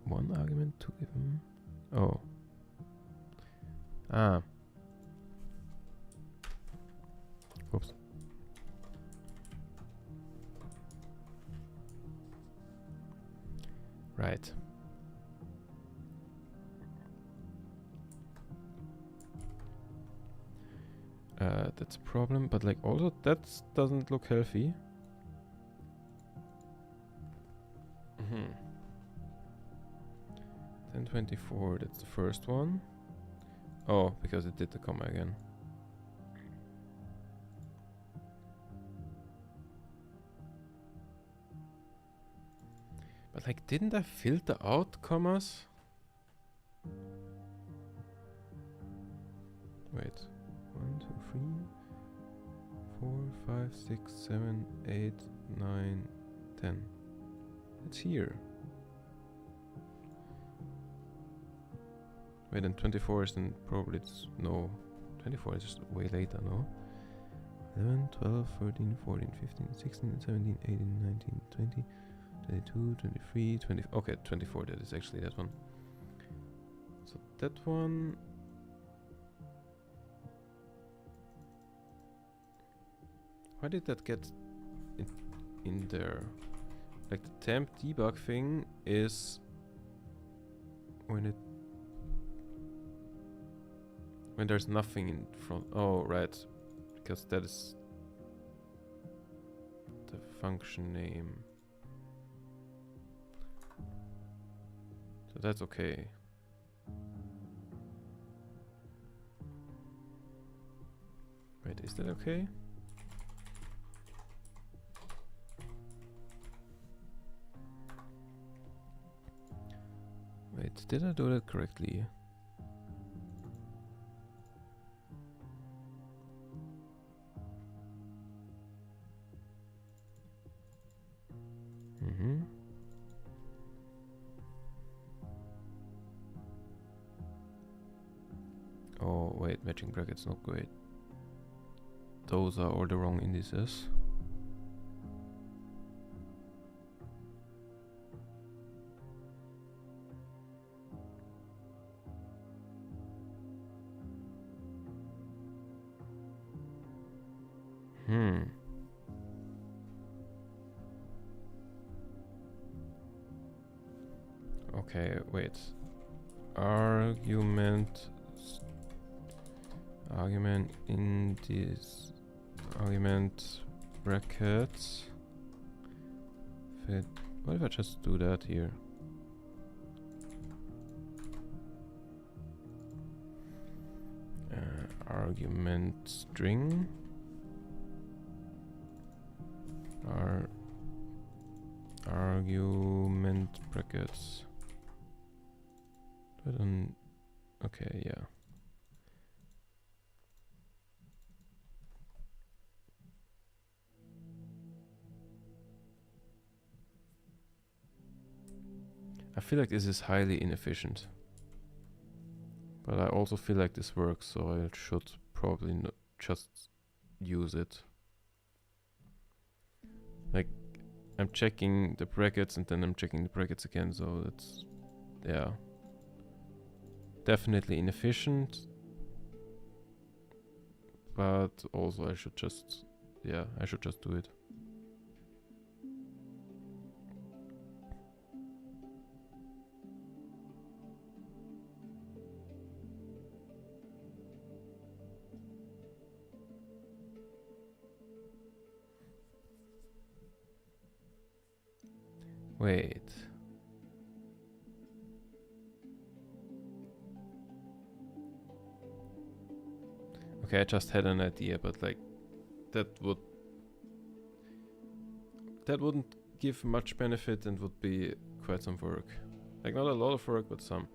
one argument to give him. Oh. Ah. Oops. Right. That's a problem, but like also that doesn't look healthy. 1024, that's the first one. Oh, because it did the comma again. But like, didn't I filter out commas? Wait. 1, 2, 3, 4, 5, 6, 7, 8, 9, 10. It's here. Wait, and 24 is then probably no. 24 is just way later, no? 11, 12, 13, 14, 15, 16, 17, 18, 19, 20, 22, 23, 20. Okay, 24, that is actually that one. So that one. Why did that get in there? Like the temp debug thing is when there's nothing in front. Oh, right. Because that is the function name. So that's okay. Wait, is that okay? Wait, did I do that correctly? Oh, wait, matching brackets not great. Those are all the wrong indices. Okay, wait. Argument in this argument brackets fit. What if I just do that here? Argument string argument brackets. Okay, yeah. I feel like this is highly inefficient. But I also feel like this works, so I should probably just use it. Like, I'm checking the brackets and then I'm checking the brackets again, so that's, yeah. Definitely inefficient. But also I should just, yeah, I should just do it. Wait. Okay, I just had an idea, but like that wouldn't give much benefit and would be quite some work. Like not a lot of work, but some.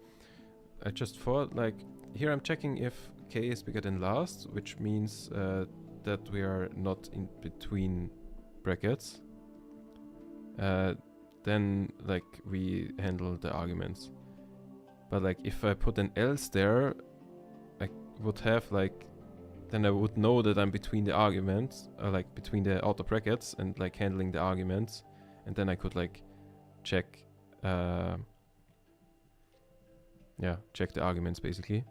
I just thought like here I'm checking if k is bigger than last, which means that we are not in between brackets. Then like we handle the arguments. But like if I put an else there, I would have like then I would know that I'm between the arguments, like between the outer brackets and like handling the arguments, and then I could like check, yeah, check the arguments basically.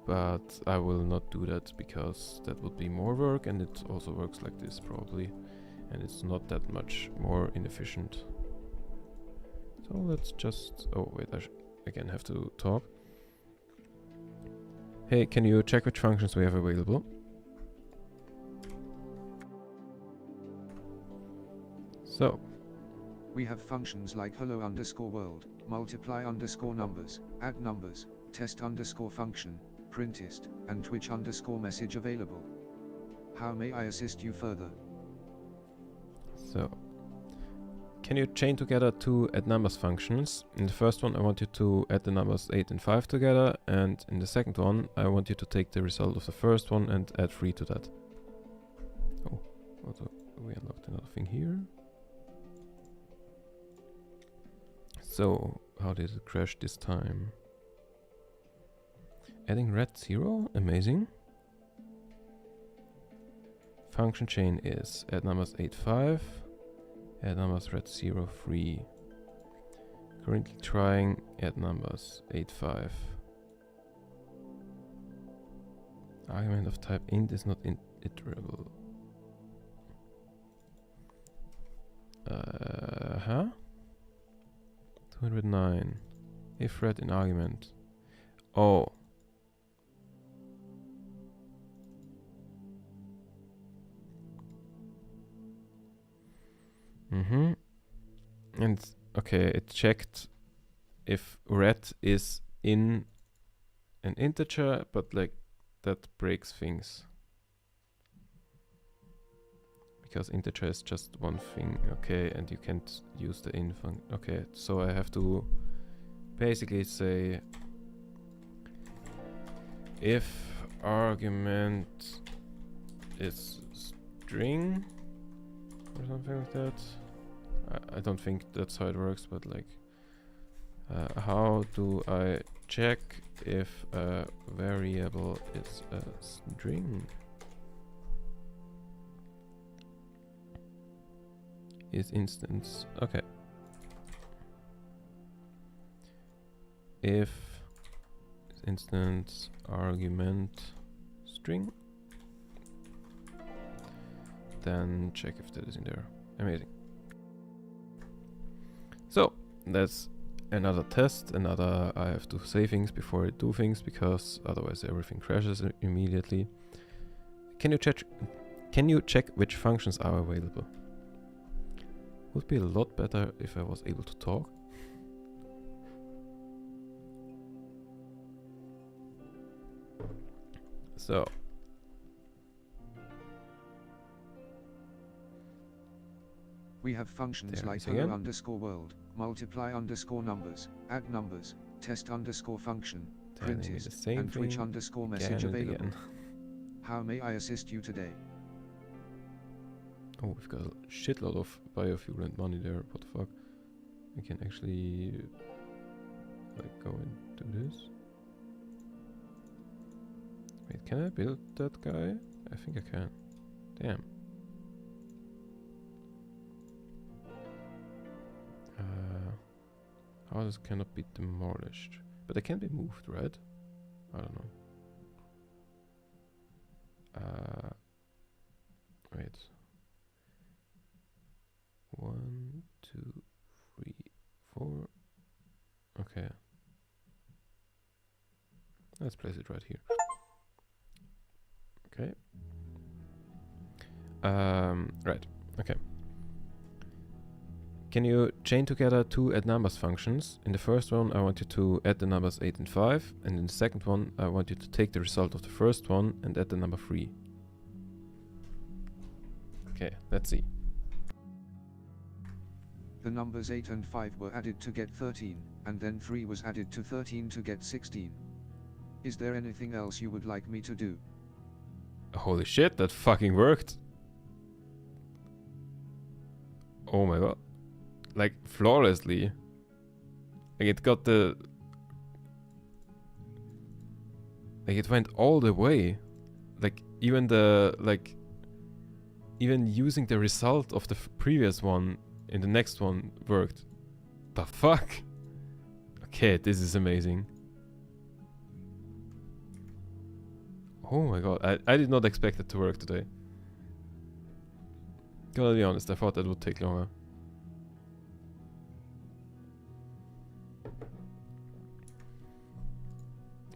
But I will not do that because that would be more work, and it also works like this probably, and it's not that much more inefficient. So let's just, oh wait, I again have to talk. Hey, can you check which functions we have available? So. We have functions like hello_world, multiply_numbers, add numbers, test_function, printist, and twitch_message available. How may I assist you further? So. Can you chain together two add numbers functions? In the first one I want you to add the numbers 8 and 5 together, and in the second one I want you to take the result of the first one and add 3 to that. Oh, also we unlocked another thing here. So, how did it crash this time? Adding red 0? Amazing. Function chain is add numbers 8, 5. Add numbers red 0, 3. Currently trying add numbers 8, 5. Argument of type int is not iterable. 209. If red in argument. Oh. And okay, it checked if red is in an integer, but like that breaks things. Because integer is just one thing, okay, and you can't use the in function. Okay, so I have to basically say if argument is string or something like that. I don't think that's how it works, but like how do I check if a variable is a string? Is instance, okay. If instance argument string, then check if that is in there. Amazing. So that's another test, another I have to say things before I do things, because otherwise everything crashes immediately. Can you check which functions are available? Would be a lot better if I was able to talk. So we have functions like hello_world, multiply_numbers, add numbers, test_function, printist, and twitch_message available. How may I assist you today? Oh, we've got a shitload of biofuel and money there. What the fuck? I can actually like go and do this. Wait, can I build that guy? I think I can. Damn. Houses cannot be demolished, but they can be moved, right? I don't know. Wait. 1, 2, 3, 4. Okay. Let's place it right here. Okay. Right. Okay. Can you chain together two add numbers functions? In the first one, I want you to add the numbers 8 and 5, and in the second one, I want you to take the result of the first one and add the number 3. Okay, let's see. The numbers 8 and 5 were added to get 13, and then 3 was added to 13 to get 16. Is there anything else you would like me to do? Holy shit, that fucking worked! Oh my god. Like, flawlessly. Like, it got the... Like it went all the way. Like even the even using the result of the previous one in the next one worked. The fuck? Okay, this is amazing. Oh my god, I did not expect it to work today. Gotta be honest, I thought that would take longer.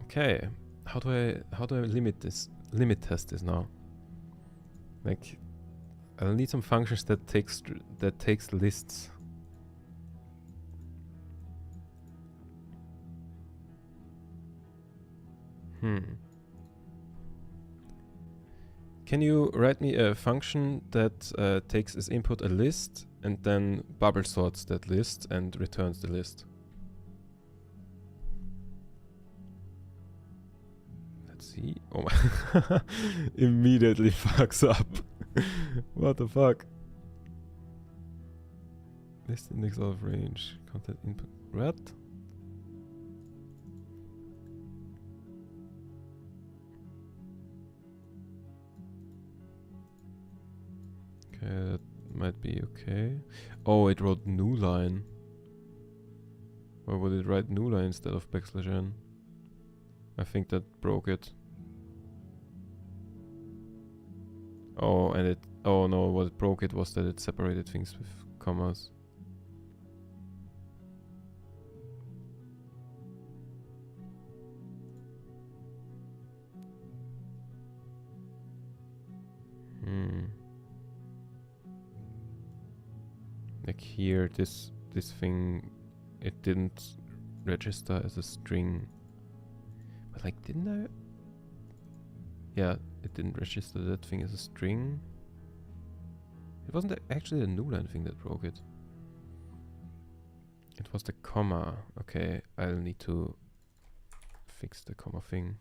Okay, how do I limit test this now? Like, I'll need some functions that takes lists. Can you write me a function that takes as input a list and then bubble sorts that list and returns the list? Let's see. Oh my. Immediately fucks up. What the fuck? List index of range. Content input red. Okay, that might be okay. Oh, it wrote new line. Or would it write new line instead of \n? I think that broke it. Oh, and it... Oh no, what broke it was that it separated things with commas. Like here, this thing, it didn't register as a string. But like, didn't I? Yeah, it didn't register that thing as a string. It wasn't actually the new line thing that broke it. It was the comma. Okay, I'll need to fix the comma thing.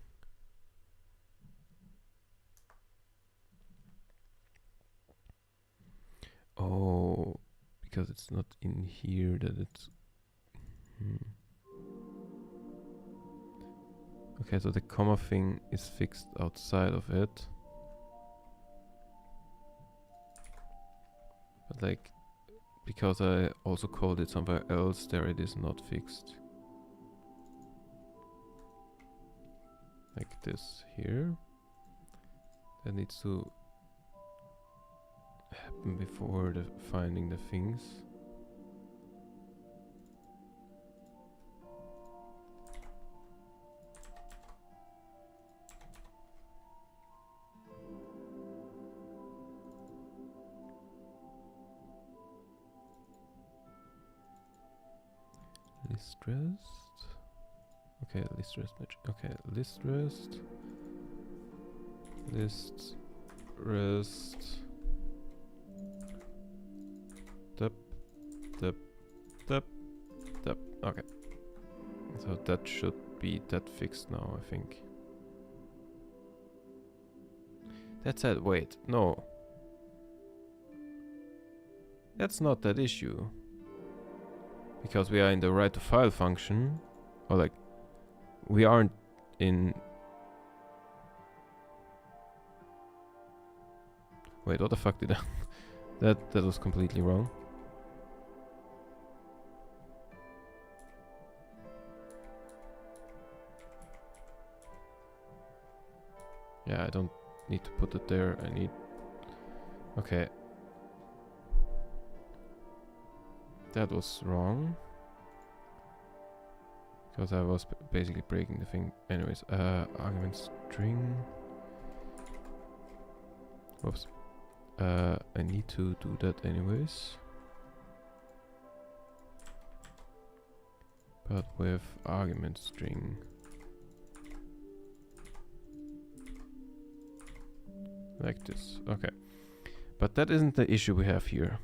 Oh, because it's not in here that it's... Okay, so the comma thing is fixed outside of it. But like, because I also called it somewhere else, there it is not fixed. Like this here. That needs to happen before the finding the things. List rest. Okay, list rest match. Okay, list rest. List rest. Dup, dup, dup, dup. Okay. So that should be that fixed now, I think. That said, wait, no. That's not that issue. Because we are in the write to file function. Or like, we aren't in... Wait, what the fuck did I... that was completely wrong. Yeah, I don't need to put it there. I need... Okay. That was wrong. Because I was basically breaking the thing. Anyways, argument string. Whoops. I need to do that anyways. But with argument string. Like this. Okay. But that isn't the issue we have here.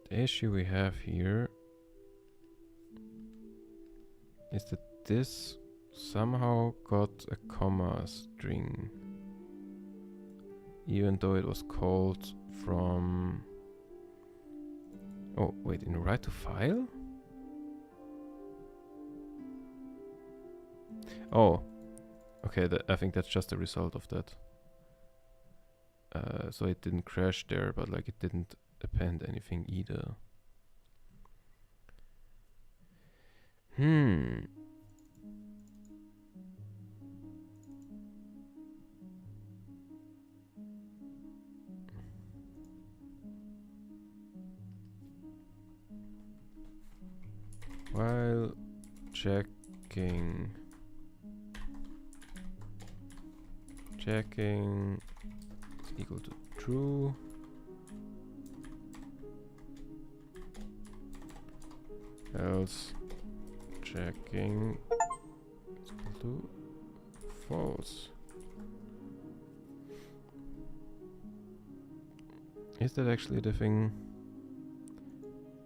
The issue we have here is that this somehow got a comma string, even though it was called from... Oh, wait, in write to file? Oh, okay, I think that's just a result of that. So it didn't crash there, but like it didn't append anything either. While checking is equal to true. Else checking is equal to false. Is that actually the thing?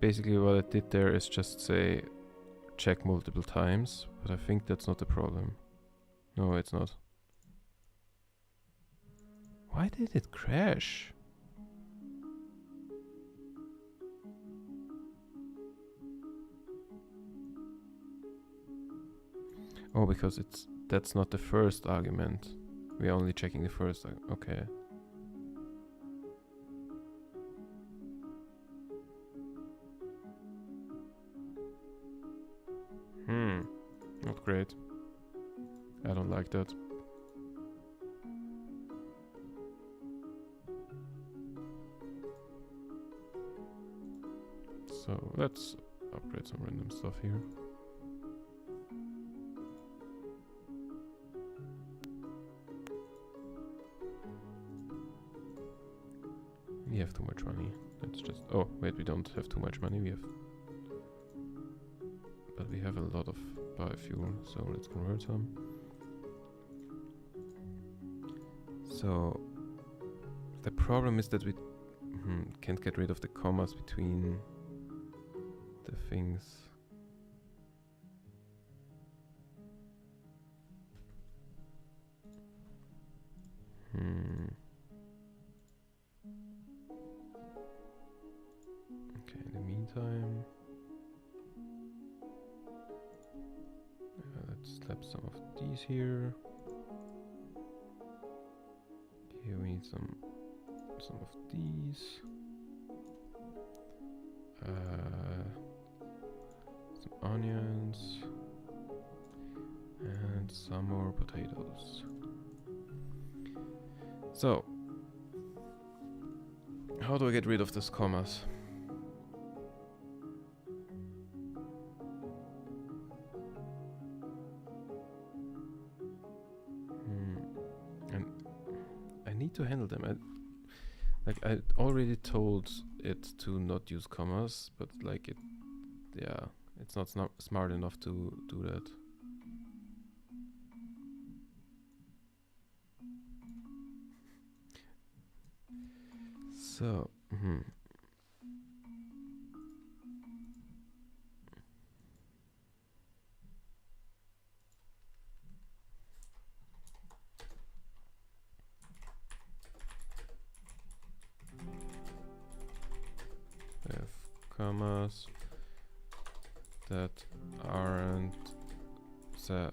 Basically what I did there is just say check multiple times, but I think that's not the problem. No, it's not. Why did it crash? Oh, because that's not the first argument. We're only checking the first. Okay. Not great. I don't like that. So let's upgrade some random stuff here. We have too much money. Let's just... Oh, wait, we don't have too much money. But we have a lot of biofuel, so let's convert some. So the problem is that we can't get rid of the commas between the things. Okay, in the meantime, let's slap some of these here. Here we need some of these. Some onions and some more potatoes. So, how do I get rid of these commas? And I need to handle them. I already told it to not use commas, but like it's not smart enough to do that. So, I have commas that aren't separated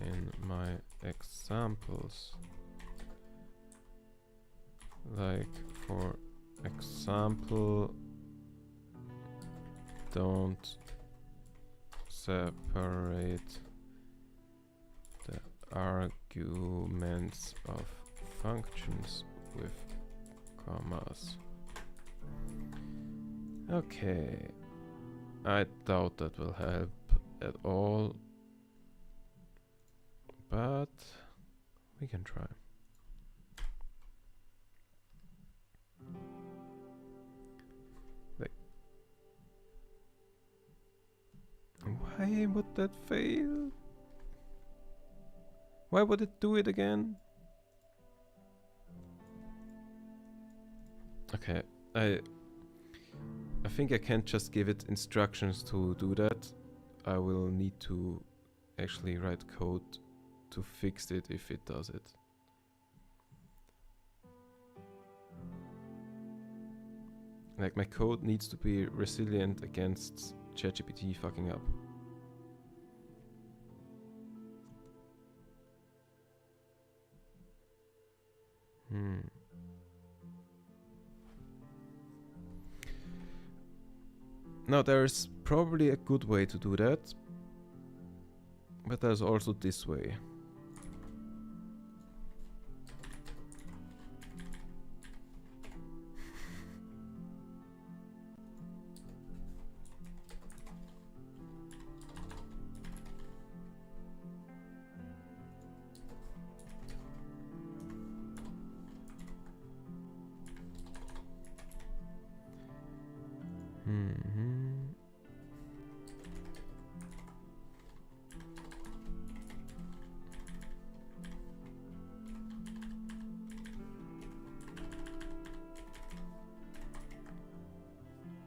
in my examples. Like, for example, don't separate the arguments of functions with commas. Okay, I doubt that will help at all, but we can try. Why would that fail? Why would it do it again? Okay, I think I can't just give it instructions to do that. I will need to actually write code to fix it if it does it. Like, my code needs to be resilient against ChatGPT fucking up. Now there's probably a good way to do that, but there's also this way.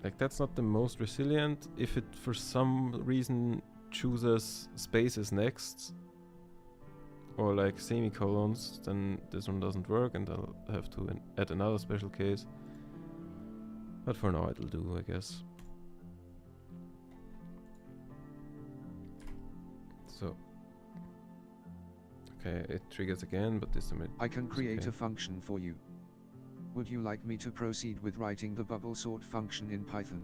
Like, that's not the most resilient. If it for some reason chooses spaces next, or like semicolons, then this one doesn't work and I'll have to add another special case. But for now it'll do, I guess. So. Okay, it triggers again, but this time I can create okay. a function for you. Would you like me to proceed with writing the bubble sort function in Python?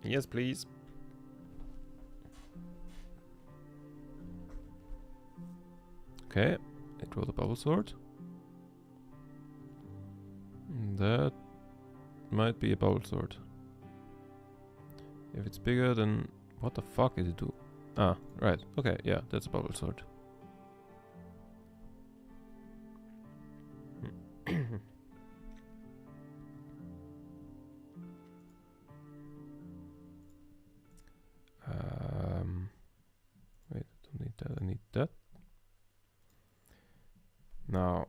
Yes, please. Okay, it wrote a bubble sort. That might be a bubble sort. If it's bigger, then what the fuck did it do? Ah, right. Okay, yeah, that's a bubble sort. Wait, I don't need that. I need that. Now.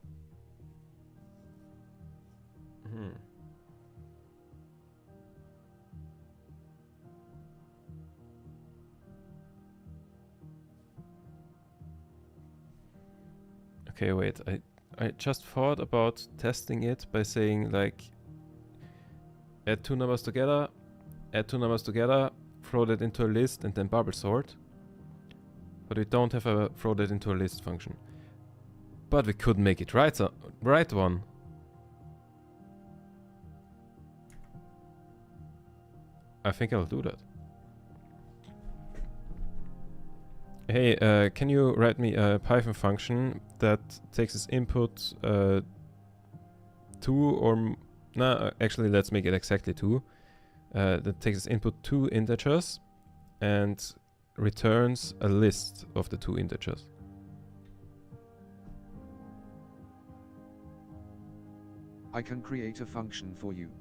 Okay, wait. I just thought about testing it by saying like add two numbers together, throw that into a list and then bubble sort. But we don't have a throw that into a list function. But we could make it right one. I think I'll do that. Hey, can you write me a Python function that takes as input 2 or... Nah, actually let's make it exactly 2. That takes as input 2 integers and returns a list of the 2 integers. I can create a function for you.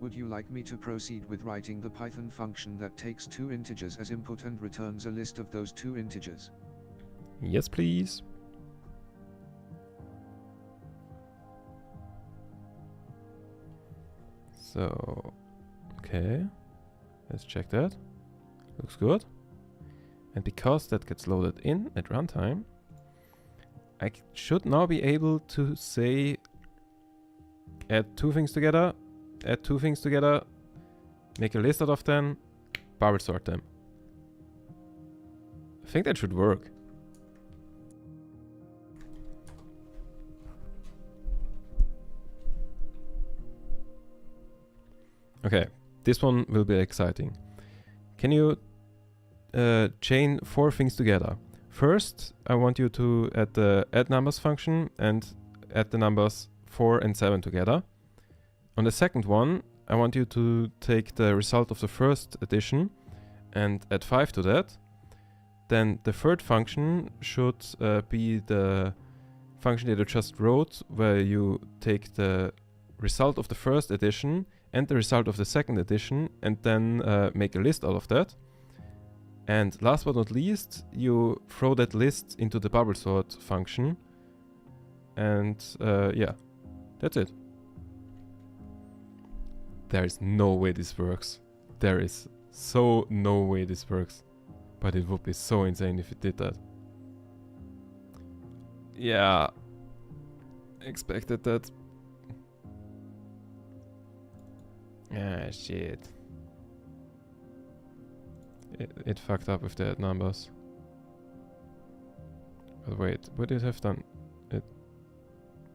Would you like me to proceed with writing the Python function that takes 2 integers as input and returns a list of those 2 integers? Yes, please. So, okay. Let's check that. Looks good. And because that gets loaded in at runtime, I should now be able to say add 2 things together, make a list out of them, bubble sort them. I think that should work. Okay, this one will be exciting. Can you chain 4 things together? First, I want you to add the add numbers function and add the numbers 4 and 7 together. On the second one, I want you to take the result of the first addition and add 5 to that. Then the third function should be the function that you just wrote, where you take the result of the first addition and the result of the second addition and then make a list out of that. And last but not least, you throw that list into the bubble sort function. And yeah, that's it. There is no way this works. There is so no way this works. But it would be so insane if it did that. Yeah. Expected that. Ah, shit. It fucked up with the add numbers. But wait, would it have done it?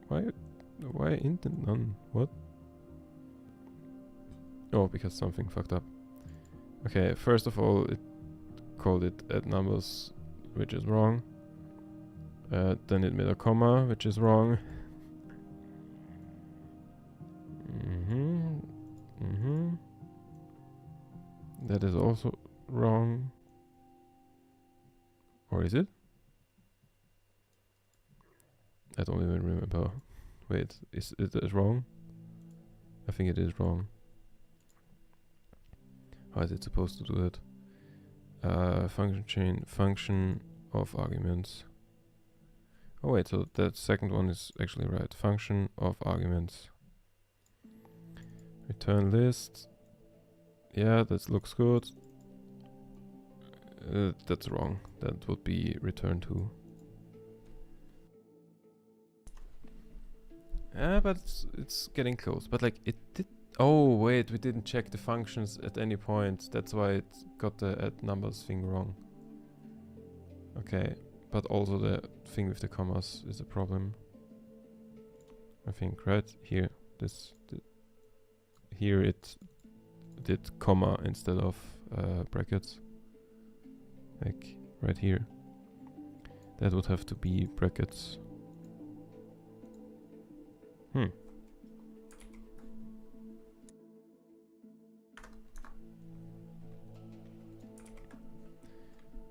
Why int and none? What? Oh, because something fucked up. Okay, first of all, it called it add numbers, which is wrong. Then it made a comma, which is wrong. That is also wrong. Or is it? I don't even remember. Wait, is it wrong? I think it is wrong. How is it supposed to do that? Function chain, function of arguments. Oh wait, so that second one is actually right. Function of arguments. Return list. Yeah, that looks good. That's wrong. That would be return to. Yeah, but it's getting close. But like it did. Oh wait, we didn't check the functions at any point. That's why it got the add numbers thing wrong. Okay, but also the thing with the commas is a problem. I think right here, here it did comma instead of brackets. Like right here. That would have to be brackets.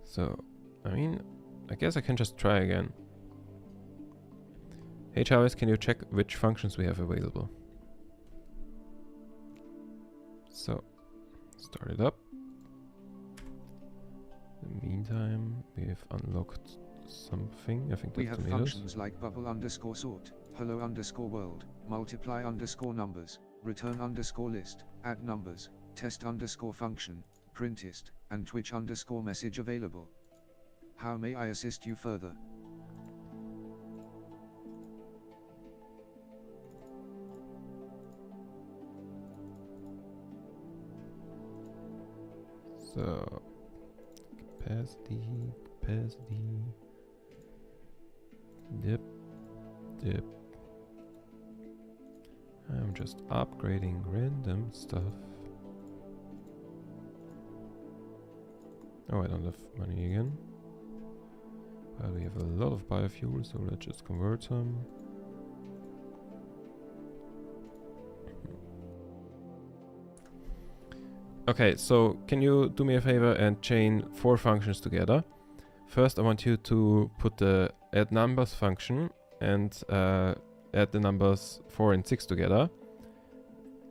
So, I mean, I guess I can just try again. Hey JARVIS, can you check which functions we have available? So, start it up. In the meantime, we have unlocked something. I think We that's have tomatoes. functions like bubble_sort, hello_world, multiply_numbers, return_list, add numbers, test_function, printist, and twitch_message available. How may I assist you further? So, capacity. Yep. I'm just upgrading random stuff. Oh, I don't have money again. But we have a lot of biofuel, so let's just convert some. Okay, so can you do me a favor and chain 4 functions together? First, I want you to put the add numbers function and add the numbers 4 and 6 together.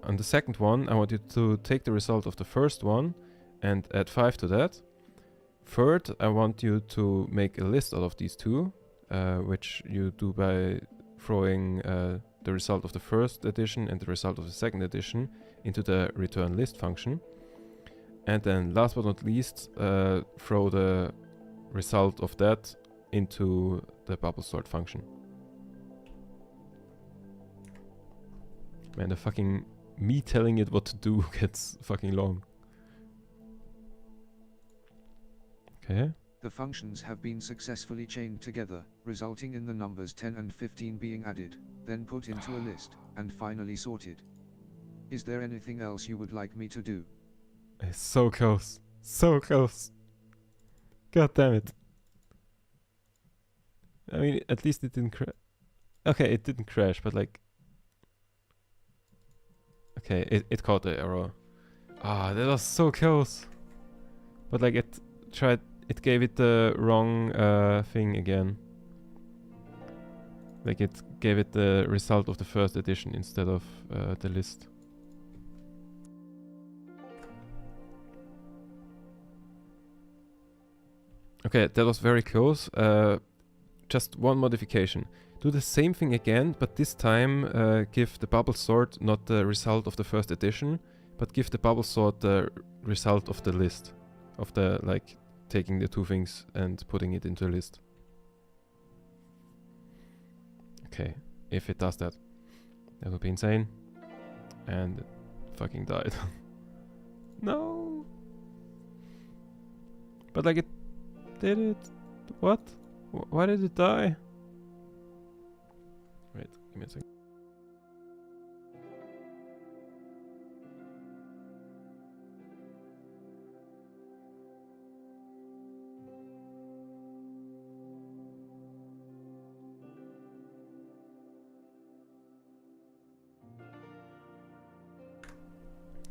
On the second one, I want you to take the result of the first one and add 5 to that. Third, I want you to make a list out of these two, which you do by throwing the result of the first addition and the result of the second addition into the return list function. And then last but not least, throw the result of that into the bubble sort function. Man, the fucking me telling it what to do gets fucking long. Okay. The functions have been successfully chained together, resulting in the numbers 10 and 15 being added, then put into a list, and finally sorted. Is there anything else you would like me to do? It's so close. So close. God damn it. I mean, at least it didn't crash. Okay, it didn't crash, but like... Okay, it caught the error. Ah, that was so close. But like it gave it the wrong thing again. Like it gave it the result of the first edition instead of the list. Okay, that was very close. Just one modification. Do the same thing again, but this time give the bubble sort not the result of the first edition, but give the bubble sort the result of the list. Of the, like, taking the two things and putting it into a list. Okay, if it does that, that would be insane. And it fucking died. No! But like it did it. What? Why did it die? Wait, give me a second.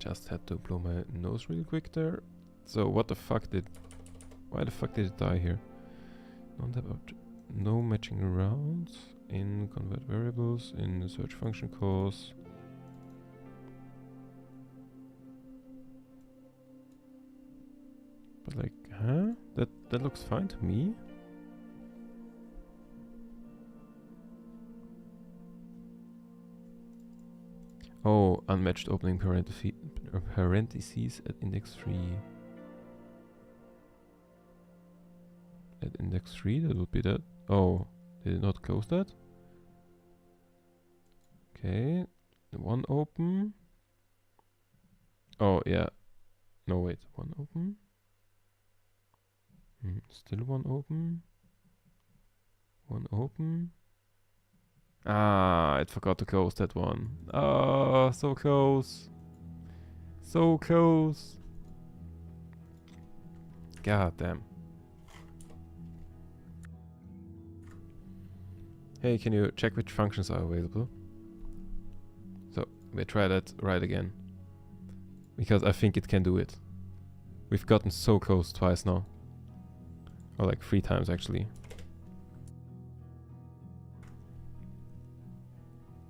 Just had to blow my nose real quick there. So what the fuck did... Why the fuck did it die here? No matching around in convert variables in the search function calls. But like, huh? That looks fine to me. Oh, unmatched opening parentheses at index 3. At index 3, that would be that. Oh, did it not close that? Okay, one open. Oh, yeah. No, wait, one open. Still one open. One open. Ah, I forgot to close that one. Oh, so close. So close. God damn. Hey, can you check which functions are available? So, we try that right again. Because I think it can do it. We've gotten so close twice now. Or like 3 times actually.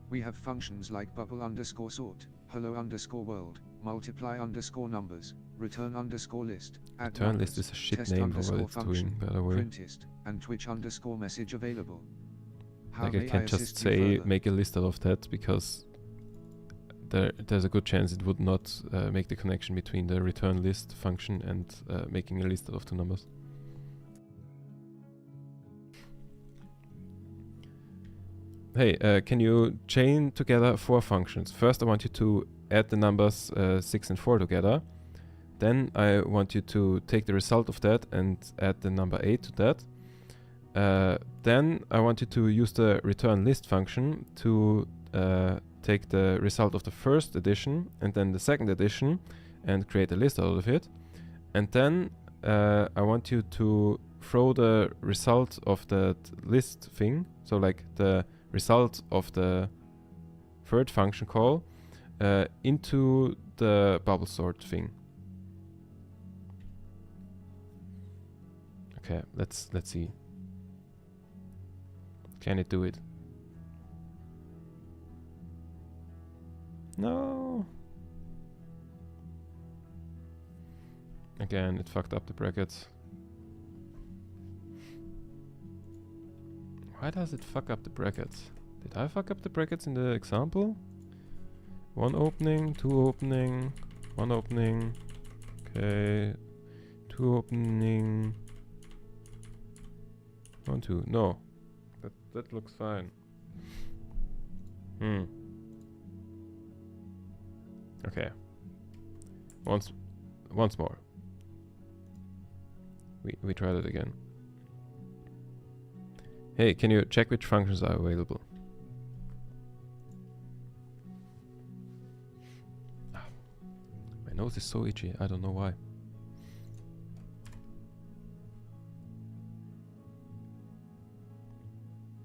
We have functions like bubble underscore sort, hello underscore world, multiply underscore numbers, return underscore list, add Return numbers, list is a shit test name for what underscore it's function, doing, by the way. printist, and Twitch underscore message available. How Like I may can't just assist you say further? make a list out of that because there's a good chance it would not make the connection between the return list function and making a list out of the numbers. Hey, can you chain together 4 functions? First I want you to add the numbers 6 and 4 together. Then I want you to take the result of that and add the number 8 to that. Then I want you to use the return list function to take the result of the first addition and then the second addition and create a list out of it. And then I want you to throw the result of that list thing, so like the result of the third function call, into the bubble sort thing. Okay, let's see. Can it do it? No. Again, it fucked up the brackets. Why does it fuck up the brackets? Did I fuck up the brackets in the example? 1 opening, 2 opening, 1 opening. Okay. 2 opening. 1, 2. No. That looks fine. Okay. Once more. We tried it again. Hey, can you check which functions are available? My nose is so itchy, I don't know why.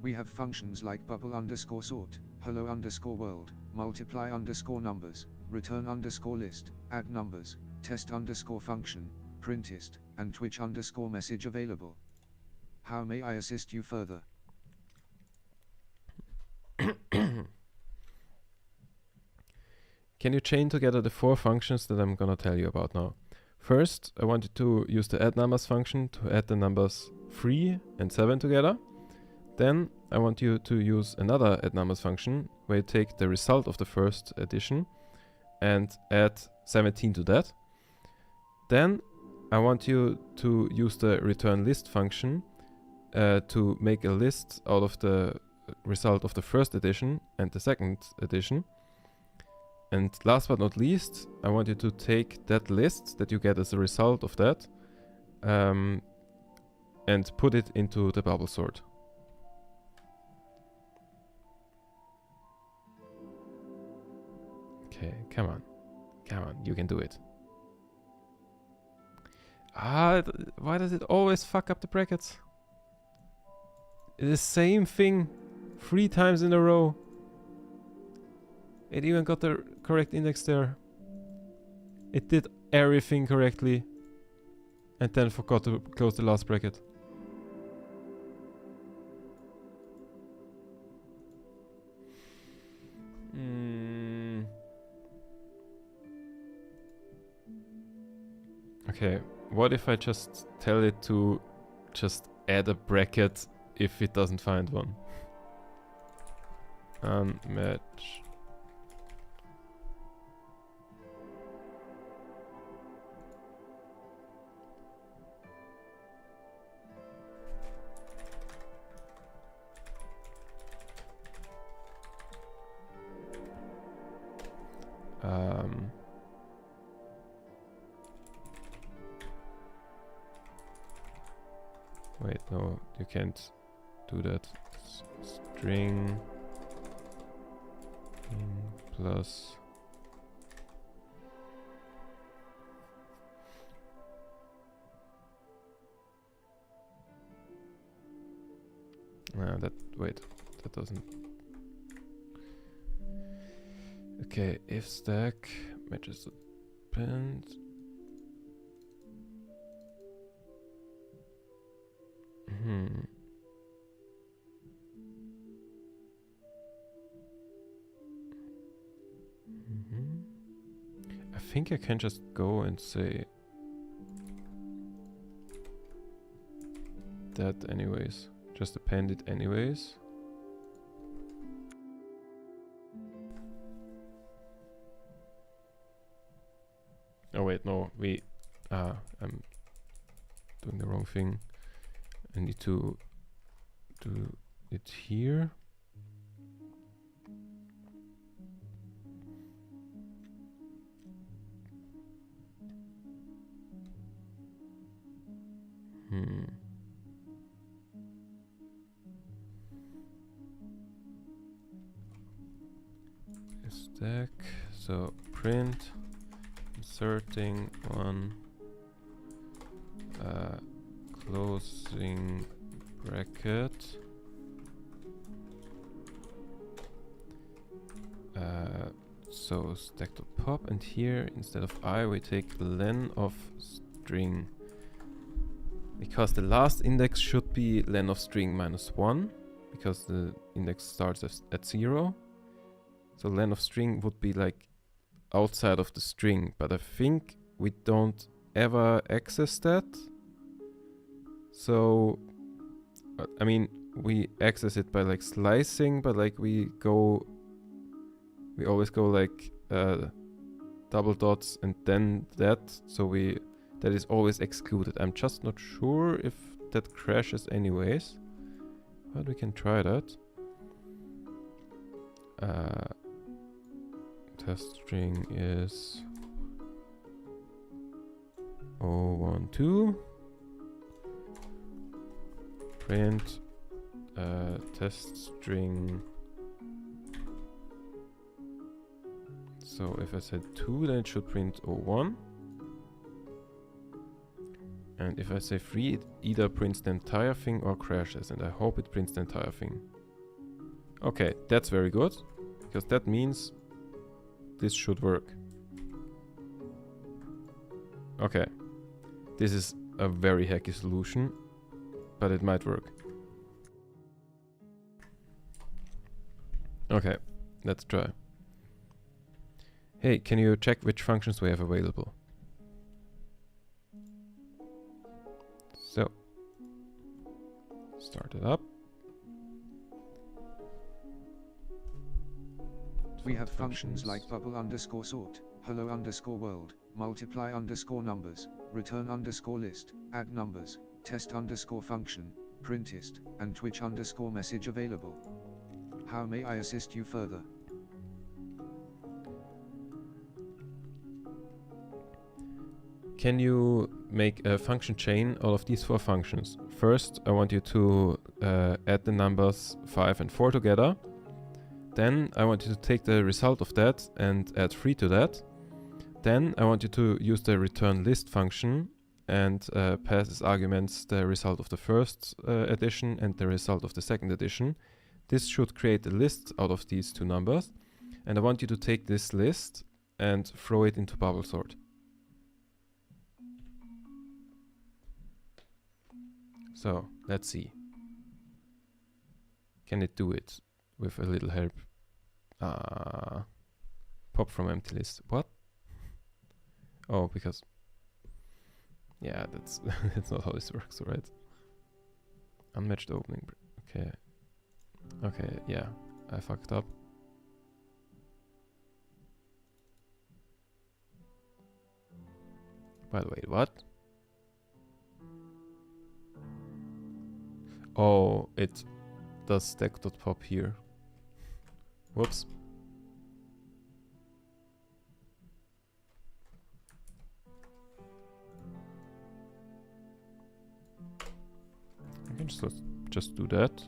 We have functions like bubble underscore sort, hello underscore world, multiply underscore numbers, return underscore list, add numbers, test underscore function, printist, and Twitch underscore message available. How may I assist you further? Can you chain together the 4 functions that I'm gonna tell you about now? First, I want you to use the add numbers function to add the numbers 3 and 7 together. Then I want you to use another add numbers function where you take the result of the first addition and add 17 to that. Then I want you to use the return list function to make a list out of the result of the first addition and the second addition. And last but not least, I want you to take that list that you get as a result of that and put it into the bubble sort. Okay, come on, you can do it. Why does it always fuck up the brackets? It's the same thing 3 times in a row. It even got the correct index there. It did everything correctly. And then forgot to close the last bracket. Okay, what if I just tell it to just add a bracket if it doesn't find one? Unmatch. Wait, no, you can't do that. String plus that doesn't. Okay, if stack matches append. I think I can just go and say that anyways. Just append it anyways. Oh wait, no, I'm doing the wrong thing. I need to do it here. Stack, so print, inserting one, closing bracket, so stack.pop, and here instead of I we take len of string, because the last index should be len of string -1, because the index starts at 0. So len of string would be like outside of the string, but I think we don't ever access that. So, I mean, we access it by like slicing, but like we always go like double dots and then that, so that is always excluded. I'm just not sure if that crashes anyways, but we can try that. Test string is 012. Print test string. So if I said 2, then it should print 01. And if I say 3, it either prints the entire thing or crashes, and I hope it prints the entire thing. Okay, that's very good, because that means this should work. Okay, this is a very hacky solution, but it might work. Okay, let's try. Hey, can you check which functions we have available? So, start it up. We have functions like bubble_sort, hello_world, multiply_numbers, return_list, add numbers, test_function, printist, and twitch_message available. How may I assist you further? Can you make a function chain out of these 4 functions? First, I want you to add the numbers 5 and 4 together. Then I want you to take the result of that and add 3 to that. Then I want you to use the return list function and pass as arguments the result of the first addition and the result of the second addition. This should create a list out of these 2 numbers. And I want you to take this list and throw it into bubble sort. So let's see. Can it do it with a little help? Pop from empty list. What? Oh, because yeah, that's that's not how this works, right? Unmatched opening. Okay. Okay, yeah. I fucked up. By the way, what? Oh, it does stack.pop here. Whoops. I can just do that.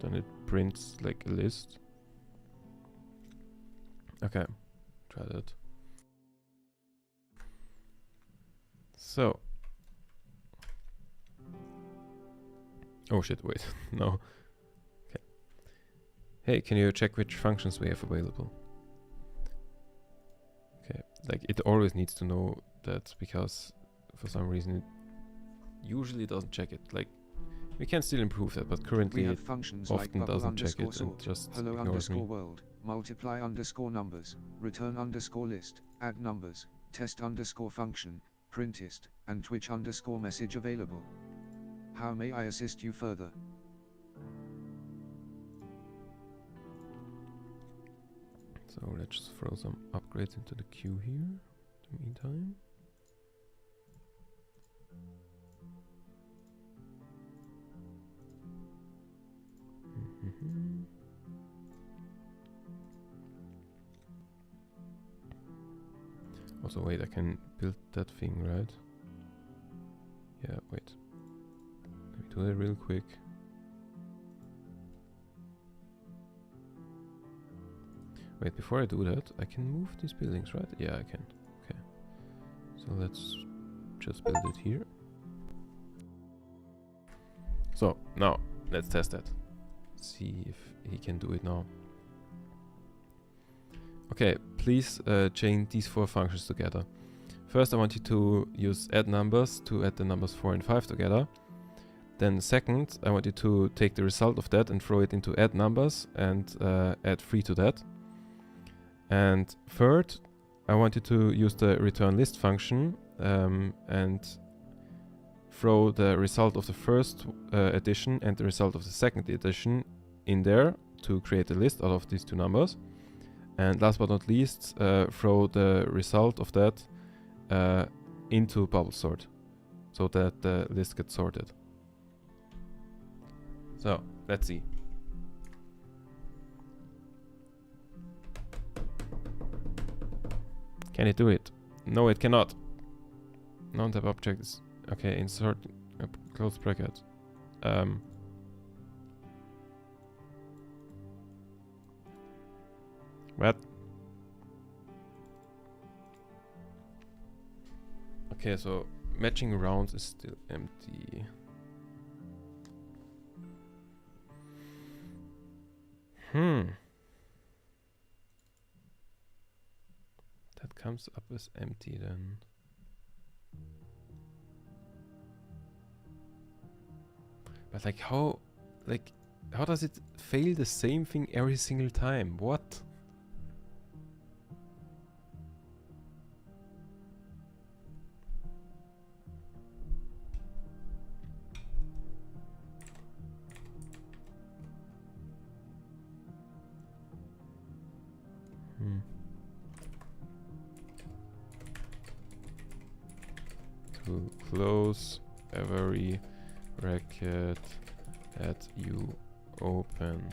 Then it prints like a list. Okay, try that. So. Oh shit, wait, no. Okay. Hey, can you check which functions we have available? Okay, like it always needs to know that because for some reason it usually doesn't check it. Like we can still improve that, but currently We have it functions often like doesn't check bubble it sort, and just hello ignores me. world, multiply numbers, return list, add numbers, test function, printist, and twitch message available. How may I assist you further? So let's just throw some upgrades into the queue here in the meantime. Also, wait, I can build that thing, right? Yeah, wait. Let me do that real quick. Wait, before I do that, I can move these buildings, right? Yeah, I can. Okay. So let's just build it here. So, now, let's test that. See if he can do it now. Okay, please chain these 4 functions together. First, I want you to use add numbers to add the numbers 4 and 5 together. Then second, I want you to take the result of that and throw it into add numbers and add 3 to that. And third, I want you to use the return list function and throw the result of the first addition and the result of the second addition in there to create a list out of these 2 numbers. And last but not least, throw the result of that into bubble sort so that the list gets sorted. So, let's see. Can it do it? No, it cannot. Non-tab object is... Okay, insert a close bracket. What? Okay, so matching rounds is still empty. That comes up as empty then. But like how does it fail the same thing every single time? What? To close every bracket that you open.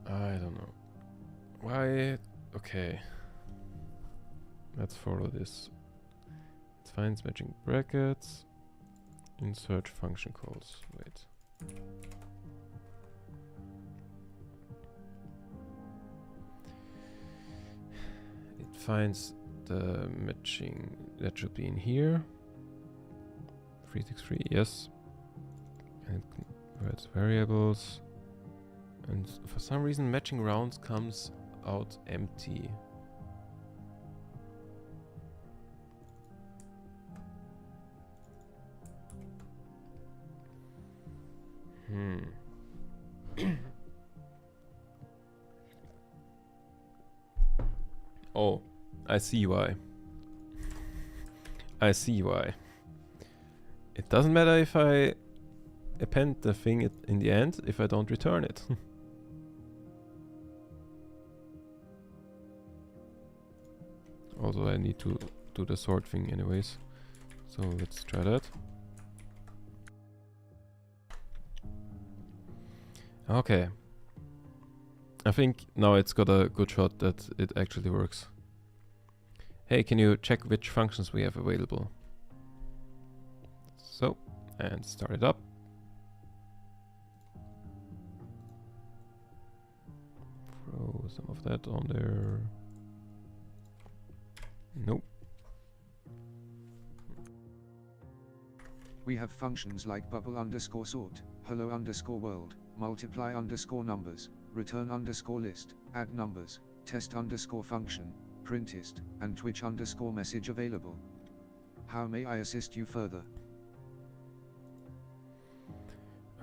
I don't know. Why? Okay. Let's follow this. It finds matching brackets. Insert function calls. Wait. It finds the matching that should be in here. 363, yes. And it converts variables. And for some reason matching rounds comes out empty. I see why. I see why. It doesn't matter if I append the thing in the end if I don't return it. Also, I need to do the sort thing anyways. So let's try that. Okay. I think now it's got a good shot that it actually works. Hey, can you check which functions we have available? So, and start it up. Throw some of that on there. Nope. We have functions like bubble underscore sort, hello underscore world, multiply underscore numbers, return underscore list, add numbers, test underscore function, printist, and Twitch underscore message available. How may I assist you further?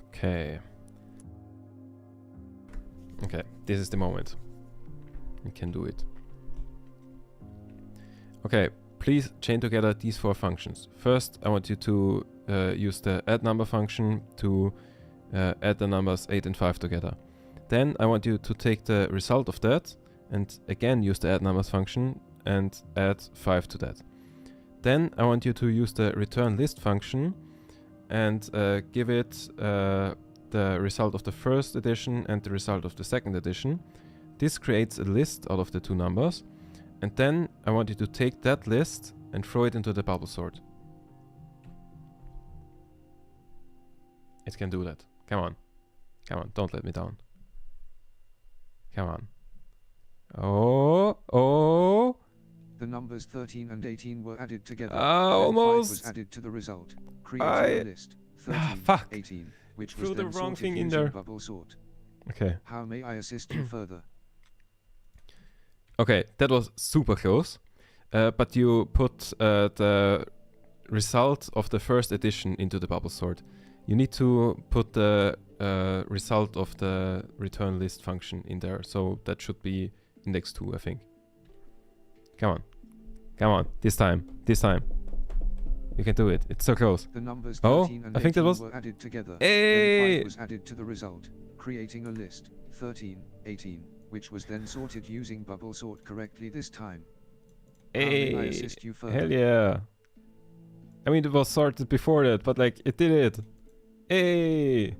Okay. Okay, this is the moment. We can do it. Okay, please chain together these four functions. First, I want you to use the add number function to add the numbers 8 and 5 together. Then I want you to take the result of that and again use the add numbers function and add 5 to that. Then I want you to use the return list function and give it the result of the first addition and the result of the second addition. This creates a list out of the two numbers. And then I want you to take that list and throw it into the bubble sort. It can do that. Come on. Come on, don't let me down. Come on. Oh. The numbers 13 and 18 were added together. Almost. 5 was added to the result, creating a list 13, 18, which was then wrong sorted thing in using there. bubble sort. Okay. How may I assist you further? Okay, that was super close. But you put the result of the first addition into the bubble sort. You need to put the result of the return list function in there. So that should be index 2, I think. Come on. Come on. This time. This time. You can do it. It's so close. The numbers 13 and I think that 18 was... were added together. Hey! Then 5 was added to the result, creating a list 13, 18, which was then sorted using bubble sort correctly this time. How may I assist you further? Hell yeah. I mean, it was sorted before that, but like, it did it. Hey!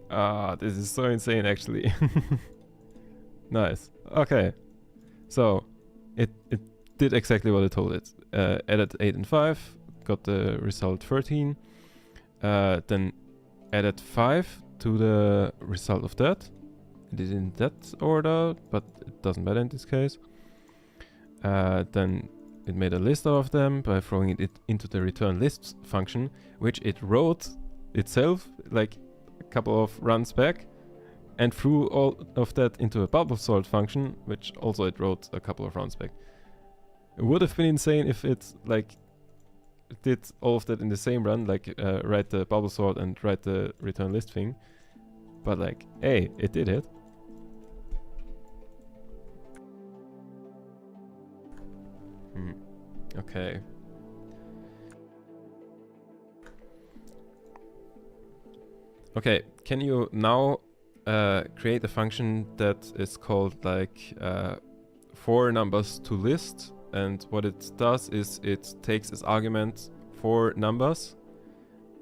Ah, this is so insane, actually. Nice. Okay. So, it did exactly what I told it. Added 8 and 5, got the result 13. Then added 5 to the result of that. It is in that order, but it doesn't matter in this case. Then it made a list out of them by throwing it into the return list function, which it wrote itself like a couple of runs back, and threw all of that into a bubble sort function, which also it wrote a couple of runs back. It would have been insane if it like did all of that in the same run, like write the bubble sort and write the return list thing. But like, hey, it did it. Okay. Okay, can you now create a function that is called like for numbers to list, and what it does is it takes as argument 4 numbers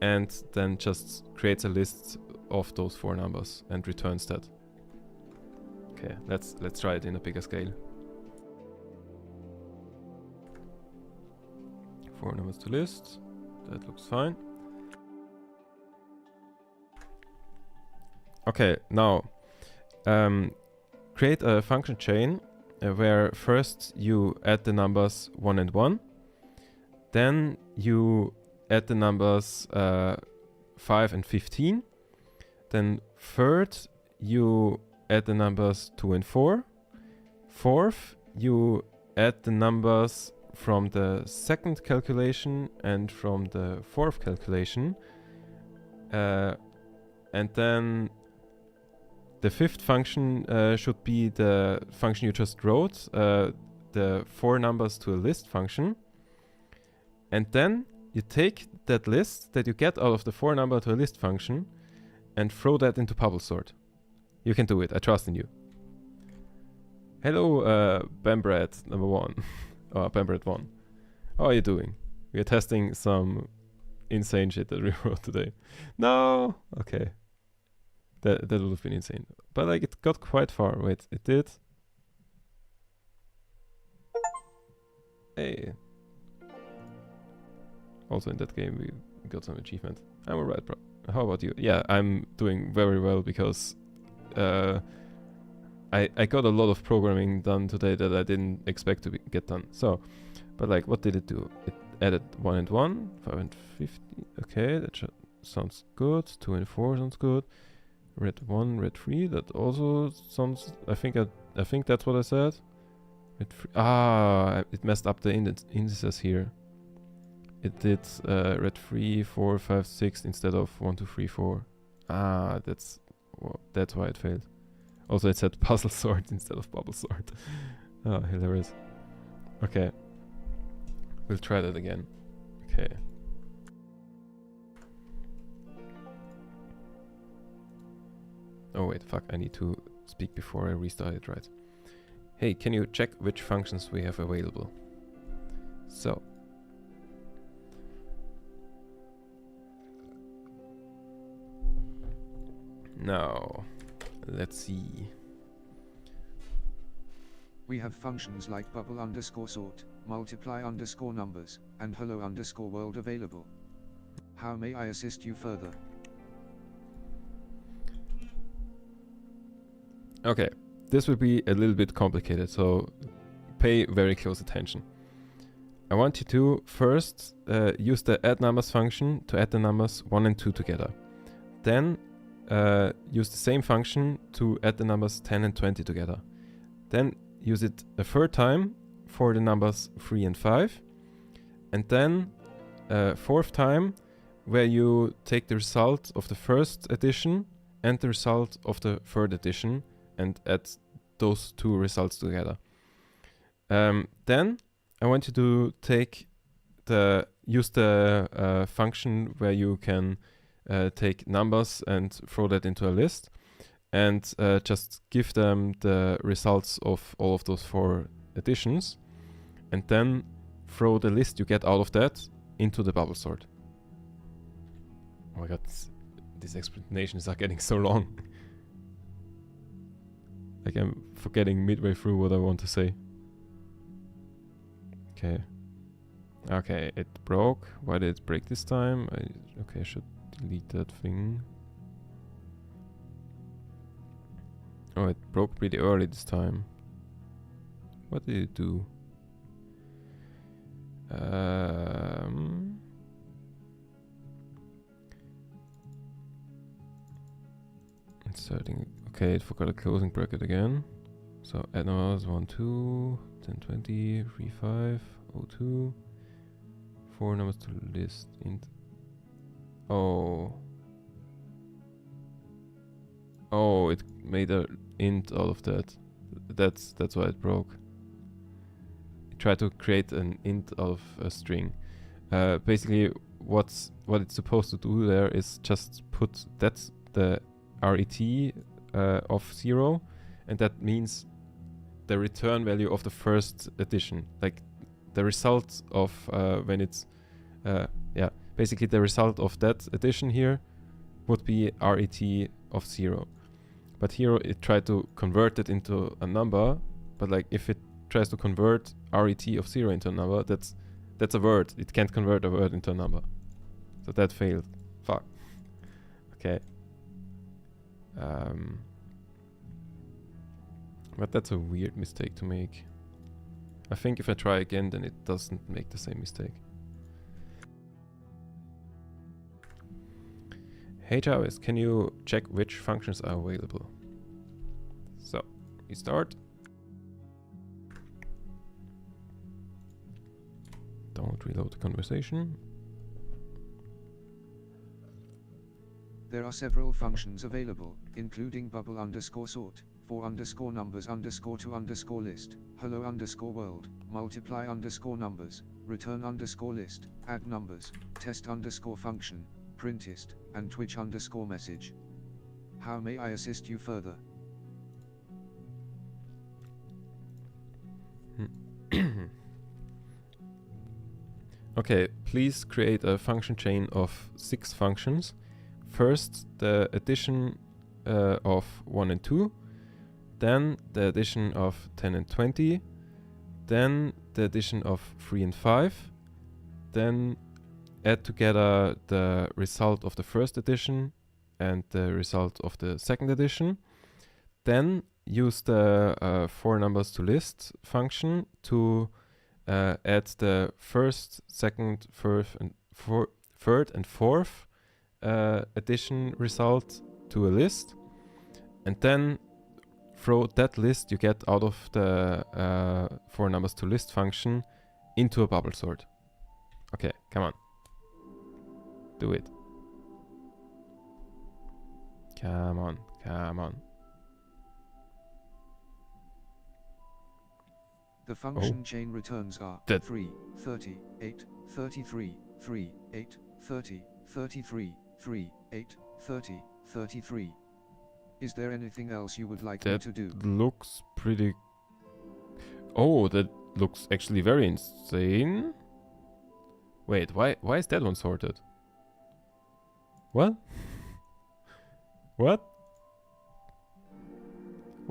and then just creates a list of those 4 numbers and returns that. Okay, let's try it in a bigger scale. 4 numbers to list. That looks fine. Okay, now create a function chain where first you add the numbers 1 and 1, then you add the numbers 5 and 15, then third you add the numbers 2 and 4, fourth you add the numbers from the second calculation and from the fourth calculation, and then the fifth function should be the function you just wrote, the 4 numbers to a list function. And then you take that list that you get out of the 4 number to a list function and throw that into bubble sort. You can do it. I trust in you. Hello, Bambrad number 1. Or Bambrad 1. How are you doing? We are testing some insane shit that we wrote today. No! Okay. That would have been insane. But like it got quite far. Wait, it did? Hey. Also in that game we got some achievement. I'm alright, bro. How about you? Yeah, I'm doing very well because I got a lot of programming done today that I didn't expect to get done. So, but like, what did it do? It added 1 and 1, 5 and 50. Okay, that sounds good. 2 and 4 sounds good. Red 1, red 3. That also sounds. I think that's what I said. Red 3. Ah, it messed up the indices here. It did red 3, 4, 5, 6 instead of 1, 2, 3, 4. Ah, that's why it failed. Also, it said puzzle sort instead of bubble sort. Oh, hilarious. Okay. We'll try that again. Okay. Oh wait, fuck, I need to speak before I restart it, right? Hey, can you check which functions we have available? So. Now, let's see. We have functions like bubble underscore sort, multiply underscore numbers, and hello underscore world available. How may I assist you further? Okay, this will be a little bit complicated, so pay very close attention. I want you to first use the add numbers function to add the numbers 1 and 2 together. Then use the same function to add the numbers 10 and 20 together. Then use it a third time for the numbers 3 and 5. And then fourth time where you take the result of the first addition and the result of the third addition and add those two results together. Then I want you to use the function where you can take numbers and throw that into a list and just give them the results of all of those 4 additions and then throw the list you get out of that into the bubble sort. Oh my god, these explanations are getting so long. Like I'm forgetting midway through what I want to say. Okay. Okay, it broke. Why did it break this time? Okay, I should delete that thing. Oh, it broke pretty early this time. What did it do? Inserting. Okay, it forgot a closing bracket again. So add numbers 1, 2, 10, 20, 3, 5, 0, 2. 4 numbers to list. Oh. Oh, it made a int out of that. That's why it broke. It tried to create an int out of a string. Basically, what it's supposed to do there is just put that's the ret of 0, and that means the return value of the first addition, like the result of when it's basically the result of that addition here would be ret of 0. But here it tried to convert it into a number, but like if it tries to convert ret of 0 into a number, that's a word. It can't convert a word into a number. So that failed. Fuck. Okay. But that's a weird mistake to make. I think if I try again, then it doesn't make the same mistake. Hey Jarvis, can you check which functions are available? So, we start. Don't reload the conversation. There are several functions available, including bubble underscore sort, for underscore numbers underscore to underscore list, hello underscore world, multiply underscore numbers, return underscore list, add numbers, test underscore function, printist, and twitch underscore message. How may I assist you further? Okay, please create a function chain of 6 functions. First, the addition of 1 and 2, then the addition of 10 and 20, then the addition of 3 and 5, then add together the result of the first addition and the result of the second addition. Then use the 4 numbers to list function to add the first, second, third and fourth addition result to a list, and then throw that list you get out of the 4 numbers to list function into a bubble sort. Okay, come on. Do it. Come on, come on. The function chain returns are 3, 30, 8, 33, 3, 8, 30, 33, 3, 8, 30, 33. Is there anything else you would like me to do? That looks pretty... Oh, that looks actually very insane. Wait, why is that one sorted? What? What?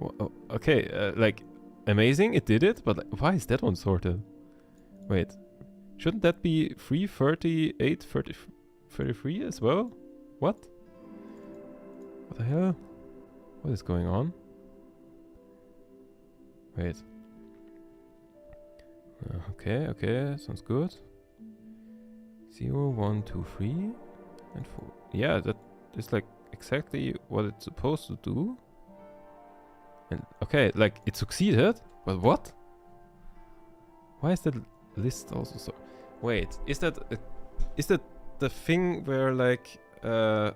Oh, okay, like, amazing, it did it, but like, why is that one sorted? Wait, shouldn't that be 3, 30, 8, 30, 33 as well? What? What the hell? What is going on? Wait. Okay, okay, sounds good. 0, 1, 2, 3, and 4. Yeah, that is like exactly what it's supposed to do. And okay, like it succeeded, but what? Why is that list also so? Wait, is that the thing where like the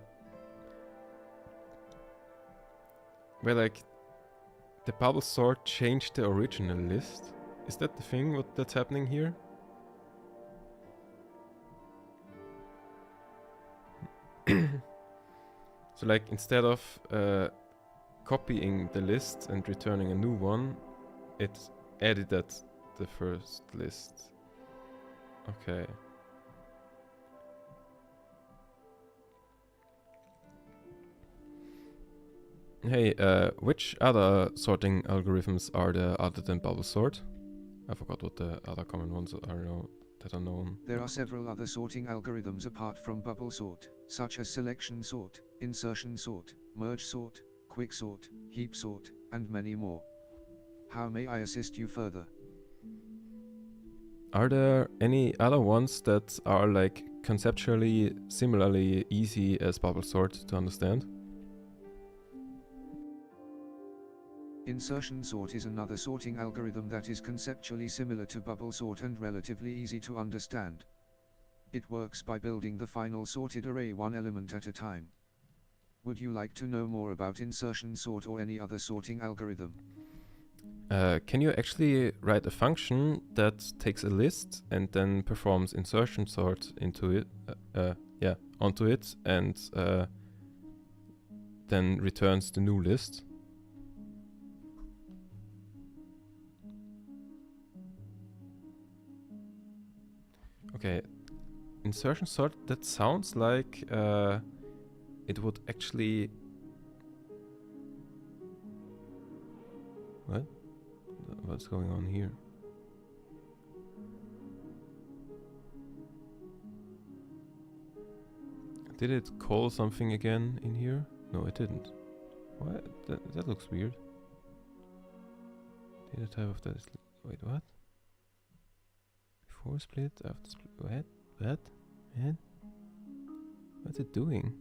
bubble sort changed the original list? Is that the thing that's happening here? So like instead of copying the list and returning a new one, it edited the first list. Okay. Hey, which other sorting algorithms are there other than bubble sort? I forgot what the other common ones are that are known. There are several other sorting algorithms apart from bubble sort, such as selection sort, insertion sort, merge sort, quick sort, heap sort, and many more. How may I assist you further? Are there any other ones that are like conceptually similarly easy as bubble sort to understand? Insertion sort is another sorting algorithm that is conceptually similar to bubble sort and relatively easy to understand. It works by building the final sorted array one element at a time. Would you like to know more about insertion sort or any other sorting algorithm? Can you actually write a function that takes a list and then performs insertion sort into it, onto it, and then returns the new list? Okay, insertion sort, that sounds like it would actually... What? What's going on here? Did it call something again in here? No, it didn't. What? That looks weird. Data type of that is... Wait, what? Before split, after split... What? What? Man? What's it doing?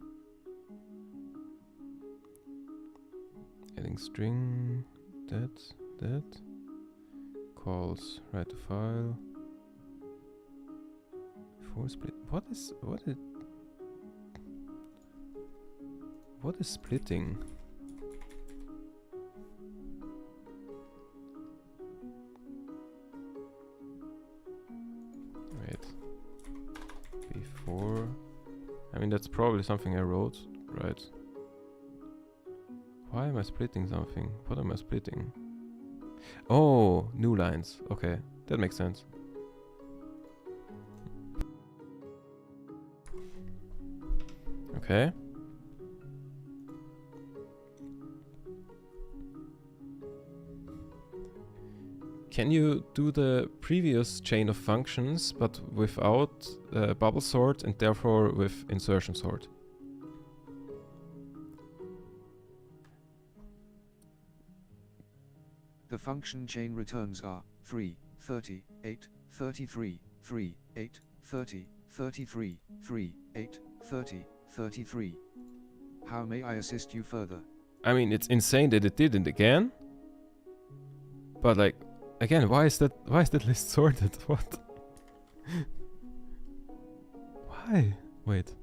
Adding string... That... Calls, write to file... Before split... What is... What is splitting? Wait. Before. I mean, that's probably something I wrote, right? Why am I splitting something? What am I splitting? Oh, new lines. Okay, that makes sense. Okay. Can you do the previous chain of functions, but without bubble sort and therefore with insertion sort? The function chain returns are 3, 30, 8, 33, 3, 8, 30, 33, 3, 8, 30, 33. How may I assist you further? I mean, it's insane that it did it again. But like, again, why is that list sorted? What? Why? Wait.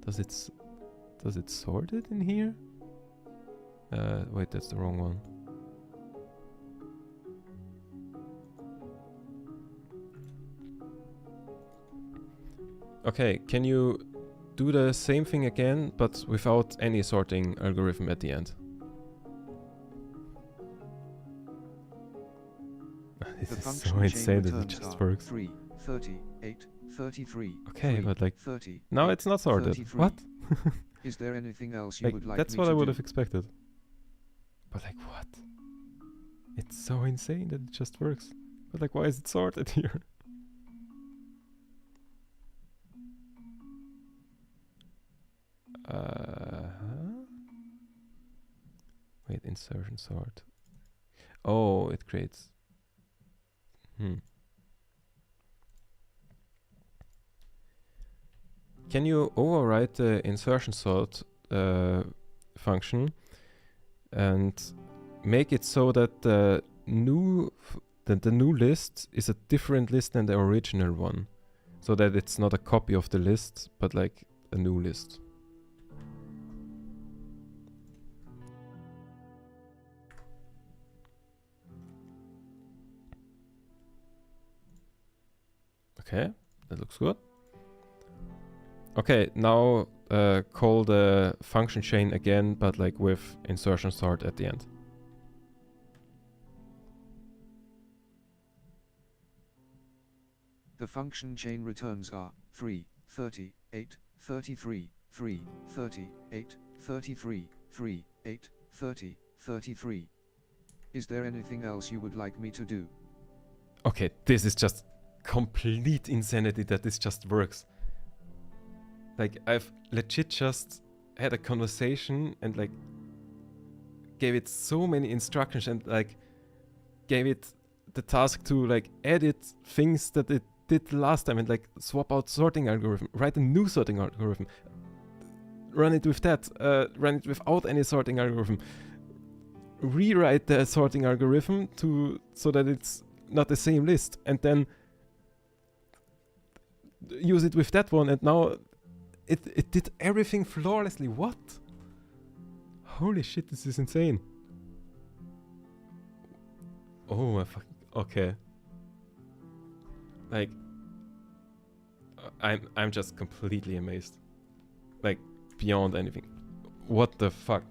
Does it sort it in here? Wait, that's the wrong one. Okay, can you do the same thing again, but without any sorting algorithm at the end? This is so insane that it just works. 3, 30, 8, 33. Okay, 3, but like, 30, now 8, it's not sorted. 33. What? Is there anything else you would like that's me what to I would do? have expected. But like, what? It's so insane that it just works. But like, why is it sorted here? Wait, insertion sort. Oh, it creates. Can you override the insertion sort function and make it so that the new list is a different list than the original one, so that it's not a copy of the list, but like a new list? Okay, that looks good. Okay, now call the function chain again, but like with insertion sort at the end. The function chain returns are 3, 30, 8, 33, 3, 30, 8, 33, 3, 8, 30, 33. Is there anything else you would like me to do? Okay, this is just complete insanity that this just works. Like, I've legit just had a conversation and like gave it so many instructions and like gave it the task to like edit things that it did last time and like swap out sorting algorithm, write a new sorting algorithm, run it with that, run it without any sorting algorithm, rewrite the sorting algorithm so that it's not the same list, and then use it with that one, and now it did everything flawlessly. What? Holy shit, this is insane. Oh my fuck. Okay. Like, I'm just completely amazed. Like, beyond anything. What the fuck?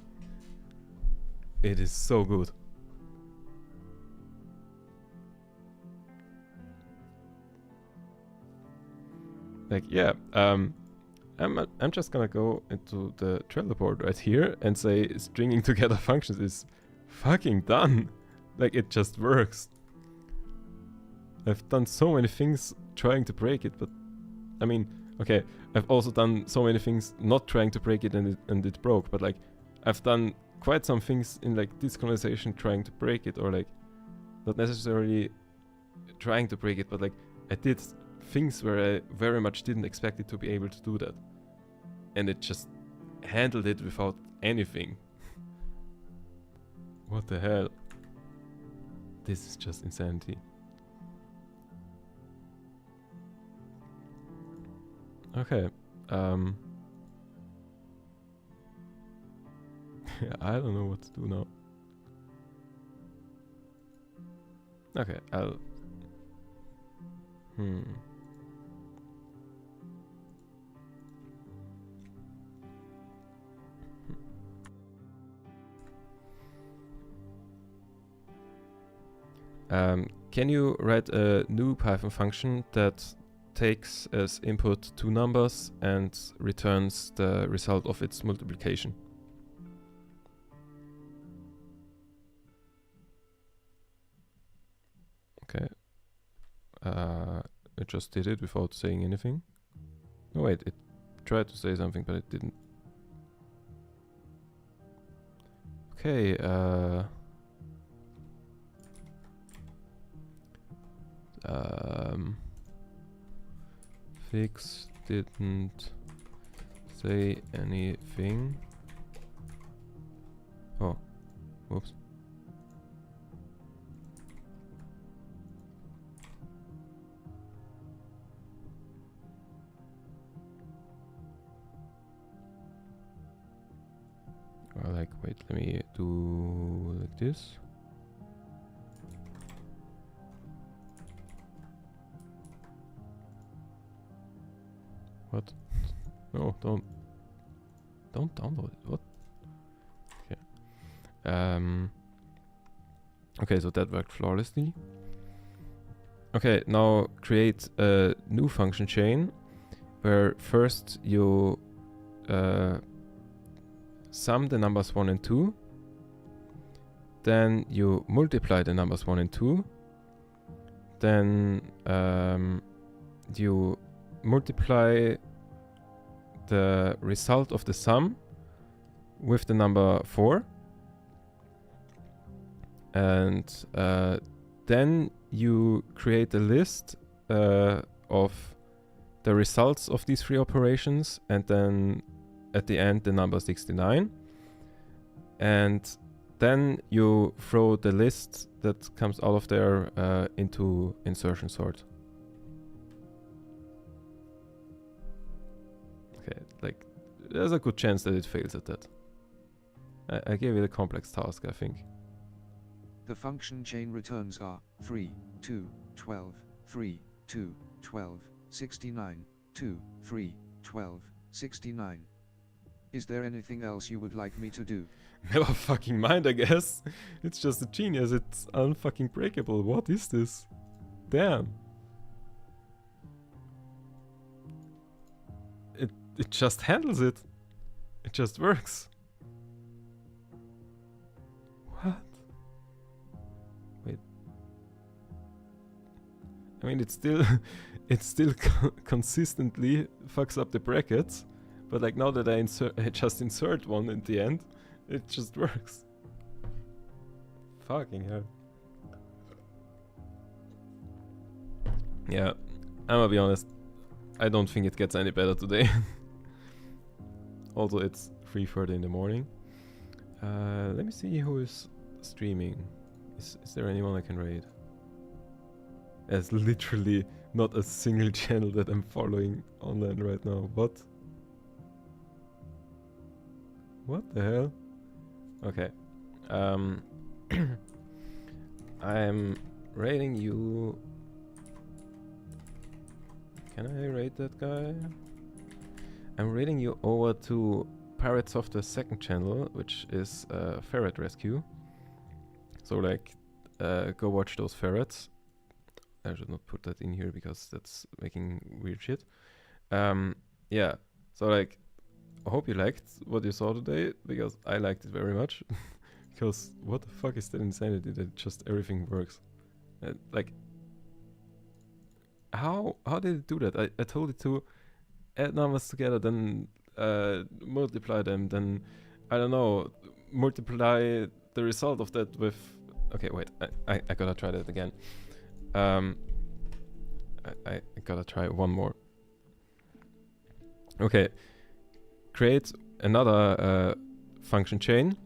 It is so good. Like, yeah, I'm just gonna go into the Trello board right here and say stringing together functions is fucking done. Like, it just works. I've done so many things trying to break it, but I mean, okay, I've also done so many things not trying to break it and it broke, but like, I've done quite some things in like this conversation trying to break it, or like not necessarily trying to break it, but like I did things where I very much didn't expect it to be able to do that, and it just handled it without anything. What the hell? This is just insanity. Okay. I don't know what to do now. Okay, I'll... Can you write a new Python function that takes as input two numbers and returns the result of its multiplication? Okay. It just did it without saying anything. No, wait, it tried to say something, but it didn't. Okay, fix didn't say anything. Oh, whoops. Like, wait, let me do like this. What? No, don't download it. What? Okay. Okay, so that worked flawlessly. Okay, now create a new function chain where first you sum the numbers 1 and 2, then you multiply the numbers 1 and 2, then you multiply the result of the sum with the number 4, and then you create a list of the results of these three operations, and then at the end the number 69, and then you throw the list that comes out of there into insertion sort. Okay, like there's a good chance that it fails at that. I gave it a complex task, I think. The function chain returns are 3, 2, 12, 3, 2, 12, 69, 2, 3, 12, 69. Is there anything else you would like me to do? Never fucking mind, I guess. It's just a genius. It's unfucking breakable. What is this? Damn. It just handles it. It just works. What? Wait. I mean, it still consistently fucks up the brackets, but like now that I just insert one in the end, it just works. Fucking hell. Yeah, I'm gonna be honest. I don't think it gets any better today. Also, it's 3:30 in the morning. Let me see who is streaming. Is there anyone I can raid? There's literally not a single channel that I'm following online right now. What? What the hell? Okay. I'm raiding you. Can I raid that guy? I'm raiding you over to Pirate Software's second channel, which is Ferret Rescue. So like, go watch those ferrets. I should not put that in here because that's making weird shit. Yeah, so like, I hope you liked what you saw today, because I liked it very much. Because what the fuck is that insanity that just everything works? Like, how did it do that? I told it to add numbers together, then multiply them, then I don't know, multiply the result of that with. Okay, wait, I gotta try that again. I gotta try one more. Okay, create another function chain.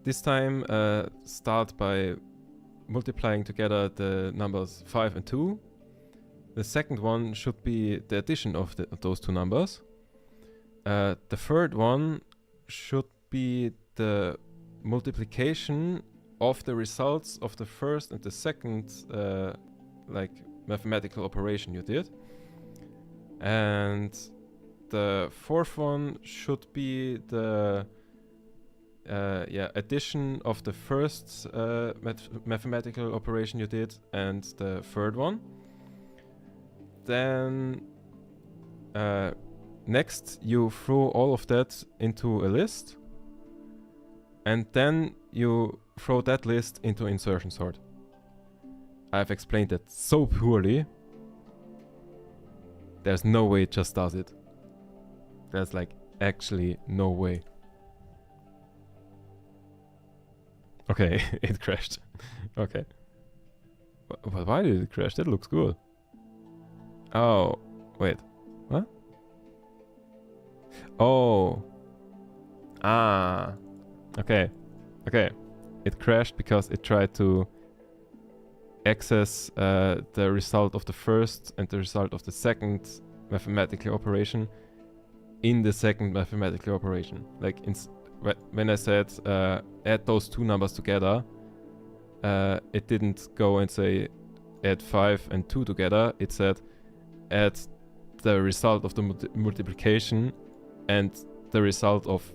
This time start by multiplying together the numbers 5 and 2. The second one should be the addition of those two numbers. The third one should be the multiplication of the results of the first and the second like mathematical operation you did. And the fourth one should be the addition of the first mathematical operation you did and the third one. Then next you throw all of that into a list, and then you throw that list into insertion sort. I've explained it so poorly. There's no way it just does it. There's like actually no way. Okay, it crashed. Okay. But why did it crash? That looks good. Oh, wait. What? Oh. Ah. Okay. Okay. It crashed because it tried to access the result of the first and the result of the second mathematical operation in the second mathematical operation. Like when I said add those two numbers together, it didn't go and say add 5 and 2 together. It said add the result of the multiplication and the result of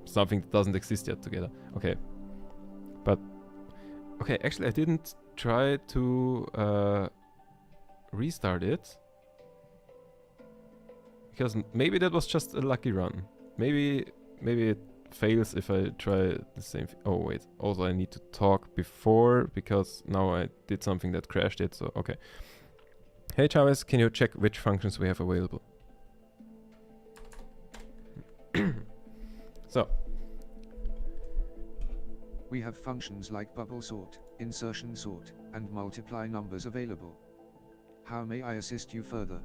something that doesn't exist yet together. Okay. But okay, actually I didn't try to restart it, because maybe that was just a lucky run. Maybe it fails if I try the same thing. Oh wait, also I need to talk before, because now I did something that crashed it, so okay. Hey JARVIS, can you check which functions we have available? So. We have functions like bubble sort, insertion sort, and multiply numbers available. How may I assist you further?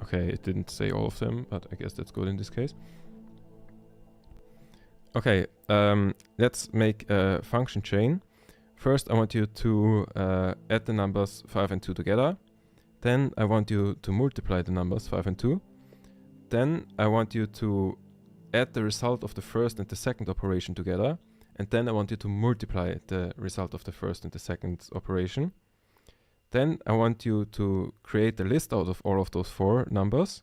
Okay, it didn't say all of them, but I guess that's good in this case. Okay, let's make a function chain. First, I want you to add the numbers 5 and 2 together. Then I want you to multiply the numbers 5 and 2. Then I want you to add the result of the first and the second operation together. And then I want you to multiply the result of the first and the second operation. Then I want you to create a list out of all of those 4 numbers.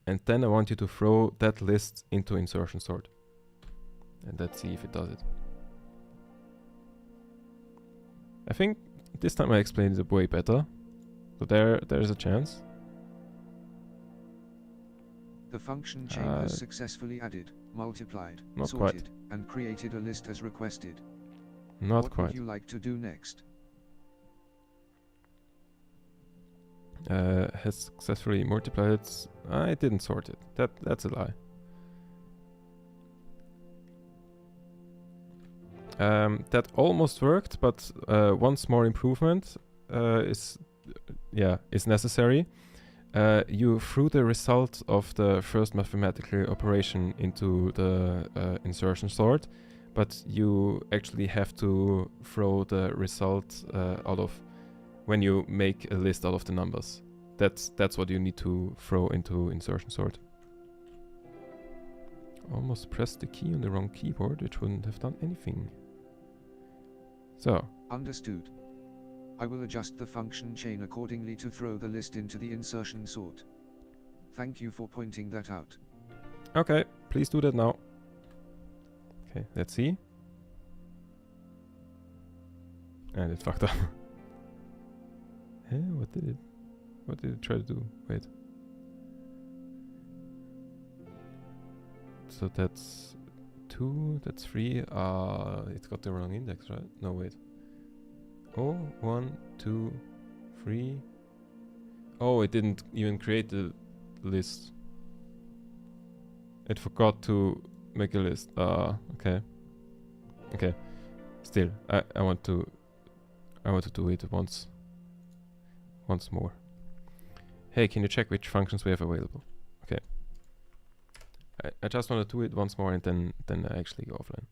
And then I want you to throw that list into insertion sort. And let's see if it does it. I think this time I explained it way better. So there's a chance. The function chain has successfully added, multiplied, not sorted, quite. and created a list as requested. Not what quite. would you like to do next? Has successfully multiplied. I didn't sort it. That's a lie. That almost worked, but one small improvement is necessary. You threw the result of the first mathematical operation into the insertion sort, but you actually have to throw the result out of when you make a list out of the numbers. That's what you need to throw into insertion sort. Almost pressed the key on the wrong keyboard, which wouldn't have done anything. So. Understood. I will adjust the function chain accordingly to throw the list into the insertion sort. Thank you for pointing that out. Okay, please do that now. Okay, let's see. And it fucked up. Hey, what did it try to do? Wait. So that's 2, that's 3. It's got the wrong index, right? No, wait. Oh, 1, 2, 3. Oh, it didn't even create the list. It forgot to make a list. Okay. Okay. Still, I want to do it once more. Hey, can you check which functions we have available? Okay. I just want to do it once more, and then I actually go offline.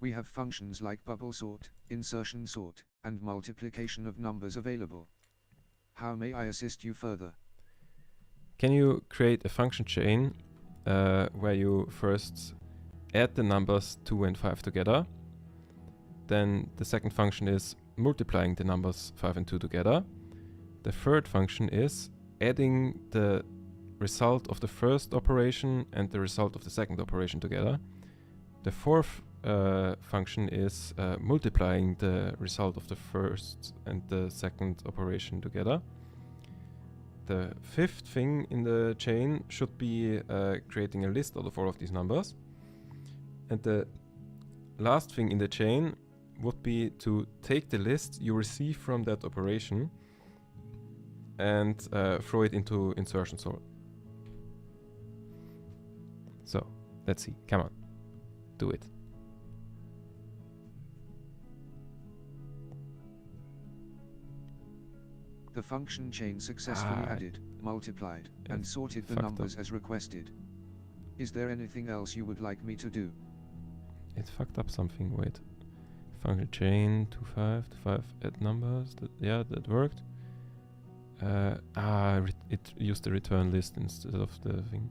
We have functions like bubble sort, insertion sort, and multiplication of numbers available. How may I assist you further? Can you create a function chain where you first add the numbers 2 and 5 together. Then the second function is multiplying the numbers 5 and 2 together. The third function is adding the result of the first operation and the result of the second operation together. The fourth function is multiplying the result of the first and the second operation together. The fifth thing in the chain should be creating a list out of all of these numbers. And the last thing in the chain would be to take the list you receive from that operation and throw it into insertion sort. So, let's see. Come on. Do it. The function chain successfully added, multiplied, and sorted the numbers as requested. Is there anything else you would like me to do? It fucked up something. Wait. Function chain 2 5 to 5 add numbers. Yeah, that worked. It used the return list instead of the thing.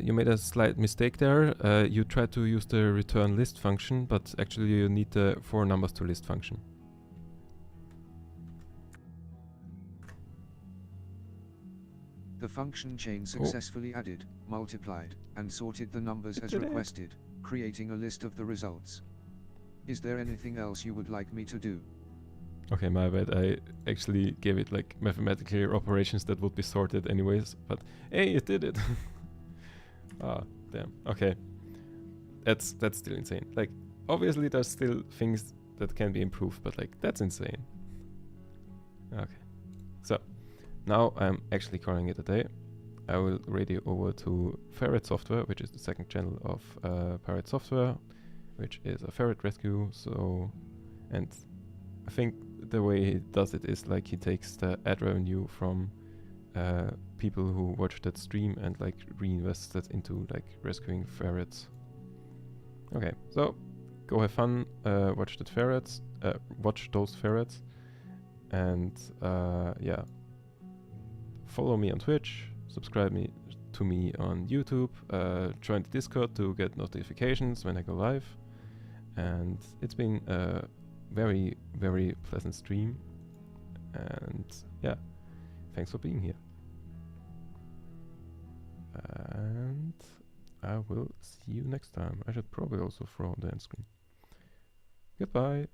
You made a slight mistake there. You tried to use the return list function, but actually you need the 4 numbers to list function. The function chain successfully added, multiplied, and sorted the numbers as requested, creating a list of the results. Is there anything else you would like me to do? Okay, my bad. I actually gave it like mathematical operations that would be sorted anyways, but hey, it did it. Ah, damn. Okay. That's still insane. Like, obviously there's still things that can be improved, but like, that's insane. Okay. So, now I'm actually calling it a day. I will radio over to Ferret Software, which is the second channel of Pirate Software, which is a ferret rescue. So, and I think the way he does it is like he takes the ad revenue from people who watch that stream and like reinvests that into like rescuing ferrets. Okay, so go have fun, watch that ferrets, watch those ferrets, and yeah, follow me on Twitch, subscribe to me on YouTube, join the Discord to get notifications when I go live, and it's been a very, very pleasant stream, and yeah, thanks for being here. And I will see you next time. I should probably also throw on the end screen. Goodbye.